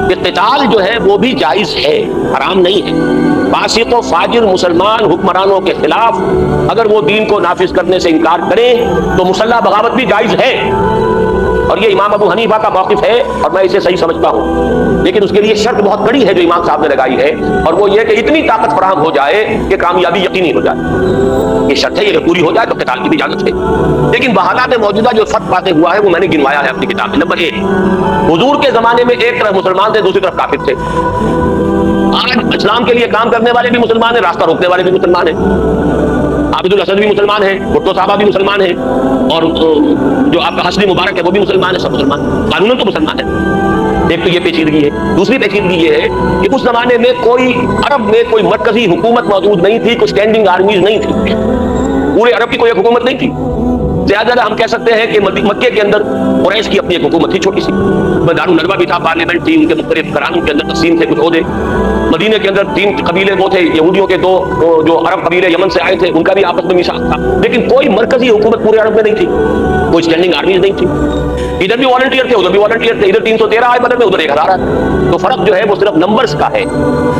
کہ قتال جو ہے وہ بھی جائز ہے، حرام نہیں ہے۔ فاسق و فاجر مسلمان حکمرانوں کے خلاف اگر وہ دین کو نافذ کرنے سے انکار کریں تو مسلح بغاوت بھی جائز ہے، اور یہ امام ابو حنیفہ کا موقف ہے اور میں اسے صحیح سمجھتا ہوں، لیکن اس کے لیے شرط بہت بڑی ہے جو امام صاحب نے لگائی ہے، اور وہ یہ کہ اتنی طاقت فراہم ہو جائے کہ کامیابی یقینی ہو جائے، یہ شرط ہے، یہ پوری ہو جائے تو قتال کی بھی اجازت ہے۔ لیکن بحالات موجودہ جو فتح واقع ہوا ہے وہ میں نے گنوایا ہے اپنی کتاب میں۔ نمبر 1، حضور کے زمانے میں ایک طرف مسلمان تھے، دوسری طرف کافر تھے، آج اسلام کے لیے کام کرنے والے بھی مسلمان ہیں، راستہ روکنے والے بھی مسلمان ہیں، عابد الاسد بھی مسلمان ہے، بھٹو صاحبہ بھی مسلمان ہے، اور جو آپ کا حسنی مبارک ہے وہ بھی مسلمان ہے، سب مسلمان قانون تو مسلمان ہے۔ ایک تو یہ پیچیدگی ہے۔ دوسری پیچیدگی یہ ہے کہ اس زمانے میں کوئی عرب میں کوئی مرکزی حکومت موجود نہیں تھی، کوئی اسٹینڈنگ آرمیز نہیں تھی، پورے عرب کی کوئی ایک حکومت نہیں تھی، زیادہ ہم کہہ سکتے ہیں کہ مکے کے اندر قریش کی اپنی ایک حکومت تھی چھوٹی سی، دارالندوا بھی تھا، پارلیمنٹ تھی، ان کے مختلف گھرانوں کے اندر تقسیم تھے کچھ عہدے. مدینے کے اندر 3 قبیلے وہ تھے یہودیوں کے، 2 جو عرب قبیلے یمن سے آئے تھے ان کا بھی آپس میں میثاق تھا، لیکن کوئی مرکزی حکومت پورے عرب میں نہیں تھی، کوئی اسٹینڈنگ آرمیز نہیں تھی. ادھر بھی والنٹیئر تھے ادھر بھی والنٹیئر تھے، ادھر 313 آئے بدر میں ادھر 1000 آئے. تو فرق جو ہے وہ صرف نمبرز کا ہے.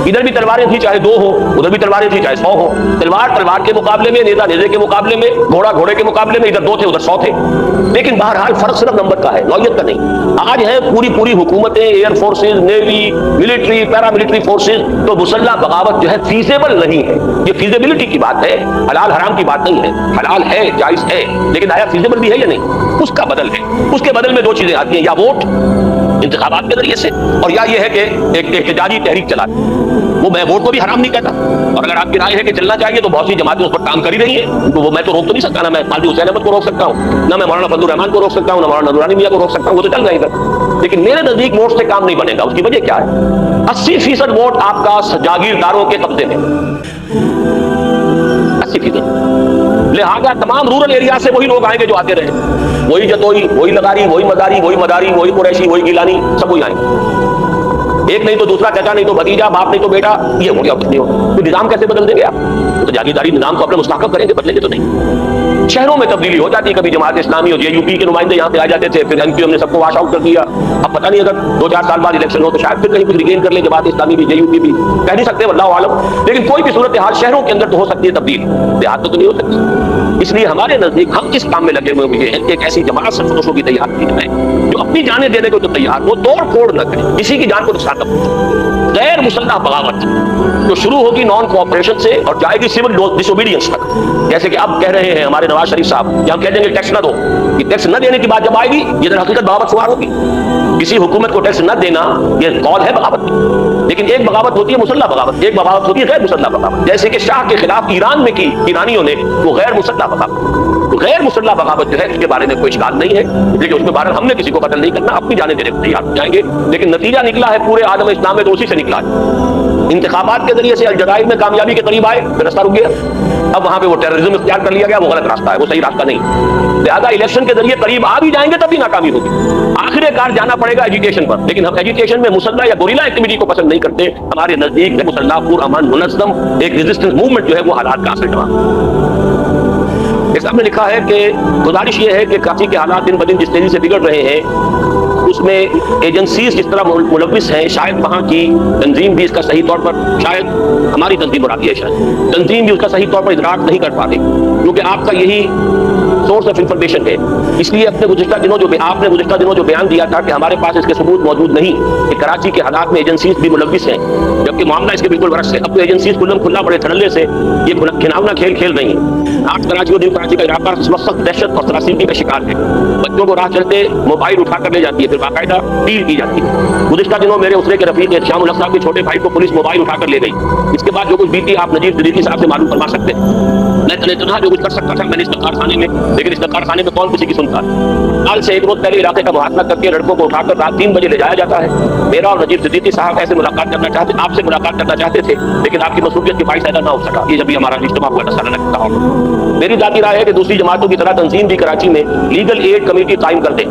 ادھر بھی تلواریں تھی چاہے 2 ہوں، ادھر بھی تلواریں تھی چاہے 100 ہوں. تلوار کے مقابلے میں، نیزہ نیزے کے مقابلے میں، گھوڑا گھوڑے کے مقابلے میں ادھر 2 تھے ادھر 100 تھے. لیکن بہرحال فرق صرف نمبر کا ہے، نوعیت کا نہیں. آج ہے پوری حکومتیں، ایئر فورسز، نیوی، ملٹری، پیرا ملٹری فورسز. تو مسلح بغاوت جو ہے فیزیبل نہیں ہے. یہ فیزیبلٹی کی بات ہے، حلال حرام کی بات نہیں ہے. حلال ہے، جائز ہے، لیکن آیا فیزیبل بھی ہے یا نہیں؟ اس کا بدل ہے. اس کے بدل میں 2 چیزیں آتی ہیں، یا ووٹ انتخابات کے ذریعے سے، اور یا یہ ہے کہ ایک احتجاجی تحریک چلا دیں. وہ میں ووٹ کو بھی حرام نہیں کہتا، اور اگر آپ کی رائے ہے کہ چلنا چاہیے تو بہت سی جماعتیں اس پر کام کر ہی رہی ہیں. تو وہ میں تو روک تو نہیں سکتا، نہ میں قاضی حسین احمد کو روک سکتا ہوں، نہ میں مولانا فضل الرحمان کو روک سکتا ہوں، نہ مولانا نورانی میاں کو روک سکتا ہوں. وہ تو چل رہے ہیں. لیکن میرے نزدیک ووٹ سے کام نہیں بنے گا. اس کی وجہ کیا ہے؟ 80% ووٹ آپ کا جاگیرداروں کے قبضے میں، 80%. لہذا تمام رورل ایریا سے وہی لوگ آئیں گے جو آتے رہے، وہی جتوئی، وہی لگاری، وہی مداری، وہی مداری، وہی قریشی، وہی گیلانی، سب وہی آئیں گے. ایک نہیں تو دوسرا، چچا نہیں تو بھتیجا، باپ نہیں تو بیٹا. یہ ہو گیا. تو نظام کیسے بدل دیں گے آپ؟ تو جاگیرداری نظام کو اپنے مستحکم کریں گے، بدلیں گے تو نہیں. شہروں میں تبدیلی ہو جاتی ہے. کبھی جماعت اسلامی اور JUP کے نمائندے یہاں پہ آ جاتے تھے، پھر MQM نے سب کو واش آؤٹ کر دیا. اب پتہ نہیں اگر 2-4 سال بعد الیکشن ہو تو شاید پھر کہیں کچھ ریگین کر لے جماعت اسلامی بھی، JUP بھی، کہہ نہیں سکتے واللہ عالم. لیکن کوئی بھی صورتحال شہروں کے اندر تو ہو سکتی ہے تبدیلی، دیہات تو نہیں ہو سکتی. اس لیے ہمارے نزدیک ہم اس کام میں لگے ہوئے ہیں کہ ایک ایسی جماعت سرفروشوں کی تیار کی جائے جو اپنی جانیں دینے کو تو تیار، وہ توڑ پھوڑ نہ کرے، کسی کی جان کو نقصان نہ پہنچائے. غیر مسلح بغاوت جو شروع ہوگی نان کوآپریشن سے اور جائے گی سول ڈس اوبیڈینس تک. جیسے کہ اب کہہ رہے ہیں ہمارے نواز شریف صاحب، یا ہم کہہ دیں گے ٹیکس نہ دو. یہ ٹیکس نہ دینے کی بات جب آئے گی یہ در حقیقت بغاوت شمار ہوگی. کسی حکومت کو ٹیکس نہ دینا یہ قول ہے بغاوت کی. لیکن ایک بغاوت ہوتی ہے مسلح بغاوت، ایک بغاوت ہوتی ہے غیر مسلح بغاوت. جیسے کہ شاہ کے خلاف ایران میں کی ایرانیوں نے، وہ غیر مسلح بغاوت. غیر مسلح بغاوت جو ہے اس کے بارے میں کوئی اشکال نہیں ہے، لیکن اس میں بہرحال ہم نے کسی کو قتل نہیں کرنا، اپنی جانیں دینے کو تیار ہو جائیں گے. لیکن نتیجہ نکلا ہے پورے عالم اسلام میں تو اسی سے نکلا ہے. انتخابات کے ذریعے سے الجزائر میں کامیابی کے قریب آئے، پھر راستہ رک گیا. اب وہاں پہ وہ ٹیررزم اختیار کر لیا گیا، وہ غلط راستہ ہے، وہ صحیح راستہ نہیں. لہٰذا الیکشن کے ذریعے قریب آ بھی جائیں گے تب بھی ناکامی ہوگی. آخر کار جانا پڑے گا ایجوکیشن پر، لیکن ہم ایجوکیشن میں مسلح یا گوریلا ایکٹیویٹی کو پسند نہیں کرتے. ہمارے نزدیک مسلح پرامن منظم ایک ریزسٹنس موومنٹ جو ہے وہ حالات کا اثر جواب. اس نے لکھا ہے کہ گزارش یہ ہے کہ کراچی کے حالات دن بدن جس تیزی سے بگڑ رہے ہیں اس میں ایجنسیز جس طرح ملوث ہیں، شاید وہاں کی تنظیم بھی اس کا صحیح طور پر، شاید ہماری تنظیم مرادی ہے، شاید تنظیم بھی اس کا صحیح طور پر ادراک نہیں کر پاتی، کیونکہ آپ کا یہی سورس آف انفارمیشن ہے. اس لیے اپنے گزشتہ دنوں جو بیان دیا تھا کہ ہمارے پاس اس کے ثبوت موجود نہیں کہ کراچی کے حالات میں ایجنسیز بھی ملوث ہیں، جبکہ معاملہ اس کے بالکل برعکس ہے. اب تو ایجنسیز کھلم کھلا بڑے دھڑلے سے یہ کھناؤنا کھیل کھیل رہی ہیں. آج کراچی اور کراچی کا علاقہ سخت دہشت اور تراشیدگی کا شکار ہے. بچوں کو راہ چلتے موبائل اٹھا کر لے جاتی ہے، پھر باقاعدہ ڈیل کی جاتی ہے. گزشتہ دنوں میرے اسرے کے رفیق شام الحق صاحب کے چھوٹے بھائی کو پولیس موبائل اٹھا کر لے گئی. اس کے بعد جو کچھ بیتی آپ نجیب صدیقی صاحب سے معلوم فرما سکتے ہیں. میں تنہا جو کچھ کر سکتا تھا میں نے اس کارخانے میں، لیکن اس کارخانے میں کون کسی کی سنتا. حال سے ایک روز پہلے علاقے کا محاصرہ کر کے لڑکوں کو اٹھا کر رات 3 بجے لے جایا جاتا ہے. میرا اور نجیب صدیقی صاحب ایسے ملاقات کرنا چاہتے، آپ سے ملاقات کرنا چاہتے تھے، لیکن آپ کی مصروفیت کے باعث ایسا نہ ہو سکا. یہ جب بھی ہمارا اجتماع ہوا تھا سالانہ اجتماع ہوا. میری ذاتی رائے ہے کہ دوسری جماعتوں کی طرح تنظیم بھی کراچی میں لیگل ایڈ کمیٹی قائم کر دیں.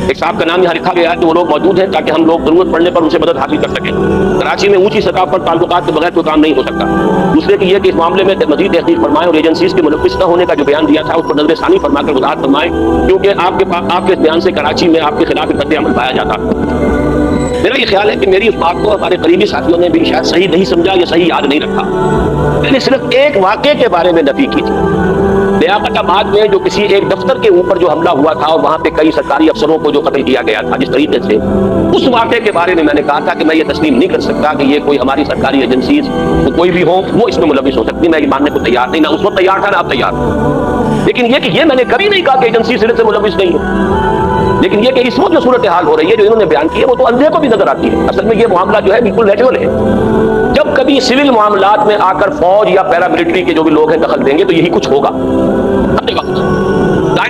ایک صاحب کا نام یہاں لکھا گیا ہے کہ وہ لوگ موجود ہیں تاکہ ہم لوگ ضرورت پڑنے پر ان سے مدد حاصل کر سکیں. کراچی میں اونچی سطح پر تعلقات کے بغیر کوئی کام نہیں ہو سکتا. دوسرے کی یہ کہ اس معاملے میں مزید تحقیق فرمائیں اور ایجنسیز کے ملوث نہ ہونے کا جو بیان دیا تھا اس پر نظر ثانی فرما کر وضاحت فرمائیں، کیونکہ آپ کے بیان سے کراچی میں آپ کے خلاف رد عمل پایا جاتا. میرا یہ خیال ہے کہ میری اس بات کو ہمارے قریبی ساتھیوں نے بھی شاید صحیح نہیں سمجھا یا صحیح یاد نہیں رکھا. میں نے صرف ایک واقعے کے بارے میں نفی کی تھی. لیاقت آباد میں جو کسی ایک دفتر کے اوپر جو حملہ ہوا تھا اور وہاں پہ کئی سرکاری افسروں کو جو قتل کیا گیا تھا جس طریقے سے، اس واقعے کے بارے میں میں نے کہا تھا کہ میں یہ تسلیم نہیں کر سکتا کہ یہ کوئی ہماری سرکاری ایجنسیز کوئی بھی ہو وہ اس میں ملوث ہو سکتی. میں یہ ماننے کو تیار نہیں، نہ اس وقت تیار تھا نہ اب تیار ہوں. لیکن یہ کہ یہ میں نے کبھی نہیں کہا کہ ایجنسی صرف سے ملوث نہیں ہے، لیکن یہ کہ اس وقت جو صورتحال ہو رہی ہے جو انہوں نے بیان کی ہے وہ تو اندھے کو بھی نظر آتی ہے. اصل میں یہ معاملہ جو ہے بالکل نیچرل ہے. جب کبھی سول معاملات میں آ کر فوج یا پیراملٹری کے جو بھی لوگ ہیں دخل دیں گے تو یہی کچھ ہوگا.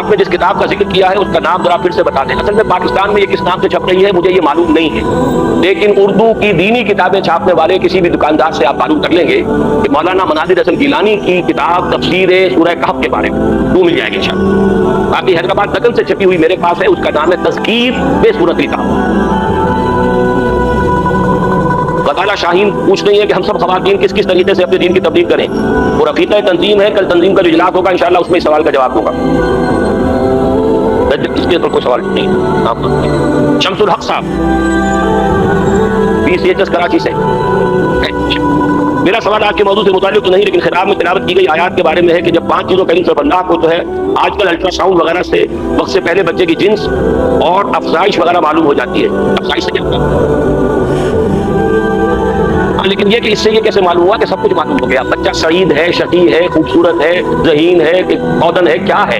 آپ نے جس کتاب کا ذکر کیا ہے اس کا نام ذرا پھر سے بتا دیں. اصل میں پاکستان میں یہ کس نام سے چھپ رہی ہے مجھے یہ معلوم نہیں ہے, لیکن اردو کی دینی کتابیں چھاپنے والے کسی بھی دکاندار سے آپ معلوم کر لیں گے کہ مولانا مناظر حسن گیلانی کی کتاب تفسیر سورہ کہف کے بارے میں وہ مل جائے گی انشاءاللہ. باقی حیدرآباد نقل سے چھپی ہوئی میرے پاس ہے, اس کا نام ہے تذکیر بے صورت کتاب. وطالعہ شاہین پوچھ رہی ہے کہ ہم سب خواتین کس کس طریقے سے اپنے دین کی تبلیغ کریں. وہ رفیقہ تنظیم ہے, کل تنظیم کا جو اجلاس ہوگا انشاءاللہ اس میں اس سوال کا جواب ہوگا. اس کے کوئی سوال نہیں. شمس الحق صاحب PCHS کراچی سے. میرا سوال آج کے موضوع سے متعلق تو نہیں, لیکن خطاب میں تلاوت کی گئی آیات کے بارے میں ہے کہ جب 5 چیزوں کا علم سب اللہ کو تو ہے, آج کل الٹرا ساؤنڈ وغیرہ سے وقت سے پہلے بچے کی جنس اور افزائش وغیرہ معلوم ہو جاتی ہے. افزائش سے کیا, لیکن یہ کہ اس سے یہ کیسے معلوم ہوا کہ سب کچھ معلوم ہو گیا. بچہ سعید ہے, شقی ہے, خوبصورت ہے, ذہین ہے, کہ عودن ہے, کیا ہے؟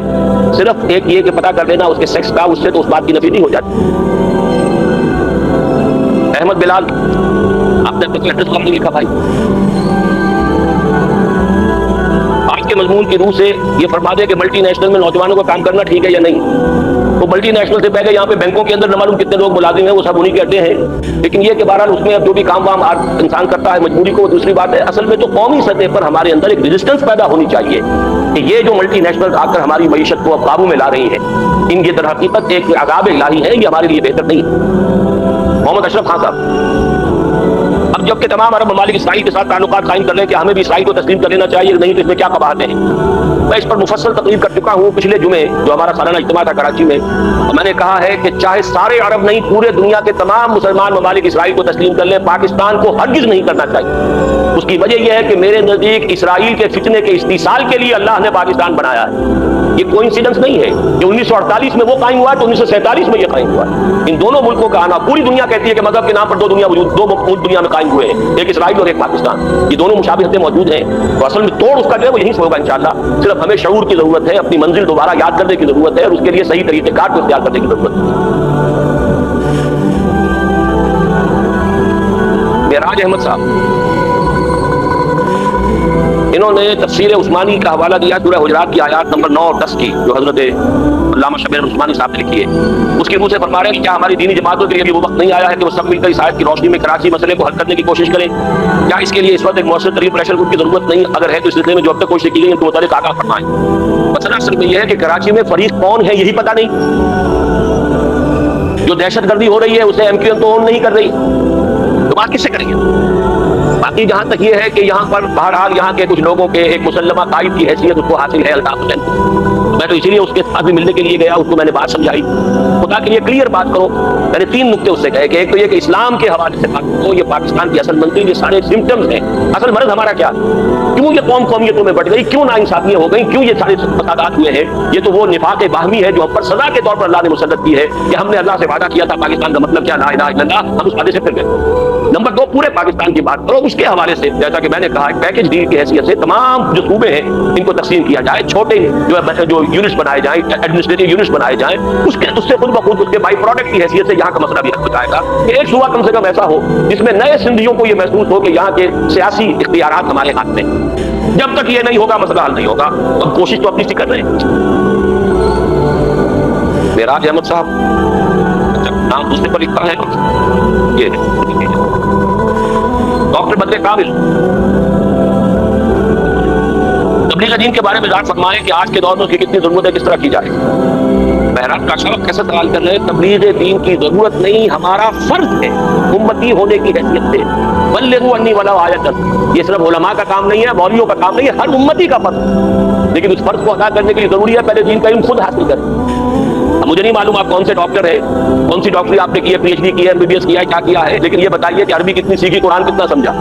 صرف ایک یہ کہ پتہ کر لینا اس کے سیکس کا, اس سے تو اس بات کی نفی نہیں ہو جاتی. احمد بلال آپ نے اپنا ایڈریس کم نہیں لکھا بھائی. آج کے مضمون کی روح سے یہ فرما دے کہ ملٹی نیشنل میں نوجوانوں کا کام کرنا ٹھیک ہے یا نہیں. تو ملٹی نیشنل سے پہلے یہاں پہ بینکوں کے اندر نہ معلوم کتنے لوگ ملازم ہیں, وہ سب انہی کے اڈے ہیں. لیکن یہ کہ بہرحال اس میں اب جو بھی کام وام انسان کرتا ہے مجبوری کو, دوسری بات ہے. اصل میں تو قومی سطح پر ہمارے اندر ایک ریزسٹنس پیدا ہونی چاہیے کہ یہ جو ملٹی نیشنل آ کر ہماری معیشت کو اب قابو میں لا رہی ہے, ان کی در حقیقت ایک عذاب الہی ہے, یہ ہمارے لیے بہتر نہیں. محمد اشرف خان صاحب, اب جبکہ تمام عرب ممالک اسرائیل کے ساتھ تعلقات قائم کر لیں کہ ہمیں بھی اسرائیل کو تسلیم کر لینا چاہیے, نہیں تو اس میں کیا قباحتیں ہیں. میں اس پر مفصل تقریر کر چکا ہوں پچھلے جمعے جو ہمارا سالانہ اجتماع تھا کراچی میں. میں نے کہا ہے کہ چاہے سارے عرب نہیں, پورے دنیا کے تمام مسلمان ممالک اسرائیل کو تسلیم کر لیں, پاکستان کو ہرگز نہیں کرنا چاہیے. اس کی وجہ یہ ہے کہ میرے نزدیک اسرائیل کے فتنے کے استیصال کے لیے اللہ نے پاکستان بنایا ہے. یہ کوئنسیڈنس نہیں ہے کہ 1948 میں وہ قائم ہوا تو 1947 میں یہ قائم ہوا. ان دونوں ملکوں کا آنا, پوری دنیا کہتی ہے کہ مذہب کے نام پر دو ملک دنیا میں قائم ہوئے ہیں, ایک اسرائیل اور ایک پاکستان. یہ دونوں مشابہتیں موجود ہیں, تو اصل میں توڑ اس کا جو ہے وہ یہیں سے ہوگا انشاءاللہ. صرف ہمیں شعور کی ضرورت ہے, اپنی منزل دوبارہ یاد کرنے کی ضرورت ہے, اور اس کے لیے صحیح طریقے کار کو اختیار کرنے کی ضرورت ہے. معراج احمد صاحب انہوں نے تفسیر عثمانی کا حوالہ دیا سورہ حجرات کی آیات نمبر 9 اور 10 کی, جو حضرت علامہ شبیر عثمانی صاحب نے لکھی ہے. اس کی روح سے فرما رہے ہیں کہ کیا ہماری دینی جماعتوں کے لیے وہ وقت نہیں آیا ہے کہ وہ سب مل کر اس آیت کی روشنی میں کراچی مسئلے کو حل کرنے کی کوشش کریں؟ کیا اس کے لیے اس وقت ایک مؤثر ترین پریشر گروپ کی ضرورت نہیں؟ اگر ہے تو اس سلسلے میں جو اب تک کوشش کی گئی ہے تو متعلق آگاہ فرمائیں. مسئلہ اصل میں یہ ہے کہ کراچی میں فریق کون ہے یہی پتہ نہیں. جو دہشت گردی ہو رہی ہے اسے MQM تو اون نہیں کر رہی, تو بات کس سے کریں گے؟ باقی جہاں تک یہ ہے کہ یہاں پر بہرحال یہاں کے کچھ لوگوں کے ایک مسلمہ قائد کی حیثیت اس کو حاصل ہے الطاف حسین. میں تو اسی لیے اس کے ساتھ بھی ملنے کے لیے گیا, اس کو میں نے بات سمجھائی. خدا کے لیے کلیئر بات کرو. میں نے 3 نقطے اس سے کہے کہ ایک تو یہ کہ اسلام کے حوالے سے بات کرو, یہ پاکستان کی اصل منزل, یہ سارے سمٹمز ہیں. اصل مرض ہمارا کیا, کیوں یہ قومیتوں میں بٹ گئی, کیوں ناانصافیاں ہو گئی, کیوں یہ سارے فسادات ہوئے ہیں؟ یہ تو وہ نفاق باہمی ہے جو ہم پر سزا کے طور پر اللہ نے مسلط کی ہے کہ ہم نے اللہ سے وعدہ کیا تھا پاکستان کا مطلب کیا لا الہ الا اللہ, ہم اس وعدے سے پھر گئے. نمبر 2, پورے پاکستان کی بات کرو اس کے حوالے سے, جیسا کہ میں نے کہا ایک پیکج ڈیل کی حیثیت سے تمام جو صوبے ہیں ان کو تقسیم کیا جائے, چھوٹے جو یونٹس بنائے جائیں, ایڈمنسٹریٹو یونٹس بنائے جائیں, اس سے خود بخود اس کے بائی پروڈکٹ کی حیثیت سے یہاں کا مسئلہ بھی حل ہو جائے گا. کہ ایک صوبہ کم سے کم ایسا ہو جس میں نئے سندھیوں کو یہ محسوس ہو کہ یہاں کے سیاسی اختیارات ہمارے ہاتھ میں. جب تک یہ نہیں ہوگا مسئلہ حل نہیں ہوگا. ہم کوشش تو اپنی سی کر رہے ہیں. معراج احمد صاحب نام دوسرے پر لکھا ہے, یہ ڈاکٹر بدر کامل. تبلیغ دین کے بارے میں ذات فرمائیں کہ آج کے دور میں اس کی کتنی ضرورت ہے, کس طرح کی جائے. بہرحال کا شرف کیسے سوال کر رہے ہیں, تبلیغ دین کی ضرورت نہیں, ہمارا فرض ہے امتی ہونے کی حیثیت سے. بلغوا انی ولو آیۃ, یہ صرف علماء کا کام نہیں ہے, مولویوں کا کام نہیں ہے, ہر امتی کا فرض. لیکن اس فرض کو ادا کرنے کے لیے ضروری ہے پہلے دین کا علم خود حاصل کریں. اب مجھے نہیں معلوم آپ کون سے ڈاکٹر ہیں, کون سی ڈاکٹری آپ نے کی ہے, PhD کی ہے, MBBS کیا ہے, کیا کیا ہے, لیکن یہ بتائیے کہ عربی کتنی سیکھی, قرآن کتنا سمجھا.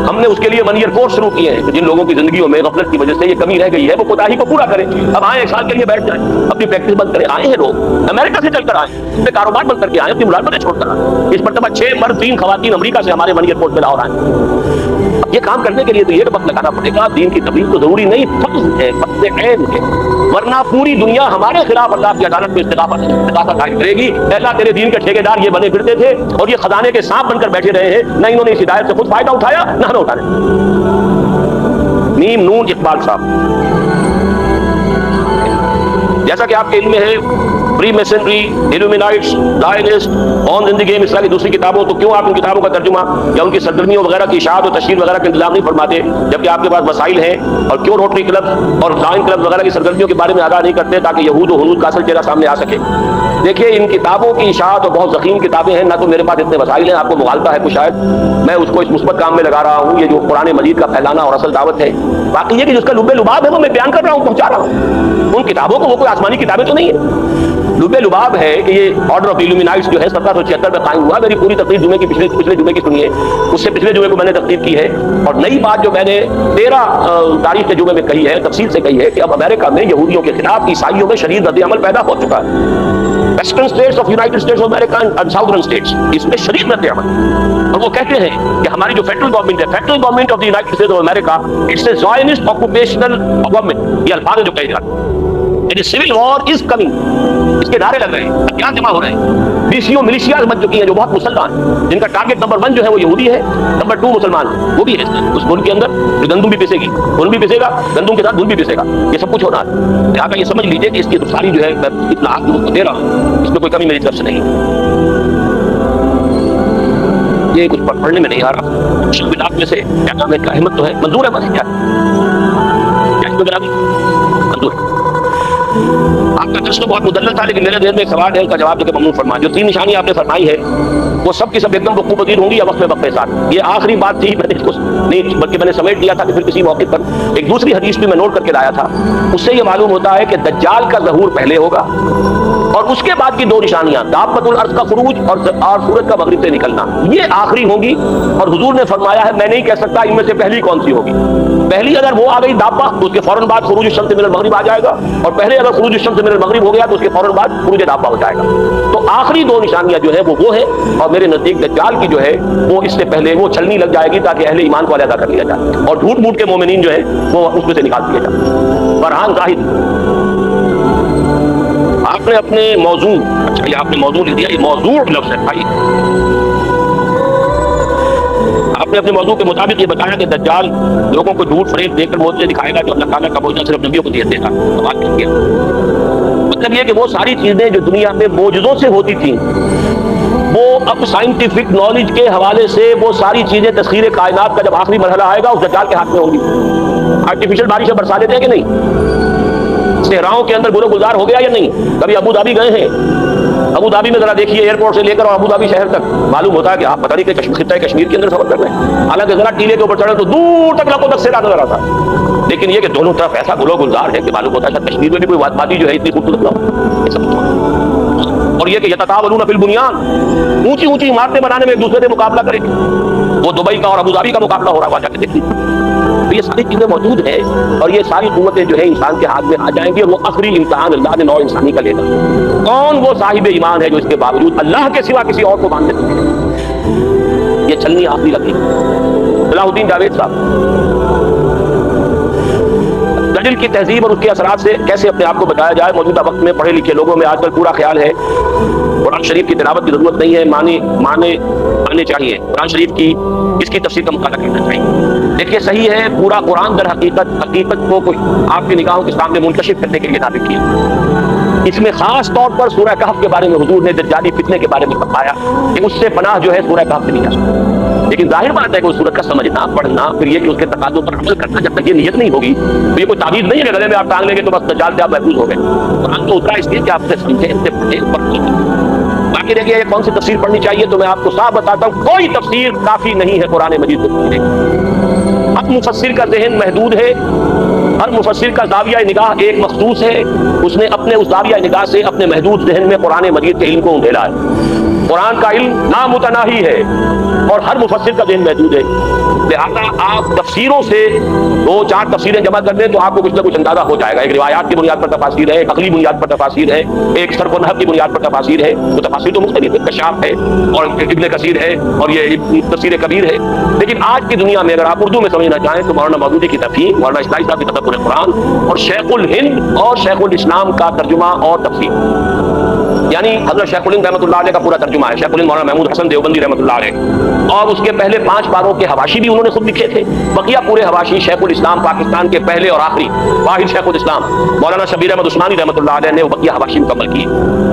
ہم نے اس کے لیے 1 ایئر کورس شروع کیے ہیں. جن لوگوں کی زندگیوں میں غفلت کی وجہ سے یہ کمی رہ گئی ہے وہ کوتاہی کو پورا کریں. اب آئیں 1 سال کے لیے بیٹھ جائیں, اپنی پریکٹس بند کریں. آئے ہیں لوگ امریکہ سے چل کر آئے, اپنے کاروبار بند کر کے آئے, اپنی ملازمتیں چھوڑ کر آئے. اس مرتبہ 6 مرد 3 خواتین امریکہ سے ہمارے 1 ایئر کورس میں لاہور آئے. اب یہ کام کرنے کے لیے تو یہ وقت لگانا پڑے گا. دین کی تبلیغ تو ضروری نہیں, فرض ہے, فرض عین ہے, ورنہ پوری دنیا ہمارے خلاف اللہ کی عدالت میں استغاثہ قائم کرے گی. اللہ تیرے دین کے ٹھیکیدار یہ بنے پھرتے تھے اور یہ خزانے کے سانپ بن کر بیٹھے رہے ہیں, نہ انہوں نے اس ہدایت سے خود فائدہ اٹھایا نہ ہمیں اٹھانے. میم نون اقبال صاحب جیسا کہ آپ کے علم میں ہے پری masonry, ایلومینائٹس، زائنسٹ، on in the game, اس طرح کی دوسری کتابوں، تو کیوں آپ ان کتابوں کا ترجمہ یا ان کی سرگرمیوں وغیرہ کی اشاعت اور تشہیر وغیرہ کا انتظام نہیں فرماتے جبکہ آپ کے پاس وسائل ہیں؟ اور کیوں روٹری کلب اور زائن کلب وغیرہ کی سرگرمیوں کے بارے میں آگاہ نہیں کرتے تاکہ یہود و ہنود کا اصل چہرہ سامنے آ سکے؟ دیکھیے ان کتابوں کی اشاعت اور بہت ضخیم کتابیں ہیں، نہ تو میرے پاس اتنے وسائل ہیں، آپ کو مغالطہ ہے کچھ شاید، میں اس کو اس مثبت کام میں لگا رہا ہوں، یہ جو قرآن مجید کا پھیلانا اور اصل دعوت ہے۔ باقی یہ کہ جس کا لب لباب ہے وہ میں بیان کر رہا ہوں، پہنچا رہا ہوں۔ ان کتابوں کو وہ کوئی آسمانی کتابیں تو نہیں ہیں، لب لباب ہے کہ یہ آرڈر آف ایلومینائٹس جو ہے 1776 میں قائم ہوا۔ میری پوری تقریر جمعے کی پچھلے جمعے کی سنیے، اس سے پچھلے جمعے کو میں نے تقریر کی ہے، اور نئی بات جو میں نے 13 تاریخ کے جمعے میں کہی ہے، تفصیل سے کہی ہے کہ اب امریکہ میں یہودیوں کے خلاف عیسائیوں میں شدید رد عمل پیدا ہو چکا ہے۔ Western states of United States of America and southern states, اس میں شدید رد عمل، اور وہ کہتے ہیں کہ ہماری جو فیڈرل گورنمنٹ ہے، federal government of the United States of America, it's a Zionist occupational government, یہ الفاظ جو کہے جاتے ہیں، سول وار از کمنگ، اس کے نعرے لگ رہے ہیں، ہتھیار جمع ہو رہے ہیں، بیسیوں ملیشیاز بن چکی ہیں جو بہت مسلمان ہیں، جن کا ٹارگٹ نمبر 1 جو ہے وہ یہودی ہے، نمبر 2 مسلمان ہے، وہ بھی ہے اس ملک کے اندر، جو گندم بھی پسے گی، خون بھی پسے گا، گندم کے ساتھ دودھ بھی پسے گا، یہ سب کچھ ہونا ہے۔ لہٰذا یہ سمجھ لیجیے کہ اس کی ساری جو ہے میں اطلاعات کو دے رہا ہوں، اس میں کوئی کمی میری طرف سے نہیں۔ یہ کچھ پڑھنے میں نہیں آ رہا، شکوات میں سے کیا نام ہے، کا احمد تو ہے، منظور ہے بس، کیا منظور ہے؟ آپ کا درس تو بہت مدلل تھا، لیکن میرے ذہن میں ایک سوال ہے، اس کا جواب دے کے ممنون فرمائیں۔ جو 3 نشانیاں آپ نے فرمائی ہے وہ سب کی سب ایک دم وقوع پذیر ہوں گی یا وقت کے ساتھ؟ یہ آخری بات تھی، میں نے اس کو نہیں بلکہ میں نے سمیٹ دیا تھا کہ پھر کسی موقع پر ایک دوسری حدیث بھی میں نوٹ کر کے لایا تھا، اس سے یہ معلوم ہوتا ہے کہ دجال کا ظہور پہلے ہوگا، اور اس کے بعد کی 2 نشانیاں دابۃ الارض کا خروج اور سورج کا مغرب سے نکلنا، یہ آخری ہوں گی۔ اور حضور نے فرمایا ہے میں نہیں کہہ سکتا ان میں سے پہلی کون سی ہوگی۔ پہلی اگر وہ آ گئی دابہ تو اس کے فوراً بعد خروج الشمس من المغرب آ جائے گا، اور پہلے اگر خروج الشمس من المغرب ہو گیا تو اس کے فوراً بعد خروج دابہ ہو جائے گا۔ تو آخری 2 نشانیاں جو ہیں وہ ہیں، اور میرے نزدیک دجال کی جو ہے وہ اس سے پہلے وہ چھلنی لگ جائے گی تاکہ اہل ایمان کو علیحدہ کر لیا جائے، اور جھوٹ موٹ کے مومنین جو ہیں وہ اس میں سے نکال دیے جائیں۔ فرحان زاہد، آپ نے اپنے موضوع، اچھا یہ آپ نے موضوع لکھ دیا، یہ موضوع لفظ ہے بھائی، آپ نے اپنے موضوع کے مطابق یہ بتایا کہ دجال لوگوں کو جھوٹ فریب دے کر معجزے دکھائے گا جو اللہ تعالیٰ کا معجزہ صرف نبیوں کو دے گا۔ بات کیا مطلب یہ کہ وہ ساری چیزیں جو دنیا میں معجزوں سے ہوتی تھیں وہ اب سائنٹیفک نالج کے حوالے سے وہ ساری چیزیں تسخیر کائنات کا جب آخری مرحلہ آئے گا اس دجال کے ہاتھ میں ہوں گی۔ آرٹیفیشل بارشیں برسا دیتے ہیں کہ نہیں؟ صحراؤں کے اندر گلو گلزار ہو گیا یا نہیں؟ کبھی ابو دھابی گئے ہیں؟ ابو دھابی میں ذرا دیکھیے، ایئرپورٹ سے لے کر اور ابو دھابی شہر تک معلوم ہوتا ہے کہ آپ پتہ نہیں کہ خطہ کشمیر کے اندر سفر کر رہے ہیں، حالانکہ ذرا ٹیلے کے اوپر چڑھے تو دور تک لقوں تک سے نظر آتا ہے، لیکن یہ کہ دونوں طرف ایسا گلو گلزار ہے کہ معلوم ہوتا ہے کشمیر میں بھی کوئی وادی جو ہے اتنی خوبصورت نہ ہو۔ اور یہ کہ یتطاولون فی البنیان، اونچی اونچی عمارتیں بنانے میں ایک دوسرے سے مقابلہ کریں گے، وہ دبئی کا اور ابو دھابی کا مقابلہ ہو رہا ہے، جا کے دیکھیے۔ تو یہ ساری چیزیں موجود ہیں، اور یہ ساری قوتیں جو ہیں انسان کے ہاتھ میں آ جائیں گی، اور وہ آخری امتحان اللہ نے نوع انسانی کا لینا۔ کون وہ صاحب ایمان ہے جو اس کے باوجود اللہ کے سوا کسی اور کو ماننے لگے؟ یہ چھلنی آخری لگی۔ صلاح الدین جاوید صاحب، دجل کی تہذیب اور اس کے اثرات سے کیسے اپنے آپ کو بچایا جائے؟ موجودہ وقت میں پڑھے لکھے لوگوں میں آج کل پورا خیال ہے قرآن شریف کی تلاوت کی ضرورت نہیں ہے، ماننے چاہیے، قرآن شریف کی اس کی تفسیر کا مطالعہ کرنا چاہیے۔ دیکھیے صحیح ہے، پورا قرآن در حقیقت کو کوئی آپ کی نگاہوں کے سامنے منکشف کرنے کے لیے نازل کیا۔ اس میں خاص طور پر سورہ کہف کے بارے میں حضور نے دجالی فتنے کے بارے میں فرمایا کہ اس سے پناہ جو ہے سورہ کہف سے نہیں جا سکتی۔ لیکن ظاہر بات ہے کہ اس سورت کا سمجھنا، پڑھنا، پھر یہ کہ اس کے تقاضوں پر عمل کرنا، جب تک یہ نیت نہیں ہوگی تو یہ کوئی تعویذ نہیں ہے کہ گلے میں آپ ٹانگ لیں گے تو بس دجال سے آپ محفوظ ہو گئے۔ قرآن تو اترا اس لیے کہ آپ سے سمجھیں، اس سے پڑھیں۔ باقی دیکھیے کون سی تفسیر پڑھنی چاہیے تو میں آپ کو صاف بتاتا ہوں، کوئی تفسیر کافی نہیں ہے قرآن مجید کو پڑھنے کی۔ ہر مفسر کا ذہن محدود ہے، ہر مفسر کا زاویہ نگاہ ایک مخصوص ہے، اس نے اپنے اس زاویہ نگاہ سے اپنے محدود ذہن میں قرآن مجید کے علم کو اندھیلا ہے۔ قرآن کا علم نامتناہی ہے اور ہر مفسر کا ذہن محدود ہے، لہذا آپ تفسیروں سے 2-4 تفسیریں جمع کر دیں تو آپ کو کچھ نہ کچھ اندازہ ہو جائے گا۔ ایک روایات کی بنیاد پر تفاسیر ہے، ایک عقلی بنیاد پر تفاسیر ہے، ایک صرف و نحو کی بنیاد پر تفاسیر ہے۔ وہ تفاسیر تو مختلف ہے، کشاف ہے اور ابن کثیر ہے اور یہ تفسیر کبیر ہے، لیکن آج کی دنیا میں اگر آپ اردو میں سمجھنا چاہیں تو مولانا مودودی کی تفہیم، مولانا اسلائی صاحب کی تدبر قرآن اور شیخ الہند اور شیخ الاسلام کا ترجمہ اور تفسیر، یعنی حضرت شیخ الہند رحمۃ اللہ علیہ کا پورا ترجمہ ہے، شیخ الہند مولانا محمود حسن دیوبندی رحمۃ اللہ علیہ، اور اس کے پہلے 5 پاروں کے حواشی بھی انہوں نے خود لکھے تھے، بقیہ پورے حواشی شیخ الاسلام پاکستان کے پہلے اور آخری واحد شیخ الاسلام مولانا شبیر احمد عثمانی رحمۃ اللہ علیہ نے وہ بقیہ حواشی مکمل کیے۔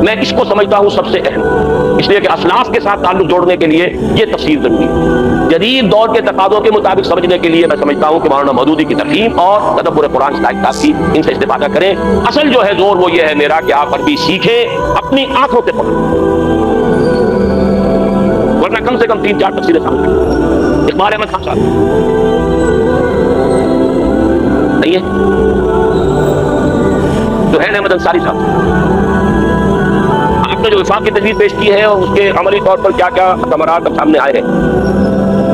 میں اس کو سمجھتا ہوں سب سے اہم، اس لیے کہ اسلاف کے ساتھ تعلق جوڑنے کے لیے یہ تفسیر ضروری ہے۔ جدید دور کے تقاضوں کے مطابق سمجھنے کے لیے میں سمجھتا ہوں کہ مولانا مودودی کی ترغیب اور تدبر قرآن کتاب کی ان سے استفادہ کریں۔ اصل جو ہے زور وہ یہ ہے میرا کہ آپ عربی سیکھیں، اپنی آنکھوں سے پڑھیں، ورنہ کم سے کم 3-4 تفسیریں سامنے اقبال احمد خان صاحب نہیں ہے، سہیل احمد انصاری صاحب، آپ نے جو وفاق کی تجویز پیش کی ہے اور اس کے عملی طور پر کیا کیا ثمرات اب سامنے آئے ہیں،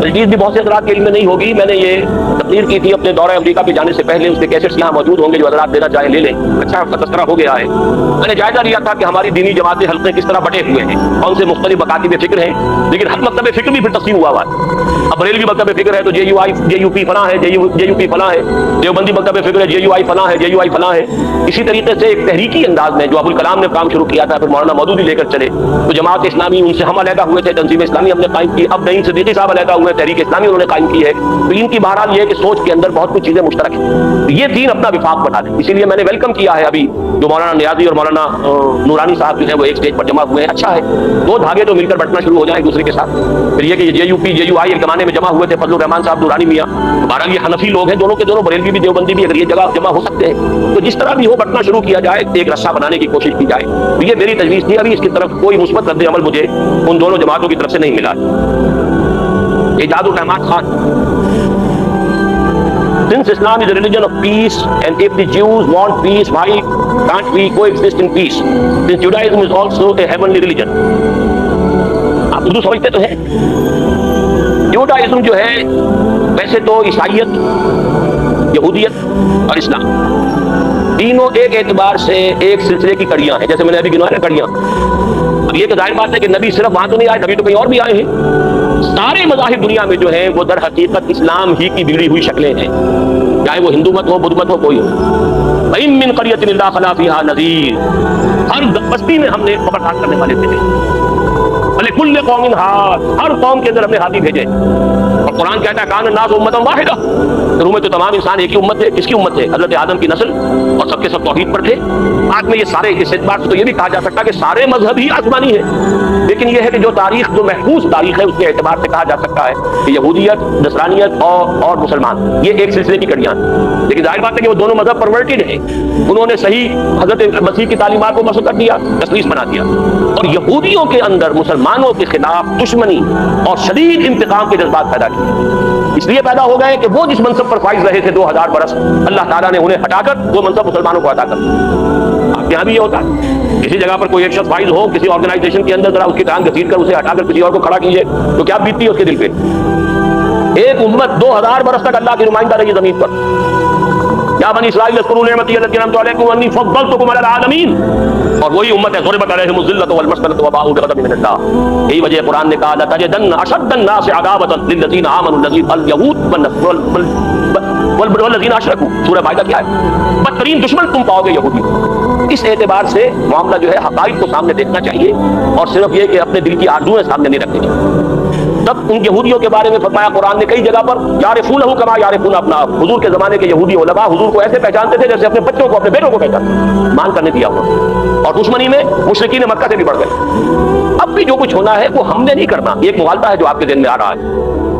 تجویز بھی بہت سے حضرات کے علم میں نہیں ہوگی۔ میں نے یہ تقریر کی تھی اپنے دورہ امریکہ پہ جانے سے پہلے، اس کے کیسٹس یہاں موجود ہوں گے، جو حضرات دینا چاہیں لے لیں، اچھا تذکرہ ہو گیا ہے۔ میں نے جائزہ لیا تھا کہ ہماری دینی جماعتیں حلقے کس طرح بٹے ہوئے ہیں، کون سے مختلف مکاتب فکر ہیں، لیکن حق مکتب فکر بھی پھر تقسیم ہوا ہوا ہے۔ اب بریلوی مکتب فکر ہے تو JUI فلاں ہے، JUP فلاں ہے، دیوبندی مکتب فکر ہے JUI فلاں ہے، JUI فلاں ہے۔ اسی طریقے سے ایک تحریکی انداز میں جو ابوالکلام نے کام شروع کیا تھا، پھر مولانا مودودی لے کر چلے، تو جماعت اسلامی ان سے ہم علیحدہ ہوئے تھے، تنظیم اسلامی ہم نے قائم کی، اب نعیم صدیقی صاحب علیحدہ ہوئے، تحریک اسلامی انہوں نے قائم کی ہے۔ تو ان کی بہرحال یہ ہے کہ سوچ کے اندر بہت کچھ چیزیں مشترک ہیں، یہ دین اپنا وفاق بنا دے۔ اسی لیے میں نے ویلکم کیا ہے ابھی جو مولانا نیازی اور مولانا نورانی صاحب جو ہے وہ ایک سٹیج پر جمع ہوئے ہیں، اچھا ہے، 2 دھاگے تو مل کر بٹنا شروع ہو جائیں ایک دوسرے کے ساتھ۔ پھر یہ کہ JUP JUI ایک زمانے میں جمع ہوئے تھے، فضل الرحمان صاحب نورانی میاں، بہرحال یہ حنفی لوگ ہیں، دونوں کے دونوں بریلوی بھی دیوبندی بھی، اگر یہ جگہ جمع ہو سکتے ہیں تو جس طرح بھی ہو بٹنا شروع کیا جائے، ایک رسہ بنانے کی کوشش کی جائے۔ تو یہ میری تجویز تھی، ابھی اس کی طرف کوئی مثبت رد عمل مجھے ان دونوں جماعتوں کی طرف سے نہیں ملا۔ اعجاز الرحمان Khan, since Islam is a religion of peace and if the Jews want peace, why can't we coexist in peace? Since Judaism is also a heavenly religion. آپ اردو سمجھتے تو ہیں، جوڈائزم جو ہے ویسے تو عیسائیت، یہودیت اور اسلام تینوں ایک اعتبار سے ایک سلسلے کی کڑیاں ہیں، جیسے میں نے ابھی گنوایا نا کڑیاں۔ اب یہ تو ظاہر بات ہے کہ نبی صرف وہاں تو نہیں آئے، نبی تو کہیں اور بھی آئے ہیں۔ سارے مذاہب دنیا میں جو ہیں وہ در حقیقت اسلام ہی کی بگڑی ہوئی شکلیں ہیں، چاہے وہ ہندو مت ہو، بدھ مت ہو، کوئی ہو۔ وَإِن مِّن قَرْيَةٍ إِلَّا خَلَا فِيهَا نَذِيرٌ، ہر بستی میں ہم نے خبردار کرنے والے بھیجے، وَلِكُلِّ قَوْمٍ ہَادٍ، ہر قوم کے اندر ہم نے ہادی بھیجے۔ اور قرآن کہتا ہے کان الناس امۃ واحدہ، شروع میں تو تمام انسان ایک ہی امت تھے۔ کس کی امت تھے؟ حضرت آدم کی نسل، اور سب کے سب توحید پر تھے۔ آج میں یہ سارے، اس اعتبار سے تو یہ بھی کہا جا سکتا کہ سارے مذہب ہی آسمانی ہے، لیکن یہ ہے کہ جو تاریخ، جو محفوظ تاریخ ہے، اس کے اعتبار سے کہا جا سکتا ہے کہ یہودیت، نصرانیت اور مسلمان یہ ایک سلسلے کی کڑیاں ہیں۔ لیکن ظاہر بات ہے کہ وہ دونوں مذہب پرورٹڈ ہیں، انہوں نے صحیح حضرت مسیح کی تعلیمات کو مسخ کر دیا، تسلیس بنا دیا، اور یہودیوں کے اندر مسلمانوں کے خلاف دشمنی اور شدید انتقام کے جذبات پیدا کیے۔ اس لیے پیدا ہو گئے کہ وہ جس منصب پر فائز رہے تھے 2000 برس، اللہ تعالیٰ نے انہیں ہٹا کر وہ منصب مسلمانوں کو عطا کر دیا۔ آپ کے یہاں بھی یہ ہوتا ہے، کسی جگہ پر کوئی ایک شخص فائز ہو کسی آرگنائزیشن کے اندر، ذرا اس کی ٹانگ گھسیٹ کر اسے ہٹا کر کسی اور کو کھڑا کیجیے تو کیا بیتتی ہے اس کے دل پہ۔ ایک امت 2000 برس تک اللہ کی نمائندہ رہی زمین پر۔ یا بنی اسرائیل اذکروا نعمتی التي انعمت علیکم انی فضلتکم علی العالمین، اور وہی امت ہے ضربت علیہم الذلۃ والمسکنۃ وباءوا بغضب من اللہ۔ یہی وجہ قرآن نے کہا لتجدن اشد الناس عداوۃ للذین آمنوا اليهود والذین اشرکوا، سورہ مائدہ کیا ہے؟ بدترین دشمن تم پاؤ گے یہودی۔ اس اعتبار سے معاملہ جو ہے حقائق کو سامنے دیکھنا چاہیے، اور صرف یہ کہ اپنے دل کی آرزویں سامنے نہیں رکھنی چاہیے۔ تب ان یہودیوں کے بارے میں فرمایا قرآن نے کئی جگہ پر یعرفونہ کما یعرفون ابناءہم، حضور کے زمانے کے یہودی علماء حضور کو ایسے پہچانتے تھے جیسے اپنے بچوں کو، اپنے بیٹوں کو پہچانتے، مان کرنے دیا ہوا، اور دشمنی میں مشرکین مکہ سے بھی بڑھ گئے۔ اب بھی جو کچھ ہونا ہے وہ ہم نے نہیں کرنا، یہ ایک مغالطہ ہے جو آپ کے ذہن میں آ رہا ہے،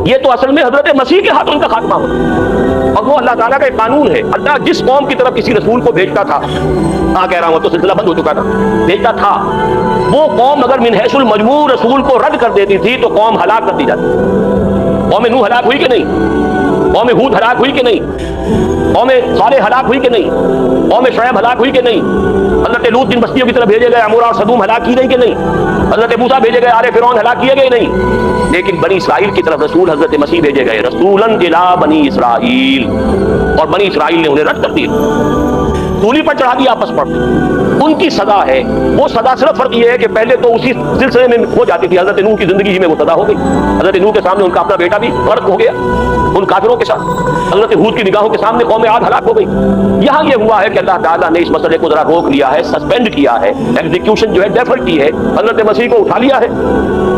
یہ تو اصل میں حضرت مسیح کے ہاتھوں ان کا خاتمہ ہونا، اور وہ اللہ تعالیٰ کا ایک قانون ہے۔ اللہ جس قوم کی طرف کسی رسول کو بھیجتا تھا، کہہ رہا ہوں تو سلسلہ بند ہو چکا تھا، بھیجتا تھا، وہ قوم اگر من حیث المجموع رسول کو رد کر دیتی تھی تو قوم ہلاک کر دی جاتی۔ قوم نوح ہلاک ہوئی کہ نہیں؟ قوم ہود ہلاک ہوئی کہ نہیں؟ قوم صالح ہلاک ہوئی کہ نہیں؟ قوم شعیب ہلاک ہوئی کہ نہیں؟ حضرت لوط جن بستیوں کی طرف بھیجے گئے عمورہ اور صدوم ہلاک کی گئی کہ نہیں؟ حضرت موسیٰ بھیجے گئے آل فرعون ہلاک کیے گئے نہیں؟ لیکن بنی اسرائیل کی طرف رسول حضرت مسیح بھیجے گئے، رسولاً الی بنی اسرائیل، اور بنی اسرائیل نے انہیں رد کر دیا، سولی پر چڑھا دیا آپس پر۔ ان کی سزا ہے، وہ سزا صرف فرق یہ ہے کہ پہلے تو اسی سلسلے میں ہو جاتی تھی، حضرت نوح کی زندگی ہی میں وہ سزا ہو گئی، حضرت نوح کے سامنے ان کا اپنا بیٹا بھی غرق ہو گیا، ان کافروں کے ساتھ حضرت ہود کی نگاہوں کے سامنے قوم عاد ہلاک ہو گئی. یہاں یہ ہوا ہے کہ اللہ تعالیٰ نے اس مسئلے کو ذرا روک لیا ہے, سسپینڈ کیا ہے, ایگزیکیوشن جو ہے ڈیفر کی ہے, حضرت مسیح کو اٹھا لیا ہے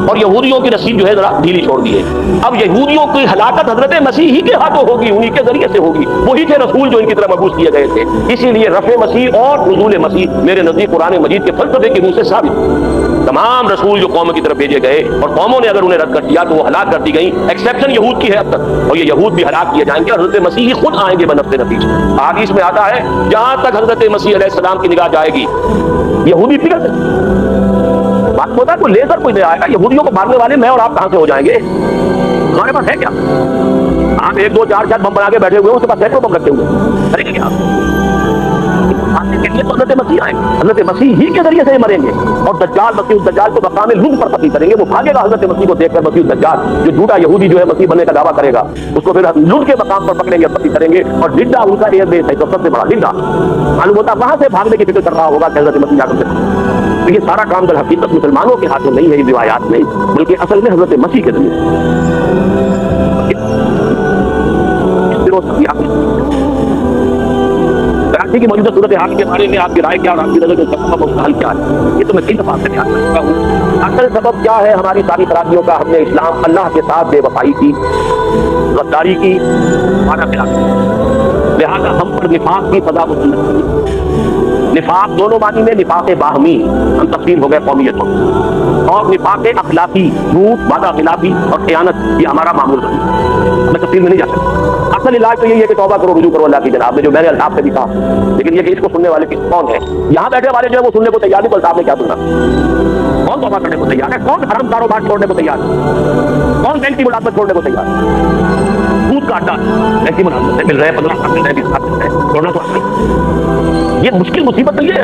اور یہودیوں کی رسید جو ہے ذرا ڈھیلی چھوڑ دی ہے. اب یہودیوں کی ہلاکت حضرت مسیح ہی کے ہاتھوں ہوگی, انہی کے ذریعے سے ہوگی. وہی تھے رسول جو ان کی طرف مبعوث کیے گئے تھے. اسی لیے رفع مسیح اور نزول مسیح میرے نزدیک قرآن مجید کے فلسفے کی روح سے ثابت. تمام رسول جو قوم کی طرف بھیجے گئے اور قوموں نے اگر انہیں رد کر دیا تو وہ ہلاک کر دی گئی. ایکسیپشن یہود کی ہے اب تک, اور یہ یہود بھی ہلاک کیے جائیں گے, حضرت مسیح ہی خود آئیں گے بنفس نفیس. حدیث میں آتا ہے جہاں تک حضرت مسیح علیہ السلام کی نگاہ جائے گی یہودی پگھل بات ہوتا ہے. کوئی لیزر کوئی نہیں آئے گا. یہودیوں کو مارنے والے میں اور آپ کہاں سے ہو جائیں گے؟ ہمارے پاس ہے کیا؟ آپ 1 2 4 4 بم بنا کے بیٹھے ہوئے, اس کے پاس سینکڑوں بم رکھے ہوئے, کریں گے کیا؟ تو حضرت مسیح آئیں گے, حضرت مسیح ہی کے ذریعے سے مریں گے. اور دجال, مسیح الدجال کو مقام لوگ پر قتل کریں گے. وہ بھاگے گا حضرت مسیح کو دیکھ کر. مسیح الدجال جو جھوٹا یہودی جو ہے مسیح بننے کا دعویٰ کرے گا, اس کو پھر لوگ کے مقام پر پکڑیں گے, قتل کریں گے. اور لڈا ان کا ایئر بیس ہے, تو سب سے بڑا لڈا معلوم ہوتا وہاں سے بھاگنے کی فکر کر رہا ہوگا کہ حضرت مسیح جا کر. تو یہ سارا کام در حقیقت مسلمانوں کے ہاتھوں نہیں ہے, یہ روایات میں, بلکہ اصل میں حضرت مسیح کے ذریعے. کراچی کی موجودہ صورتحال کے بارے میں آپ کی رائے کیا اور آپ کی نظر میں سبب اور حل کیا ہے؟ یہ تو میں کئی دفعہ سے بیان کر چکا ہوں. اصل سبب کیا ہے ہماری ساری خرابیوں کا؟ ہم نے اسلام اللہ کے ساتھ بے وفائی کی, غداری کی, وعدہ خلافی کی. لہٰذا ہم پر نفاق کی سزا مسلط کی. نفاق دونوں معنی میں, نفاق باہمی, ہم تقسیم ہو گئے قومیتوں, اور نفاق اخلاقی, جھوٹ, وعدہ خلافی اور خیانت, یہ ہمارا معمول بنی. میں تفصیل میں نہیں جا سکتا. اصل علاج تو یہی ہے کہ توبہ کرو, رجوع کرو اللہ کی جناب میں, جو میں نے الطاف سے بھی کہا. لیکن یہ کہ اس کو سننے والے کون ہیں؟ یہاں بیٹھے والے جو ہے وہ سننے کو تیار نہیں, الطاف نے کیا سننا؟ کون توبہ کرنے کو تیار ہے؟ کون حرام کاروبار چھوڑنے کو تیار ہے؟ کون بینک کی ملازمت چھوڑنے کو تیار ہے؟ سود کا اڈا بینک کی ملازمت سے مل رہے ہیں, 15 سال مل رہے ہیں, 20 سال مل رہے ہیں, چھوڑنا تو یہ مشکل مصیبت تو یہ ہے.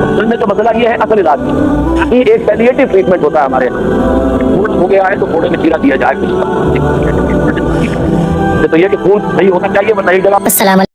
اصل میں تو مسئلہ یہ ہے, اصل علاج یہ ایک پیلیٹیو ٹریٹمنٹ ہوتا ہے ہمارے خون ہو گیا ہے تو گھوڑے میں چیرا دیا جائے. تو یہ کہ خون صحیح ہونا چاہیے, ورنہ ایک جگہ.